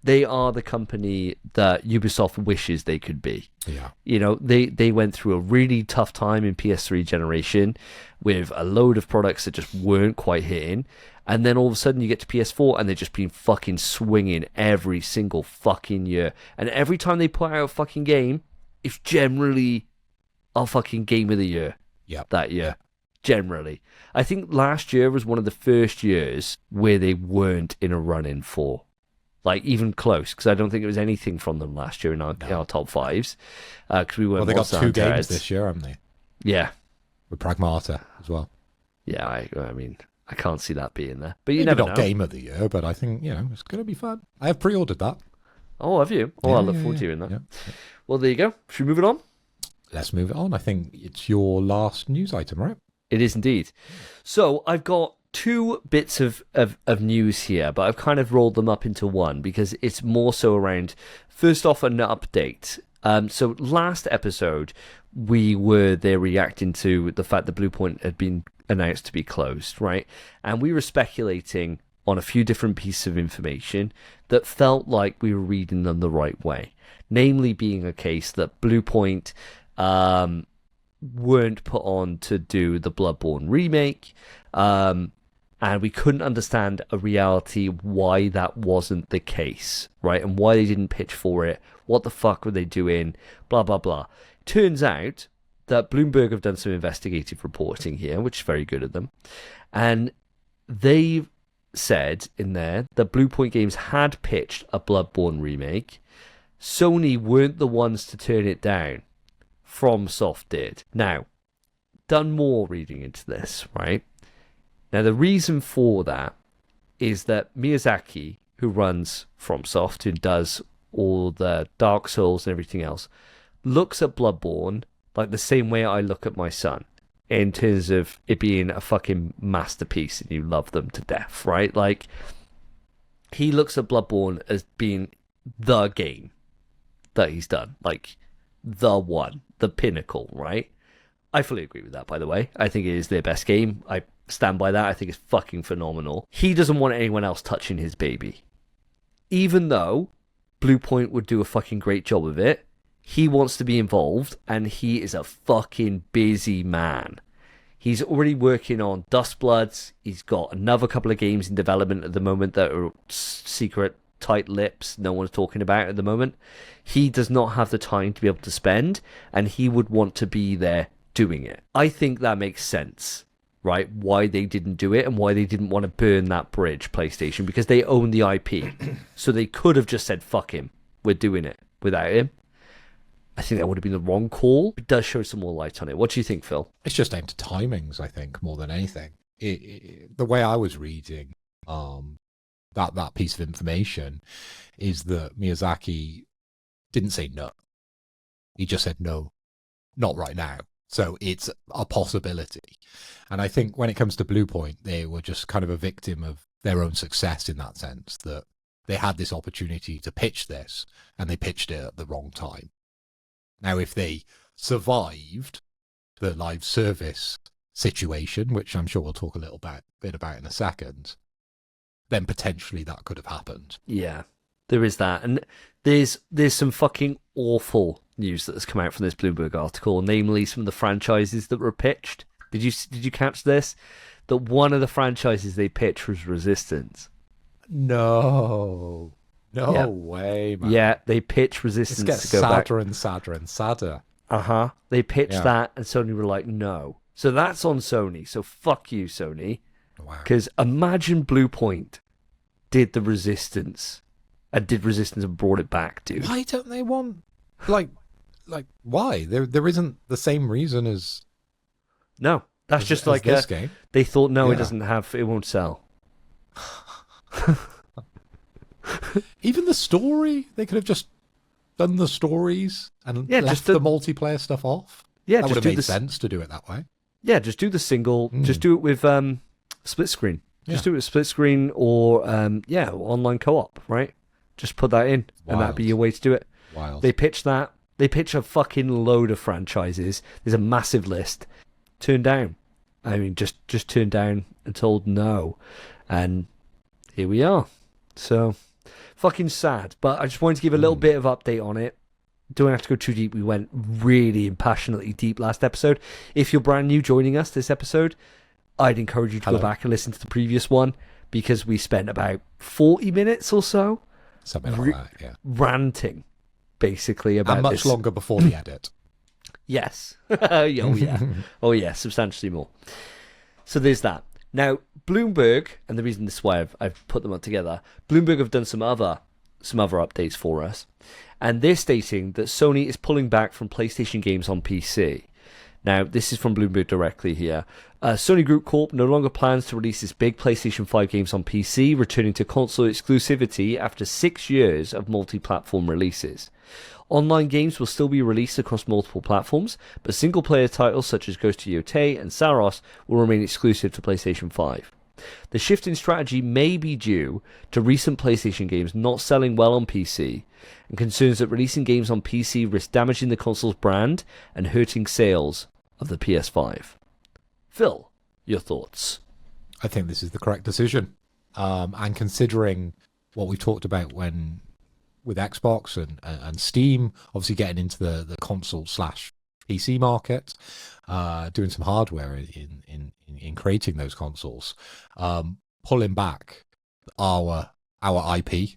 S1: They are the company that Ubisoft wishes they could be.
S2: Yeah.
S1: You know, they went through a really tough time in PS3 generation with a load of products that just weren't quite hitting. And then all of a sudden you get to PS4 and they've just been fucking swinging every single fucking year. And every time they put out a fucking game, it's generally a fucking game of the year.
S2: Yeah.
S1: That year. Generally. I think last year was one of the first years where they weren't in a run-in for, like, even close, because I don't think it was anything from them last year in our top fives. Because we weren't.
S2: Well, they got 2 games this year, haven't they?
S1: Yeah.
S2: With Pragmata as well.
S1: Yeah, I mean, I can't see that being there. But you
S2: Maybe
S1: never
S2: not
S1: know.
S2: Game of the Year, but I think, it's going to be fun. I have pre-ordered that.
S1: Oh, have you? Oh, I look forward to hearing that. Yeah. Well, there you go. Should we move it on?
S2: Let's move it on. I think it's your last news item, right?
S1: It is indeed. So I've got 2 bits of news here, but I've kind of rolled them up into one because it's more so around, first off, an update. So last episode, we were there reacting to the fact that Bluepoint had been announced to be closed, right? And we were speculating on a few different pieces of information that felt like we were reading them the right way. Namely being a case that Bluepoint weren't put on to do the Bloodborne remake, and we couldn't understand a reality why that wasn't the case, right? And why they didn't pitch for it. What the fuck were they doing? Blah, blah, blah. Turns out that Bloomberg have done some investigative reporting here, which is very good of them. And they said in there that Bluepoint Games had pitched a Bloodborne remake. Sony weren't the ones to turn it down. FromSoft did. Now, done more reading into this, right? Now, the reason for that is that Miyazaki, who runs FromSoft, who does all the Dark Souls and everything else, looks at Bloodborne like the same way I look at my son, in terms of it being a fucking masterpiece and you love them to death, right? Like, he looks at Bloodborne as being the game that he's done, like the one, the pinnacle, right? I fully agree with that, by the way. I think it is their best game. I stand by that. I think it's fucking phenomenal. He doesn't want anyone else touching his baby. Even though Bluepoint would do a fucking great job of it, he wants to be involved, and he is a fucking busy man. He's already working on Dustbloods. He's got another couple of games in development at the moment that are secret, tight lips, no one's talking about at the moment. He does not have the time to be able to spend, and he would want to be there doing it. I think that makes sense, right? Why they didn't do it and why they didn't want to burn that bridge, PlayStation, because they own the IP. So they could have just said, fuck him, we're doing it without him. I think that would have been the wrong call. It does show some more light on it. What do you think, Phil?
S2: It's just aimed to timings, I think, more than anything. The way I was reading that piece of information is that Miyazaki didn't say no. He just said no, not right now. So it's a possibility. And I think when it comes to Bluepoint, they were just kind of a victim of their own success in that sense, that they had this opportunity to pitch this and they pitched it at the wrong time. Now, if they survived the live service situation, which I'm sure we'll talk a little bit about in a second, then potentially that could have happened.
S1: Yeah, there is that. And there's some fucking awful news that has come out from this Bloomberg article, namely some of the franchises that were pitched. Did you catch this? That one of the franchises they pitched was Resistance.
S2: No way, man.
S1: Yeah, they pitched Resistance.
S2: It gets
S1: to go
S2: sadder
S1: back.
S2: and sadder and sadder.
S1: They pitched that, and Sony were like, no. So that's on Sony. So fuck you, Sony.
S2: Wow.
S1: Because imagine Bluepoint did the Resistance and brought it back, dude.
S2: Why don't they want like why? There isn't the same reason as
S1: no. That's just like
S2: this game.
S1: They thought it won't sell.
S2: Even the story, they could have just done the stories and left
S1: just
S2: the multiplayer stuff off.
S1: Yeah,
S2: that
S1: just
S2: would have made sense to do it that way.
S1: Yeah, just do the single. Just do it with split screen. Just do it with split screen or online co-op. Right? Just put that in, and that'd be your way to do it.
S2: Wild.
S1: They pitched that. They pitch a fucking load of franchises. There's a massive list. Turned down. I mean, just turned down and told no, and here we are. So. Fucking sad, but I just wanted to give a little bit of update on it. Don't have to go too deep. We went really and passionately deep last episode. If you're brand new joining us this episode, I'd encourage you to go back and listen to the previous one because we spent about 40 minutes or so
S2: something like that, yeah,
S1: ranting basically about
S2: and much
S1: this.
S2: Longer before the edit.
S1: Yes. Oh yeah, substantially more. So there's that. Now, Bloomberg, and the reason this is why I've put them up together, Bloomberg have done some other updates for us, and they're stating that Sony is pulling back from PlayStation games on PC. Now, this is from Bloomberg directly here. Sony Group Corp no longer plans to release its big PlayStation 5 games on PC, returning to console exclusivity after 6 years of multi-platform releases. Online games will still be released across multiple platforms, but single-player titles such as Ghost of Yotei and Saros will remain exclusive to PlayStation 5. The shift in strategy may be due to recent PlayStation games not selling well on PC, and concerns that releasing games on PC risk damaging the console's brand and hurting sales of the PS5. Phil, your thoughts?
S2: I think this is the correct decision. and considering what we talked about with Xbox and Steam, obviously getting into the console / PC market, doing some hardware in creating those consoles, pulling back our IP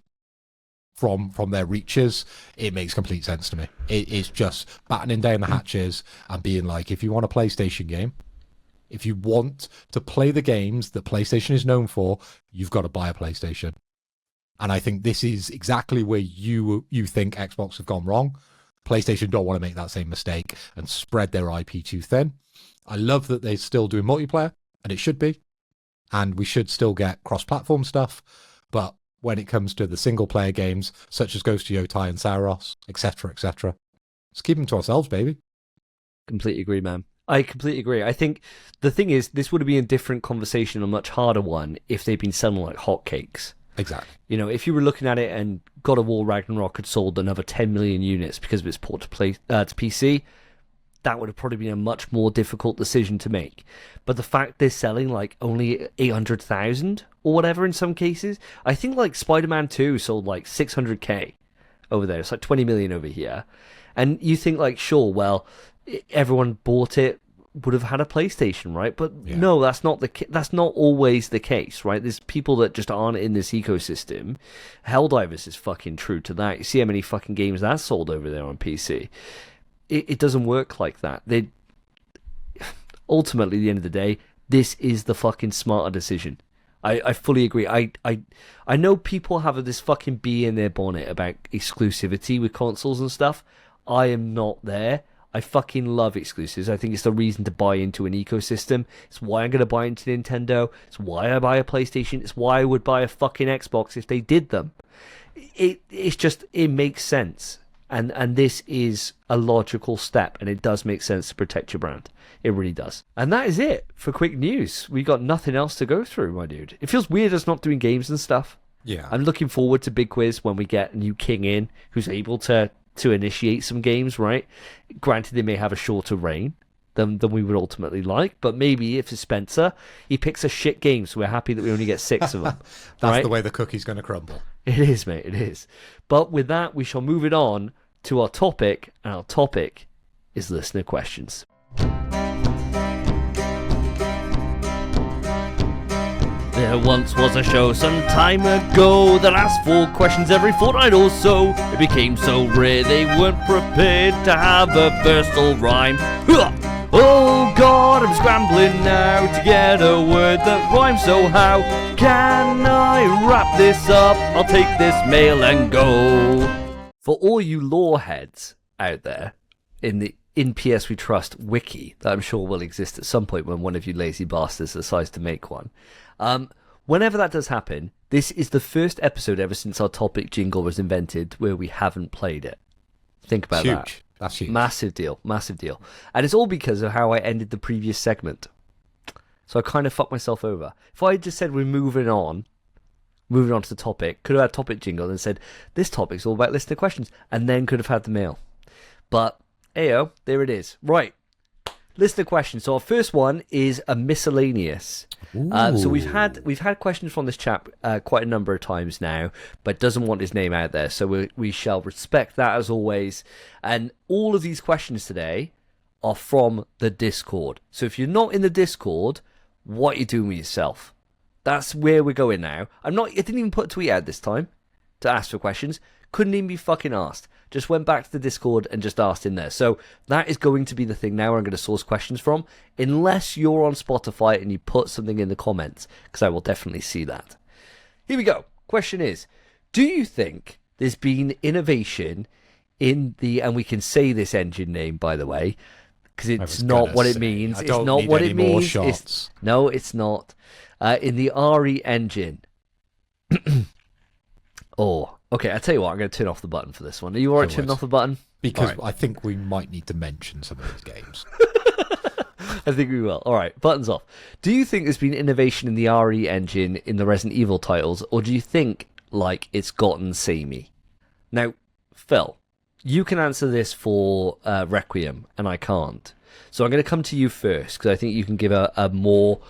S2: from their reaches, it makes complete sense to me. It's just battening down the hatches and being like, if you want a PlayStation game, if you want to play the games that PlayStation is known for, you've got to buy a PlayStation. And I think this is exactly where you think Xbox have gone wrong. PlayStation don't want to make that same mistake and spread their IP too thin. I love that they're still doing multiplayer, and it should be. And we should still get cross-platform stuff. But when it comes to the single-player games, such as Ghost of Yotei and Saros, etc., let's keep them to ourselves, baby.
S1: Completely agree, man. I completely agree. I think the thing is, this would have been a different conversation, a much harder one, if they'd been selling like hotcakes.
S2: Exactly.
S1: You know, if you were looking at it and God of War Ragnarok had sold another 10 million units because of its port to PC, that would have probably been a much more difficult decision to make. But the fact they're selling like only 800,000 or whatever in some cases, I think like Spider-Man 2 sold like 600k over there. It's like 20 million over here. And you think like, sure, well, everyone bought it, would have had a PlayStation, right? But no, that's not always the case, right? There's people that just aren't in this ecosystem. Helldivers is fucking true to that. You see how many fucking games that sold over there on PC. It doesn't work like that. Ultimately, at the end of the day, this is the fucking smarter decision. I fully agree. I know people have this fucking bee in their bonnet about exclusivity with consoles and stuff. I am not there. I fucking love exclusives. I think it's the reason to buy into an ecosystem. It's why I'm going to buy into Nintendo. It's why I buy a PlayStation. It's why I would buy a fucking Xbox if they did them. It's just, it makes sense. And this is a logical step, and it does make sense to protect your brand. It really does. And that is it for quick news. We got nothing else to go through, my dude. It feels weird us not doing games and stuff.
S2: Yeah.
S1: I'm looking forward to Big Quiz when we get a new king in who's able to initiate some games, right? Granted, they may have a shorter reign than we would ultimately like, but maybe if it's Spencer, he picks a shit game, so we're happy that we only get 6 of them.
S2: That's
S1: right?
S2: the way the cookie's going to crumble.
S1: It is, mate, it is. But with that, we shall move it on to our topic, and our topic is listener questions. There once was a show some time ago that asked 4 questions every fortnight or so. It became so rare they weren't prepared to have a versatile rhyme. Oh God, I'm scrambling now to get a word that rhymes, so how can I wrap this up? I'll take this mail and go. For all you lore heads out there in PS We Trust wiki that I'm sure will exist at some point when one of you lazy bastards decides to make one. Whenever that does happen, this is the first episode ever since our topic jingle was invented where we haven't played it. Think about that.
S2: Huge. That's huge.
S1: Massive deal. And it's all because of how I ended the previous segment. So I kind of fucked myself over. If I had just said we're moving on to the topic, could have had topic jingle and said, this topic's all about listener questions, and then could have had the mail. But, ayo, there it is. Right. Listener questions. So our first one is a miscellaneous. So we've had questions from this chap quite a number of times now, but doesn't want his name out there. So we shall respect that as always. And all of these questions today are from the Discord. So if you're not in the Discord, what are you doing with yourself? That's where we're going now. I didn't even put a tweet out this time to ask for questions. Couldn't even be fucking asked. Just went back to the Discord and just asked in there. So that is going to be the thing now where I'm going to source questions from. Unless you're on Spotify and you put something in the comments, because I will definitely see that. Here we go. Question is, do you think there's been innovation in the, and we can say this engine name, by the way, because it's not what it means. It's not what it means. No, it's not. In the RE engine. Oh, okay. I'll tell you what. I'm going to turn off the button for this one. Are you all right turning off the button?
S2: Because
S1: right.
S2: I think we might need to mention some of these games.
S1: I think we will. All right, buttons off. Do you think there's been innovation in the RE engine in the Resident Evil titles, or do you think like it's gotten samey? Now, Phil, you can answer this for Requiem, and I can't. So I'm going to come to you first because I think you can give a more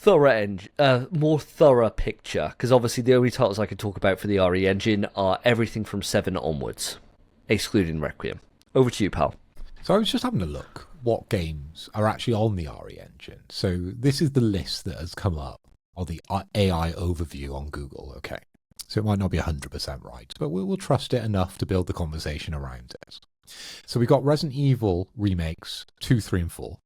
S1: more thorough picture, because obviously the only titles I can talk about for the RE engine are everything from 7 onwards, excluding Requiem. Over to you, pal.
S2: So I was just having a look what games are actually on the RE engine. So this is the list that has come up, or the AI overview on Google, okay? So it might not be 100% right, but we'll trust it enough to build the conversation around it. So we've got Resident Evil remakes 2, 3, and 4.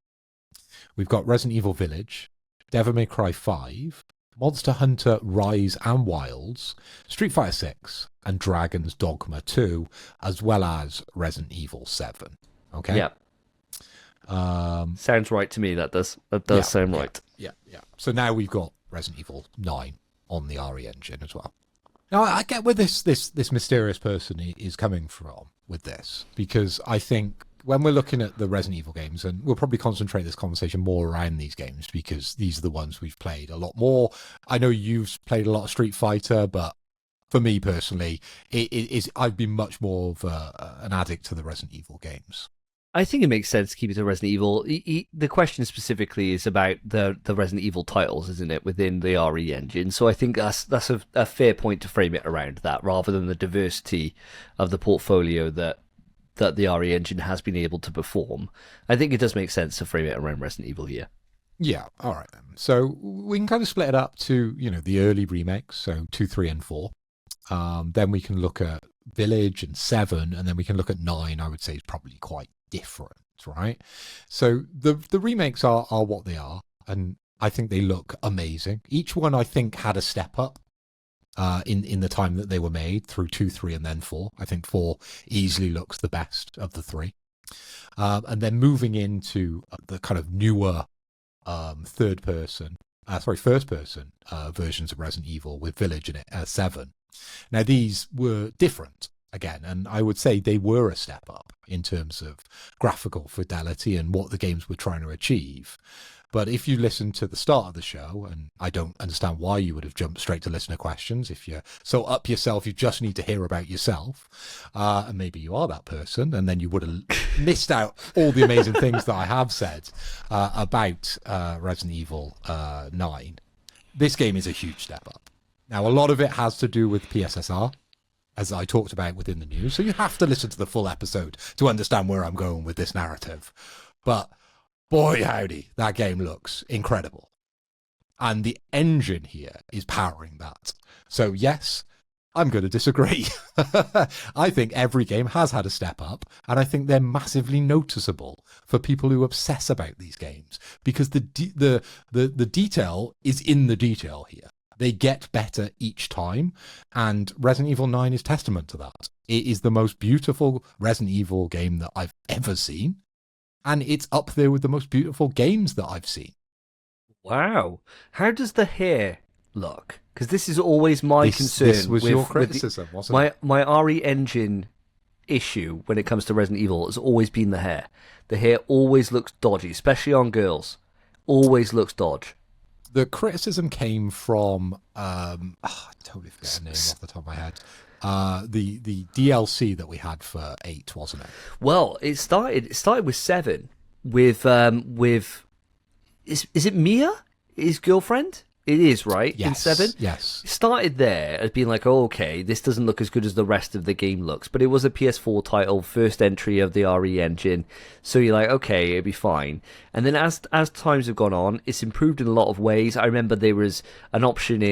S2: We've got Resident Evil Village, Devil May Cry 5, Monster Hunter Rise and Wilds, Street Fighter 6, and Dragon's Dogma 2, as well as Resident Evil 7. Okay?
S1: Yeah. Sounds right to me, that does. That does sound right.
S2: Yeah. So now we've got Resident Evil 9 on the RE engine as well. Now, I get where this mysterious person is coming from with this, because I think when we're looking at the Resident Evil games, and we'll probably concentrate this conversation more around these games because these are the ones we've played a lot more. I know you've played a lot of Street Fighter, but for me personally, I've been much more of an addict to the Resident Evil games.
S1: I think it makes sense to keep it to Resident Evil. The question specifically is about the Resident Evil titles, isn't it, within the RE engine? So I think that's a fair point to frame it around that, rather than the diversity of the portfolio that the RE engine has been able to perform. I think it does make sense to frame it around Resident Evil here.
S2: Yeah, all right then. So we can kind of split it up to, the early remakes, so 2, 3, and 4. Then we can look at Village and 7, and then we can look at 9, I would say is probably quite different, right? So the remakes are what they are, and I think they look amazing. Each one, I think, had a step up in the time that they were made through 2, 3, and then 4. I think 4 easily looks the best of the 3. And then moving into the kind of newer first person versions of Resident Evil with Village and 7. Now, these were different again, and I would say they were a step up in terms of graphical fidelity and what the games were trying to achieve. But if you listen to the start of the show, and I don't understand why you would have jumped straight to listener questions, if you're so up yourself, you just need to hear about yourself, and maybe you are that person, and then you would have missed out all the amazing things that I have said about Resident Evil 9. This game is a huge step up. Now, a lot of it has to do with PSSR, as I talked about within the news, so you have to listen to the full episode to understand where I'm going with this narrative. But boy, howdy, that game looks incredible. And the engine here is powering that. So yes, I'm going to disagree. I think every game has had a step up, and I think they're massively noticeable for people who obsess about these games, because the detail is in the detail here. They get better each time, and Resident Evil 9 is testament to that. It is the most beautiful Resident Evil game that I've ever seen, and it's up there with the most beautiful games that I've seen.
S1: Wow. How does the hair look? Because this is always my concern.
S2: This was your criticism, wasn't it?
S1: My RE engine issue when it comes to Resident Evil has always been the hair. The hair always looks dodgy, especially on girls. Always looks dodgy.
S2: The criticism came from, I totally forget the name off the top of my head. The DLC that we had for 8, wasn't it?
S1: Well, it started with 7 with is it Mia, his girlfriend? It is, right?
S2: Yes,
S1: in 7?
S2: Yes.
S1: It started there as being like, oh, okay, this doesn't look as good as the rest of the game looks, but it was a PS4 title, first entry of the RE engine, so you're like, okay, it'll be fine. And then as times have gone on, it's improved in a lot of ways. I remember there was an option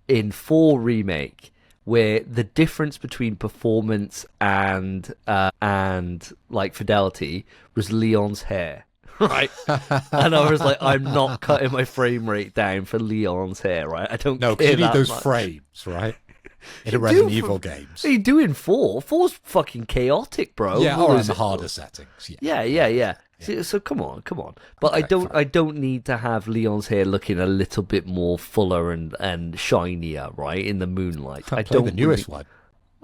S1: in 4 Remake where the difference between performance and like fidelity was Leon's hair. Right, and I was like, I'm not cutting my frame rate down for Leon's hair, right? I don't
S2: know.
S1: care
S2: You need
S1: that
S2: those
S1: much.
S2: Frames, right? In the Resident Evil games.
S1: What are you doing 4? 4's fucking chaotic, bro.
S2: Yeah, or in the harder settings.
S1: Yeah. So come on. But okay, I don't need to have Leon's hair looking a little bit more fuller and shinier, right, in the moonlight. I don't
S2: the newest one.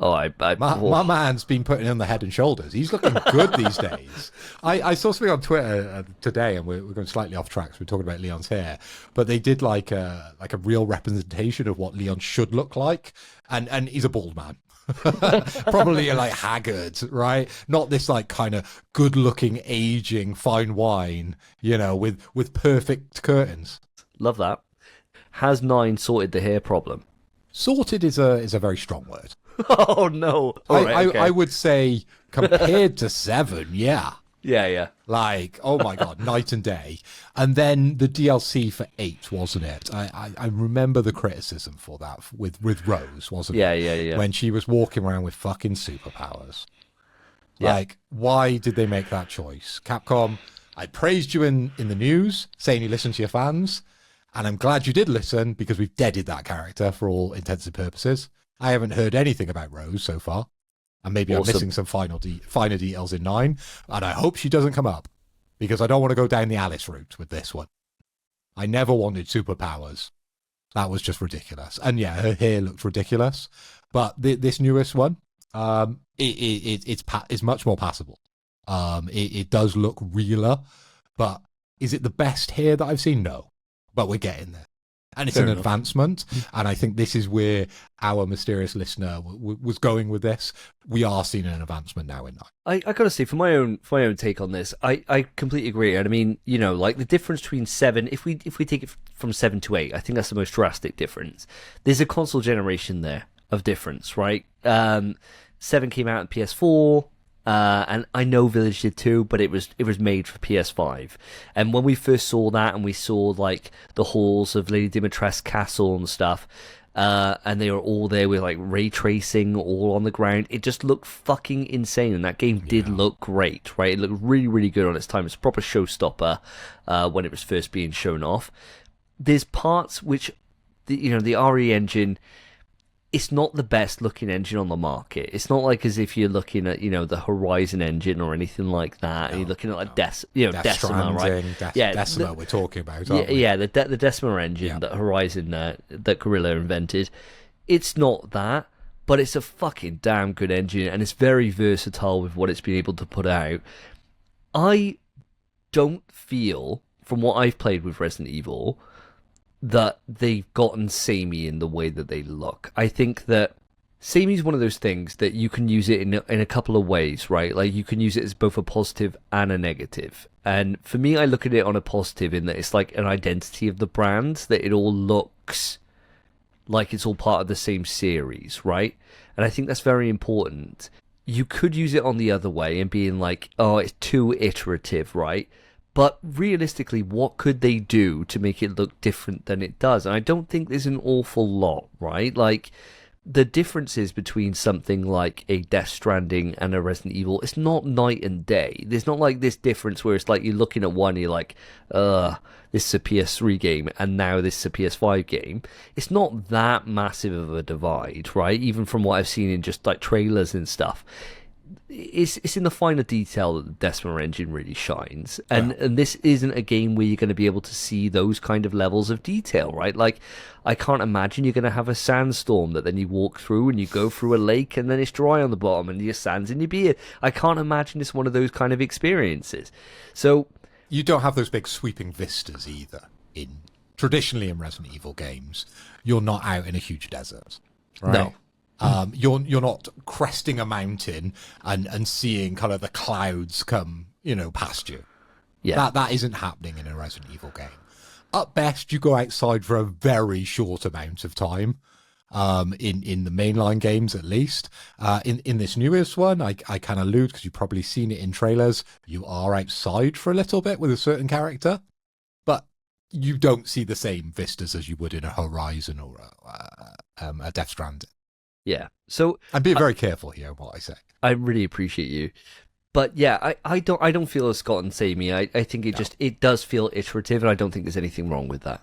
S1: Oh,
S2: my man's been putting in the Head and Shoulders. He's looking good these days. I saw something on Twitter today, and we're going slightly off track, so we're talking about Leon's hair, but they did like a real representation of what Leon should look like, and he's a bald man. Probably like haggard, right? Not this like kind of good looking aging fine wine, with perfect curtains.
S1: Love that. Has 9 sorted the hair problem?
S2: Sorted is a very strong word.
S1: Oh no!
S2: I would say compared to 7, yeah.
S1: Yeah.
S2: Like, oh my god, night and day. And then the DLC for 8, wasn't it? I remember the criticism for that with Rose, wasn't it?
S1: Yeah.
S2: When she was walking around with fucking superpowers. Yeah. Like, why did they make that choice? Capcom, I praised you in the news, saying you listened to your fans, and I'm glad you did listen, because we've deaded that character for all intents and purposes. I haven't heard anything about Rose so far. And maybe I'm missing some finer details in 9. And I hope she doesn't come up, because I don't want to go down the Alice route with this one. I never wanted superpowers. That was just ridiculous. And yeah, her hair looked ridiculous. But this newest one, it's much more passable. It does look realer. But is it the best hair that I've seen? No. But we're getting there. And it's an advancement, and I think this is where our mysterious listener was going with this. We are seeing an advancement now in 9.
S1: I gotta say, for my own take on this, I completely agree. And I mean, like the difference between 7, if we take it from 7 to 8, I think that's the most drastic difference. There's a console generation there of difference, right? 7 came out on PS4. And I know Village did too, but it was made for PS5. And when we first saw that, and we saw like the halls of Lady Dimitrescu's castle and stuff, and they were all there with like ray tracing all on the ground, it just looked fucking insane. And that game did look great, right? It looked really, really good on its time. It's a proper showstopper when it was first being shown off. There's parts which, the RE engine, it's not the best looking engine on the market. It's not like as if you're looking at, the Horizon engine or anything like that. And you're looking at like Decima, right?
S2: Decima we're talking about, aren't we?
S1: Yeah, the Decima engine that Horizon, that Guerrilla invented. It's not that, but it's a fucking damn good engine, and it's very versatile with what it's been able to put out. I don't feel, from what I've played with Resident Evil, that they've gotten samey in the way that they look. I think that samey is one of those things that you can use it in a couple of ways, right? Like, you can use it as both a positive and a negative. And for me, I look at it on a positive in that it's like an identity of the brand, that it all looks like it's all part of the same series, right? And I think that's very important. You could use it on the other way and being like, oh, it's too iterative, right? But realistically, what could they do to make it look different than it does? And I don't think there's an awful lot, right? Like, the differences between something like a Death Stranding and a Resident Evil, it's not night and day. There's not like this difference where it's like you're looking at one, you're like, this is a PS3 game, and now this is a PS5 game. It's not that massive of a divide, right? Even from what I've seen in just like trailers and stuff. It's in the finer detail that the Decima engine really shines, and this isn't a game where you're going to be able to see those kind of levels of detail, right? Like, I can't imagine you're going to have a sandstorm that then you walk through and you go through a lake and then it's dry on the bottom and your sand's in your beard. I can't imagine it's one of those kind of experiences. So
S2: you don't have those big sweeping vistas either. Traditionally in Resident Evil games, you're not out in a huge desert, right?
S1: No.
S2: You're not cresting a mountain and seeing kind of the clouds come, past you. Yeah. That isn't happening in a Resident Evil game. At best, you go outside for a very short amount of time. In the mainline games, at least. In this newest one, I can allude, because you've probably seen it in trailers, you are outside for a little bit with a certain character, but you don't see the same vistas as you would in a Horizon or a Death Stranding.
S1: Yeah, so
S2: I'm being very careful here what I say.
S1: I really appreciate you, but yeah, I don't feel it's gotten samey. I think it does feel iterative, and I don't think there's anything wrong with that.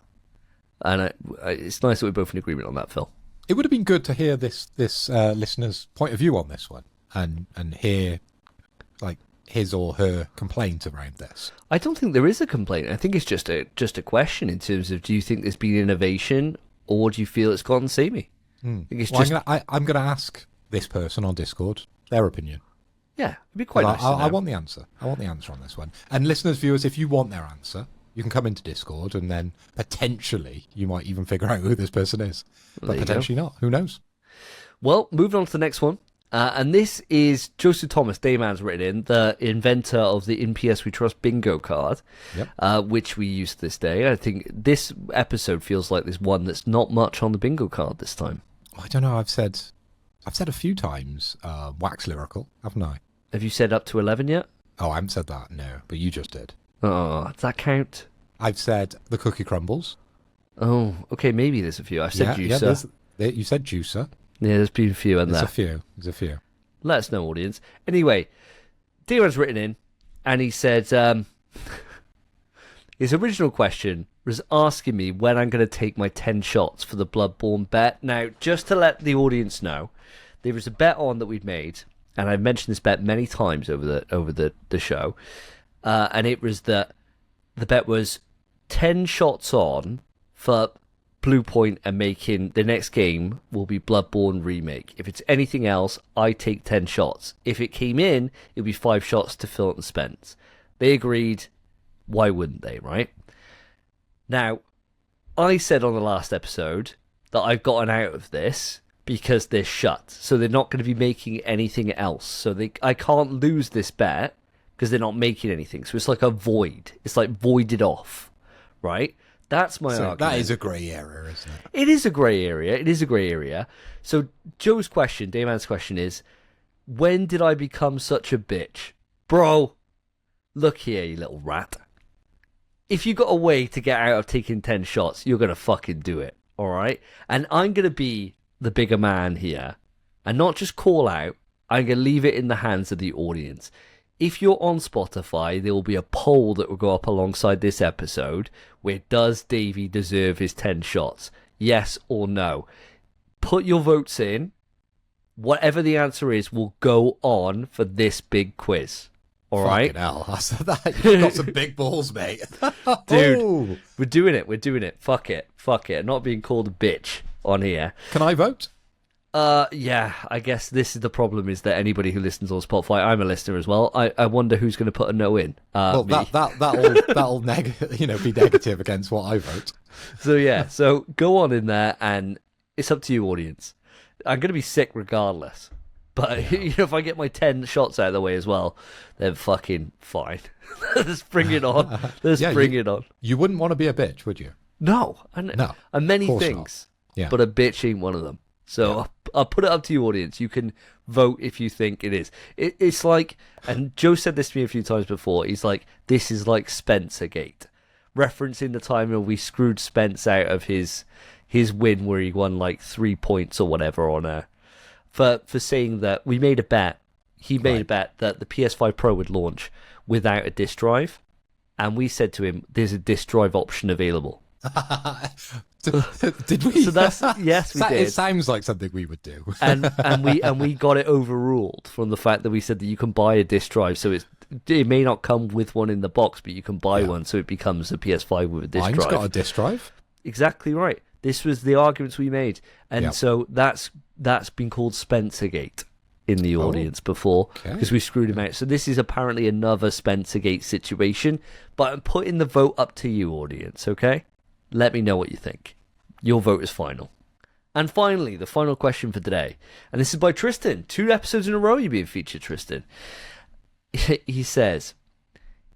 S1: And it's nice that we're both in agreement on that, Phil.
S2: It would have been good to hear this listener's point of view on this one, and hear like his or her complaint around this.
S1: I don't think there is a complaint. I think it's just a question in terms of, do you think there's been innovation, or do you feel it's gotten samey?
S2: I'm going to ask this person on Discord their opinion.
S1: Yeah, it'd be quite nice.
S2: I want the answer. I want the answer on this one. And listeners, viewers, if you want their answer, you can come into Discord, and then potentially you might even figure out who this person is. But potentially not. Who knows?
S1: Well, moving on to the next one. And this is Joseph Thomas, Dayman's written in, the inventor of the In PS We Trust bingo card, which we use this day. I think this episode feels like there's one that's not much on the bingo card this time.
S2: I don't know. I've said a few times wax lyrical, haven't I?
S1: Have you said up to 11 yet?
S2: Oh, I haven't said that, no. But you just did.
S1: Oh, does that count?
S2: I've said the cookie crumbles.
S1: Oh, okay, maybe there's a few. I've said juicer.
S2: Yeah, you said juicer.
S1: Yeah, there's been a few in there.
S2: There's a few.
S1: Let us know, audience. Anyway, Dayman's written in, and he said his original question was asking me when I'm going to take my 10 shots for the Bloodborne bet. Now, just to let the audience know, there was a bet on that we'd made, and I've mentioned this bet many times over the show, and it was that the bet was 10 shots on for Bluepoint and making the next game will be Bloodborne Remake. If it's anything else, I take 10 shots. If it came in, it would be 5 shots to Phil and Spence. They agreed. Why wouldn't they, right? Now, I said on the last episode that I've gotten out of this because they're shut. So they're not going to be making anything else. So I can't lose this bet because they're not making anything. So it's like a void. It's like voided off, right? That's my argument.
S2: That is a grey area, isn't it?
S1: It is a grey area. So Joe's question, Dayman's question is, when did I become such a bitch? Bro, look here, you little rat. If you got a way to get out of taking 10 shots, you're going to fucking do it, all right? And I'm going to be the bigger man here and not just call out. I'm going to leave it in the hands of the audience. If you're on Spotify, there will be a poll that will go up alongside this episode where does Davey deserve his 10 shots? Yes or no? Put your votes in. Whatever the answer is will go on for this big quiz. All right?
S2: Fucking hell. I said that. You've got some big balls, mate.
S1: Dude, we're doing it. Fuck it. I'm not being called a bitch on here.
S2: Can I vote?
S1: Yeah, I guess this is the problem is that anybody who listens on Spotify, I'm a listener as well. I wonder who's going to put a no in.
S2: Well,
S1: me.
S2: that'll be negative against what I vote.
S1: So yeah, so go on in there, and it's up to you, audience. I'm going to be sick regardless, but if I get my 10 shots out of the way as well, then fucking fine. Let's bring it on. Bring it on.
S2: You wouldn't want to be a bitch, would you?
S1: No, and many things,
S2: but
S1: a bitch ain't one of them. So I'll put it up to you, audience. You can vote if you think it is. It's like, and Joe said this to me a few times before, he's like, this is like Spencergate. Referencing the time when we screwed Spence out of his win where he won like 3 points or whatever on for saying that we made a bet. He made a bet that the PS5 Pro would launch without a disc drive. And we said to him, there's a disc drive option available.
S2: Did we?
S1: So yes, we did.
S2: It sounds like something we would do.
S1: and we got it overruled from the fact that we said that you can buy a disc drive, so it may not come with one in the box, but you can buy one, so it becomes a PS5 with a disc drive.
S2: Mine's got a disc drive.
S1: Exactly right. This was the arguments we made, and so that's been called Spencergate in the audience before because we screwed him out. So this is apparently another Spencergate situation, but I'm putting the vote up to you, audience. Okay. Let me know what you think. Your vote is final. And finally, the final question for today. And this is by Tristan. 2 episodes in a row you're being featured, Tristan. He says,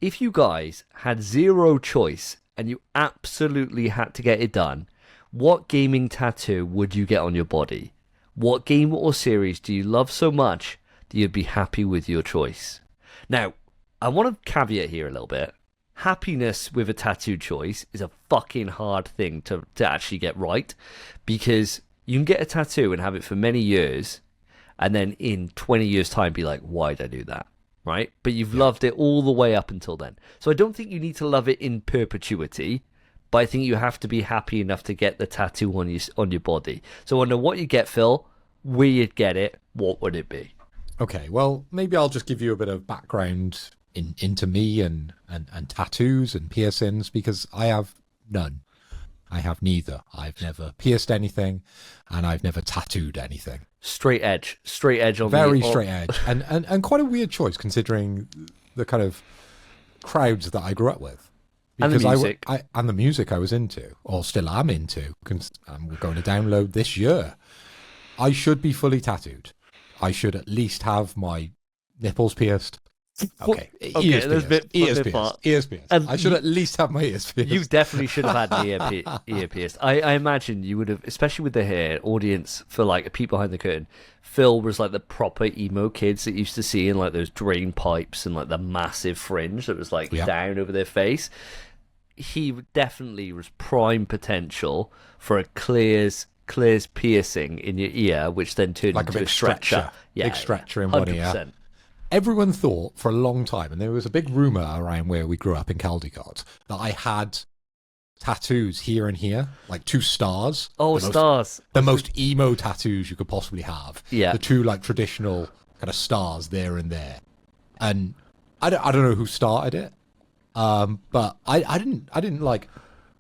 S1: if you guys had zero choice and you absolutely had to get it done, what gaming tattoo would you get on your body? What game or series do you love so much that you'd be happy with your choice? Now, I want to caveat here a little bit. Happiness with a tattoo choice is a fucking hard thing to actually get right, because you can get a tattoo and have it for many years and then in 20 years time be like, why'd I do that, right? But you've loved it all the way up until then. So I don't think you need to love it in perpetuity, but I think you have to be happy enough to get the tattoo on your body. So I wonder what you get, Phil, where you'd get it, what would it be?
S2: Okay, well, maybe I'll just give you a bit of background into me and tattoos and piercings, because I have none. I have neither. I've never pierced anything, and I've never tattooed anything.
S1: Straight edge on
S2: very straight edge, and quite a weird choice considering the kind of crowds that I grew up with.
S1: Because and the music.
S2: And the music I was into, or still am into, we're going to download this year. I should be fully tattooed. I should at least have my nipples pierced. Okay,
S1: okay, there's
S2: ears pierced. I should at least have my ears pierced.
S1: You definitely should have had an ear pierced. I imagine you would have, especially with the hair, audience, for like a peek behind the curtain. Phil was like the proper emo kids that you used to see in like those drain pipes and like the massive fringe that was like down over their face. He definitely was prime potential for a Clear's piercing in your ear, which then turned
S2: like
S1: into
S2: a big
S1: stretcher.
S2: Big stretcher in one ear.
S1: 100%.
S2: Everyone thought for a long time, and there was a big rumour around where we grew up in Caldecott, that I had tattoos here and here, like 2 stars.
S1: Oh, stars.
S2: The most emo tattoos you could possibly have.
S1: Yeah.
S2: The 2 like traditional kind of stars there and there. And I don't know who started it, but I didn't like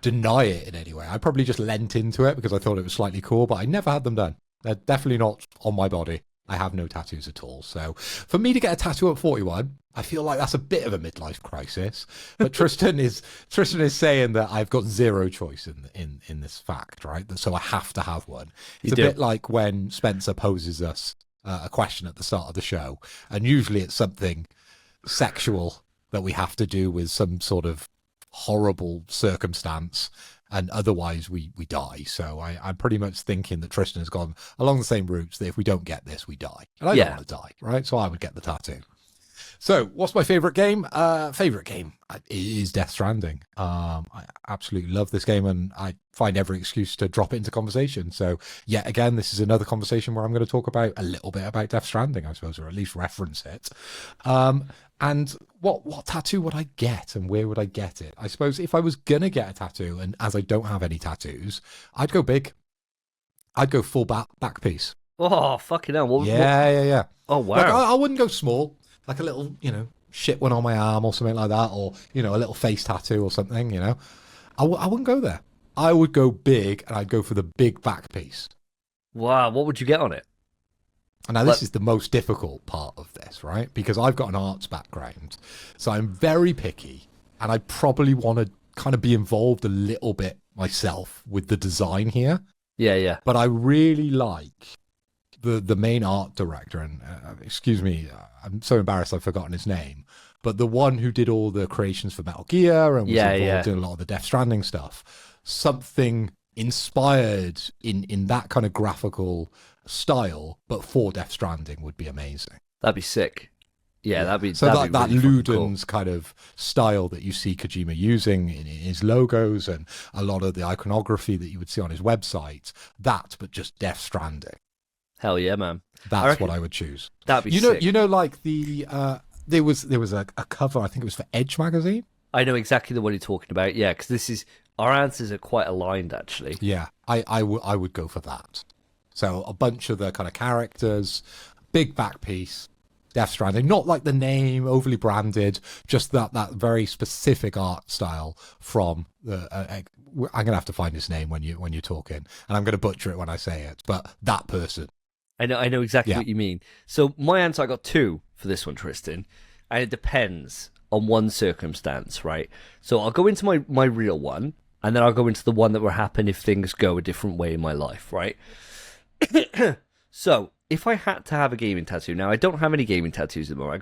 S2: deny it in any way. I probably just lent into it because I thought it was slightly cool, but I never had them done. They're definitely not on my body. I have no tattoos at all. So for me to get a tattoo at 41, I feel like that's a bit of a midlife crisis. But Tristan is saying that I've got zero choice in this fact, right? So I have to have one. It's a bit like when Spencer poses us a question at the start of the show, and usually it's something sexual that we have to do with some sort of horrible circumstance, and otherwise we die. So I'm pretty much thinking that Tristan has gone along the same routes, that if we don't get this, we die. And I don't want to die, right? So I would get the tattoo. So what's my favourite game? Favourite game is Death Stranding. I absolutely love this game, and I find every excuse to drop it into conversation. So yet again, this is another conversation where I'm going to talk about a little bit about Death Stranding, I suppose, or at least reference it. And what tattoo would I get, and where would I get it? I suppose if I was going to get a tattoo, and as I don't have any tattoos, I'd go big. I'd go full back piece.
S1: Oh, fucking hell.
S2: Yeah.
S1: Oh, wow.
S2: Like, I wouldn't go small, like a little, shit one on my arm or something like that, or, a little face tattoo or something, I wouldn't go there. I would go big, and I'd go for the big back piece.
S1: Wow, what would you get on it?
S2: And now this is the most difficult part of this, right? Because I've got an arts background, so I'm very picky, and I probably want to kind of be involved a little bit myself with the design here.
S1: Yeah.
S2: But I really like the main art director, and excuse me, I'm so embarrassed I've forgotten his name, but the one who did all the creations for Metal Gear and was involved in a lot of the Death Stranding stuff. Something inspired in that kind of graphical style, but for Death Stranding would be amazing.
S1: That'd be sick. Yeah, that'd be
S2: so
S1: that'd
S2: that
S1: be really
S2: Ludens kind of style that you see Kojima using in his logos and a lot of the iconography that you would see on his website. That, but just Death Stranding.
S1: Hell yeah, man.
S2: That's what I would choose.
S1: That'd be sick.
S2: Like the there was a cover, I think it was for Edge magazine.
S1: I know exactly the one you're talking about. Yeah, because our answers are quite aligned, actually.
S2: Yeah, I would go for that. So a bunch of the kind of characters, big back piece, Death Stranding, not like the name overly branded, just that very specific art style from the. I'm gonna have to find his name when you're talking, and I'm gonna butcher it when I say it, but that person.
S1: I know exactly what you mean. So my answer, I got 2 for this one, Tristan, and it depends on one circumstance, right? So I'll go into my real one, and then I'll go into the one that will happen if things go a different way in my life, right? So if I had to have a gaming tattoo, now I don't have any gaming tattoos anymore.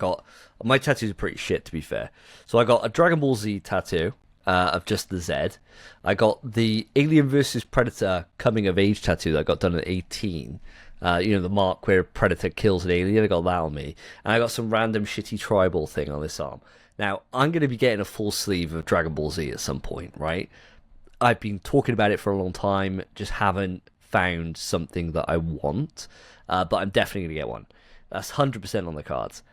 S1: My tattoos are pretty shit, to be fair. So I got a Dragon Ball Z tattoo of just the Z. I got the Alien vs Predator coming of age tattoo that I got done at 18. The mark where Predator kills an alien. I got that on me, and I got some random shitty tribal thing on this arm. Now I'm going to be getting a full sleeve of Dragon Ball Z at some point, right? I've been talking about it for a long time, just haven't found something that I want, but I'm definitely going to get one. That's 100% on the cards.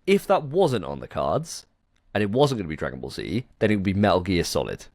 S1: If that wasn't on the cards, and it wasn't going to be Dragon Ball Z, then it would be Metal Gear Solid.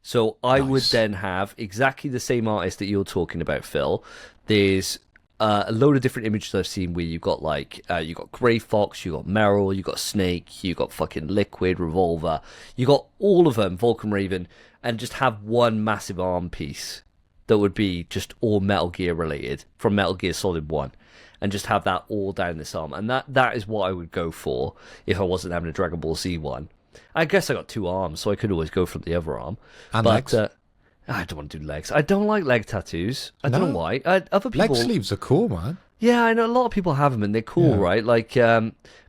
S1: So I would then have exactly the same artist that you're talking about, Phil. There's a load of different images I've seen where you've got you got Grey Fox, you got Meryl, you got Snake, you got fucking Liquid, Revolver, you got all of them, Vulcan Raven, and just have one massive arm piece that would be just all Metal Gear related from Metal Gear Solid 1, and just have that all down this arm. And that is what I would go for if I wasn't having a Dragon Ball Z one. I guess I got 2 arms, so I could always go for the other arm.
S2: And legs?
S1: I don't want to do legs. I don't like leg tattoos. I don't know why. Other people...
S2: Leg sleeves are cool, man.
S1: Yeah, I know a lot of people have them, and they're cool,
S2: Yeah.
S1: right? Like,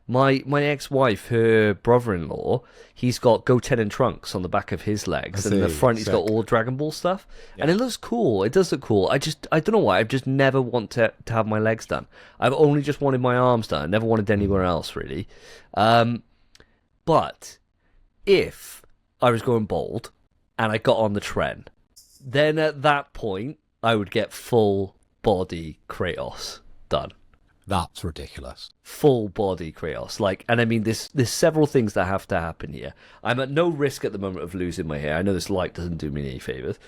S1: my ex-wife, her brother-in-law, he's got Goten and Trunks on the back of his legs, and in the
S2: see.
S1: front he's got
S2: Sick.
S1: all Dragon Ball stuff, and it looks cool. It does look cool. I don't know why. I've just never want to have my legs done. I've only just wanted my arms done. I never wanted anywhere else really. But if I was going bald and I got on the trend, then at that point I would get full body Kratos done.
S2: That's ridiculous.
S1: Full body Kratos. Like, and I mean, there's several things that have to happen here. I'm at no risk at the moment of losing my hair. I know this light doesn't do me any favors,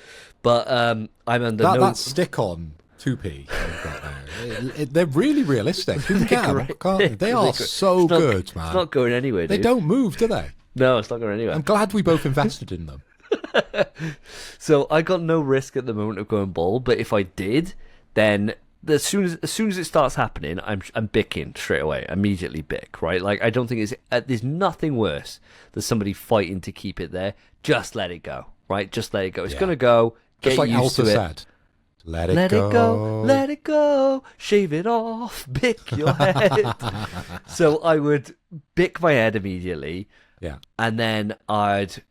S1: but I'm under
S2: That stick-on 2P you've got now, they're really realistic. You can get 'em,
S1: great.
S2: can't they? They are so
S1: It's not-
S2: good, man.
S1: It's not going anywhere,
S2: They
S1: dude.
S2: don't move, do they?
S1: No, it's not going anywhere.
S2: I'm glad we both invested in them.
S1: So I got no risk at the moment of going bald, but if I did, then as soon as it starts happening, I'm bicking straight away, immediately bick, right? Like, I don't think there's nothing worse than somebody fighting to keep it there. Just let it go, right? Just let it go. It's gonna go. Get
S2: Just like
S1: used
S2: Alta
S1: to it.
S2: said. Let it
S1: Let
S2: go.
S1: it go, let it go, shave it off, bick your head. So I would bick my head immediately,
S2: Yeah.
S1: and then I'd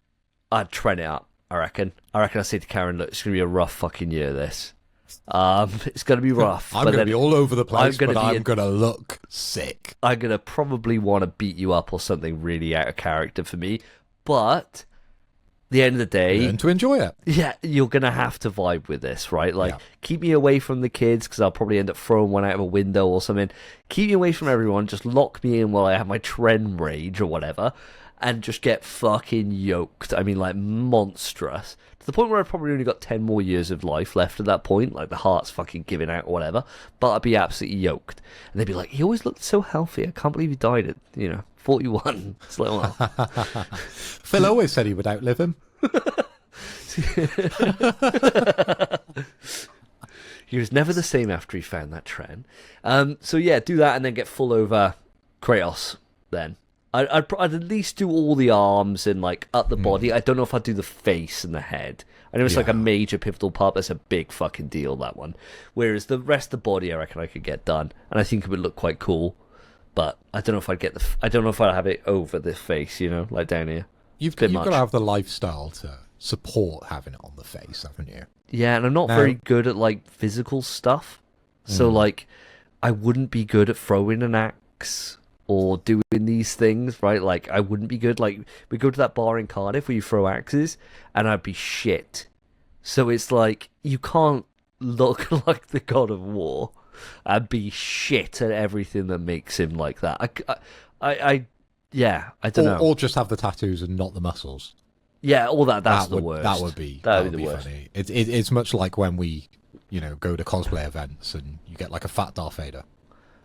S1: trend it up. I reckon I'd say to Karen, look, it's gonna be a rough fucking year. This, it's gonna be rough.
S2: I'm
S1: but
S2: going to
S1: then
S2: be all over the place,
S1: gonna
S2: but
S1: be
S2: I'm going to look sick.
S1: I'm gonna probably want to beat you up or something really out of character for me. But at the end of the day,
S2: Learn to enjoy it.
S1: yeah, you're gonna have to vibe with this, right? Like,
S2: Yeah.
S1: keep me away from the kids because I'll probably end up throwing one out of a window or something. Keep me away from everyone. Just lock me in while I have my trend rage or whatever, and just get fucking yoked. I mean, like, monstrous to the point where I've probably only got 10 more years of life left at that point. Like, the heart's fucking giving out or whatever, but I'd be absolutely yoked. And they'd be like, "He always looked so healthy. I can't believe he died at 41." It's like, well,
S2: Phil always said he would outlive him.
S1: he was never the same after he found that trend. So yeah, do that and then get full over Kratos. Then I'd at least do all the arms and like up the body. I don't know if I'd do the face and the head. I know it's like a major pivotal part. That's a big fucking deal, that one. Whereas the rest of the body, I reckon I could get done, and I think it would look quite cool. But I don't know if I'd get I don't know if I'd have it over the face, like down here.
S2: You've
S1: Bit
S2: got
S1: much.
S2: to have the lifestyle to support having it on the face, haven't you?
S1: Yeah, and I'm not
S2: No.
S1: very good at like physical stuff. So like I wouldn't be good at throwing an axe or doing these things, right? Like I wouldn't be good. Like we go to that bar in Cardiff where you throw axes and I'd be shit. So it's like you can't look like the god of war and be shit at everything that makes him like that. I don't know.
S2: Or just have the tattoos and not the muscles.
S1: Yeah, all that's
S2: That
S1: the
S2: would,
S1: worst.
S2: That would be
S1: the worst.
S2: funny. It's much like when we, go to cosplay events and you get like a fat Darth Vader.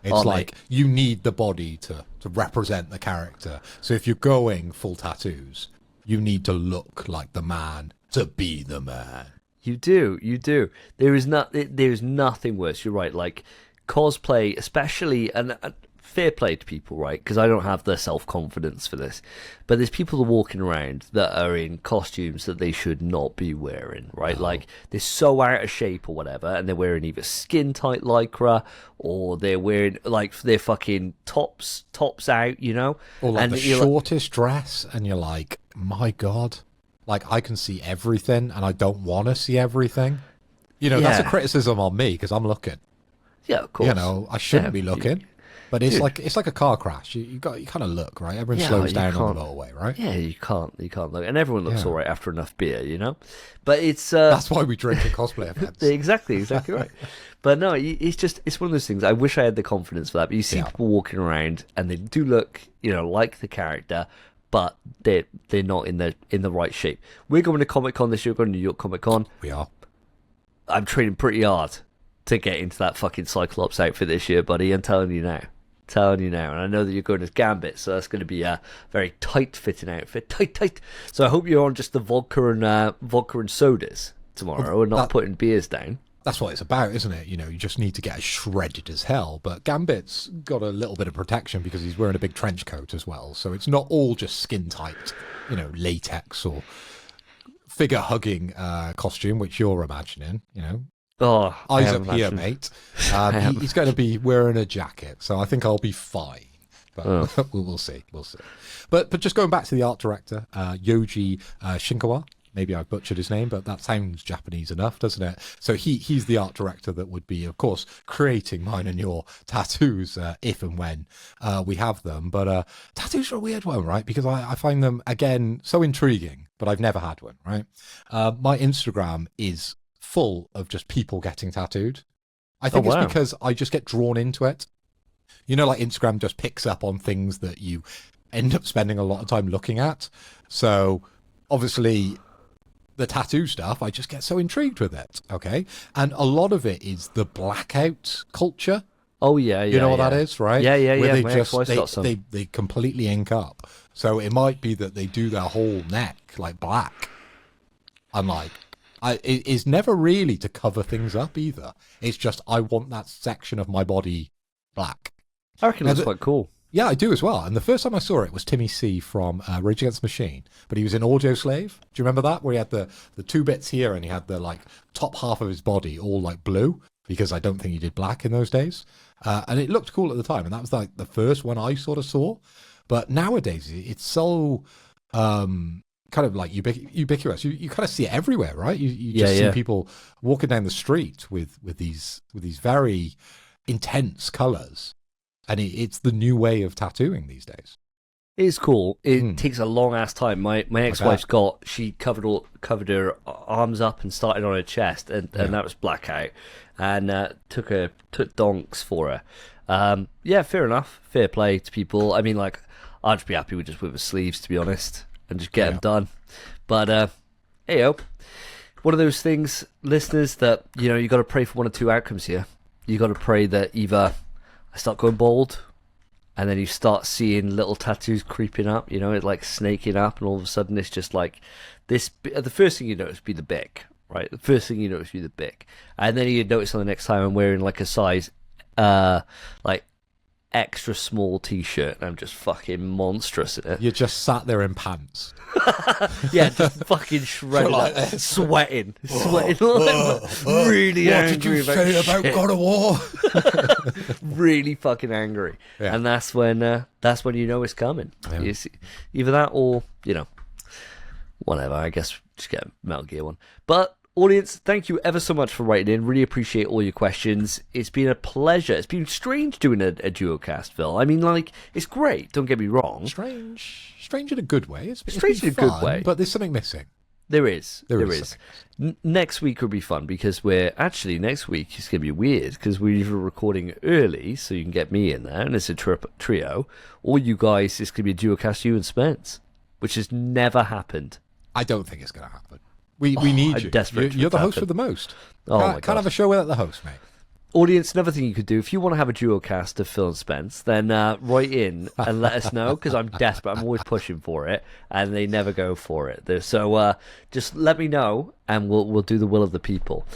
S2: It's
S1: Oh,
S2: like you need the body to represent the character. So if you're going full tattoos, you need to look like the man to be the man.
S1: You do. There is nothing worse. You're right. Like cosplay, especially, and fair play to people, right? Because I don't have the self-confidence for this. But there's people walking around that are in costumes that they should not be wearing, right? Like they're so out of shape or whatever, and they're wearing either skin-tight lycra or they're wearing like their fucking tops out,
S2: Or like
S1: and
S2: the
S1: you're like-
S2: shortest dress, and you're like, my God. Like, I can see everything, and I don't want to see everything. That's a
S1: Yeah.
S2: criticism on me, because I'm looking.
S1: yeah, of course.
S2: I shouldn't
S1: Yeah,
S2: be looking. But it's like a car crash. You kind of look, right? Everyone
S1: Yeah,
S2: slows
S1: you
S2: down on the
S1: can't-
S2: motorway, right?
S1: Yeah, you can't look, and everyone looks
S2: Yeah.
S1: all right after enough beer, But it's
S2: That's why we drink at cosplay events.
S1: exactly right. But no, it's one of those things. I wish I had the confidence for that. But you see
S2: Yeah.
S1: people walking around, and they do look, like the character, but they're not in the right shape. We're going to Comic-Con this year. We're going to New York Comic-Con.
S2: We are.
S1: I'm training pretty hard to get into that fucking Cyclops outfit this year, buddy. I'm telling you now. And I know that you're going as Gambit, so that's going to be a very tight-fitting outfit. Tight. So I hope you're on just the vodka and sodas tomorrow, and not putting beers down.
S2: That's what it's about, isn't it? You just need to get as shredded as hell. But Gambit's got a little bit of protection because he's wearing a big trench coat as well. So it's not all just skin tight, latex or figure hugging costume, which you're imagining.
S1: Oh,
S2: Eyes up here, mate. He's going to be wearing a jacket, so I think I'll be fine. But we'll see. We'll see. But just going back to the art director, Yoji Shinkawa. Maybe I butchered his name, but that sounds Japanese enough, doesn't it? So he's the art director that would be, of course, creating mine and your tattoos if and when we have them. But tattoos are a weird one, right? Because I find them, again, so intriguing, but I've never had one, right? My Instagram is full of just people getting tattooed. I think it's because I just get drawn into it. You know, like Instagram just picks up on things that you end up spending a lot of time looking at. So obviously the tattoo stuff, I just get so intrigued with it. Okay. And a lot of it is the blackout culture.
S1: Oh yeah,
S2: you know what that is, right?
S1: Yeah.
S2: Where they completely ink up. So it might be that they do their whole neck like black. And like, it is never really to cover things up either. It's just I want that section of my body black.
S1: I reckon that's quite cool.
S2: Yeah, I do as well. And the first time I saw it was Timmy C from Rage Against the Machine, but he was in Audio Slave. Do you remember that? Where he had the two bits here and he had the like top half of his body all like blue, because I don't think he did black in those days. And it looked cool at the time. And that was like the first one I sort of saw. But nowadays it's so kind of like ubiquitous. You kind of see it everywhere, right? You just see people walking down the street with these very intense colors. And it's the new way of tattooing these days.
S1: It's cool. It takes a long ass time. My ex-wife's she covered her arms up and started on her chest, and that was blackout, and took donks for her. Yeah, fair enough. Fair play to people. I mean, like, I'd just be happy with her sleeves, to be honest, and just get them done. But hey, one of those things, listeners, that you got to pray for one or two outcomes here. You got to pray that either I start going bald, and then you start seeing little tattoos creeping up, it's like snaking up, and all of a sudden it's just like this. The first thing you notice be the bick, right? The first thing you notice be the bick, and then you notice on the next time I'm wearing like a size, like extra small t-shirt, and I'm just fucking monstrous in it.
S2: You just sat there in pants.
S1: Yeah, just fucking shredded, like sweating, really angry.
S2: What did you say about God of War?
S1: Really fucking angry, and that's when you know it's coming. Yeah. You see, either that or whatever. I guess just get a Metal Gear one. But audience, thank you ever so much for writing in. Really appreciate all your questions. It's been a pleasure. It's been strange doing a duocast, Phil. I mean, like, it's great. Don't get me wrong.
S2: Strange in a good way. It's
S1: strange in a good way,
S2: but there's something missing.
S1: There is. Next week will be fun because next week is going to be weird because we're either recording early so you can get me in there and it's a trio, or you guys, it's going to be a duocast, you and Spence, which has never happened.
S2: I don't think it's going to happen. We need you. You're the host with the most. Can't have a show without the host, mate.
S1: Audience, another thing you could do, if you want to have a duo cast of Phil and Spence, then write in and let us know, because I'm desperate. I'm always pushing for it, and they never go for it. So just let me know, and we'll do the will of the people.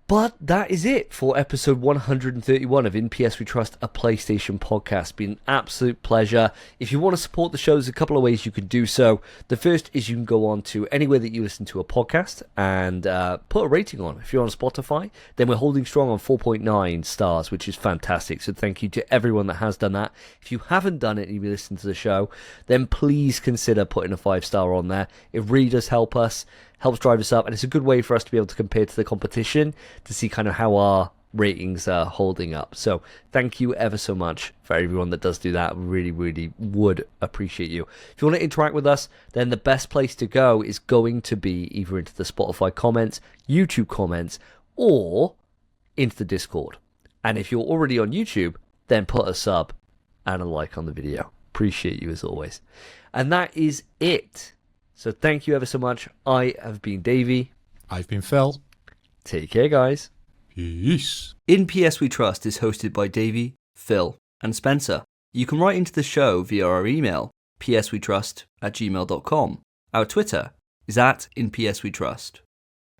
S1: But that is it for episode 131 of In PS We Trust, a PlayStation podcast. It's been an absolute pleasure. If you want to support the show, there's a couple of ways you can do so. The first is you can go on to anywhere that you listen to a podcast and put a rating on. If you're on Spotify, then we're holding strong on 4.9 stars, which is fantastic. So thank you to everyone that has done that. If you haven't done it and you listen to the show, then please consider putting a 5-star on there. It really does help us. Helps drive us up, and it's a good way for us to be able to compare to the competition to see kind of how our ratings are holding up. So thank you ever so much for everyone that does do that. Really, really would appreciate you. If you want to interact with us, then the best place to go is going to be either into the Spotify comments, YouTube comments, or into the Discord. And if you're already on YouTube, then put a sub and a like on the video. Appreciate you as always. And that is it. So thank you ever so much. I have been Davey.
S2: I've been Phil.
S1: Take care, guys.
S2: Peace.
S1: In PS We Trust is hosted by Davey, Phil, and Spencer. You can write into the show via our email, pswetrust@gmail.com. Our Twitter is @InPSWeTrust.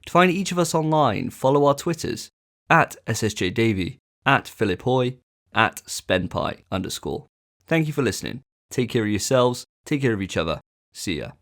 S1: To find each of us online, follow our Twitters, @SSJDavey, @PhilipHoy, @SpenPie_. Thank you for listening. Take care of yourselves. Take care of each other. See ya.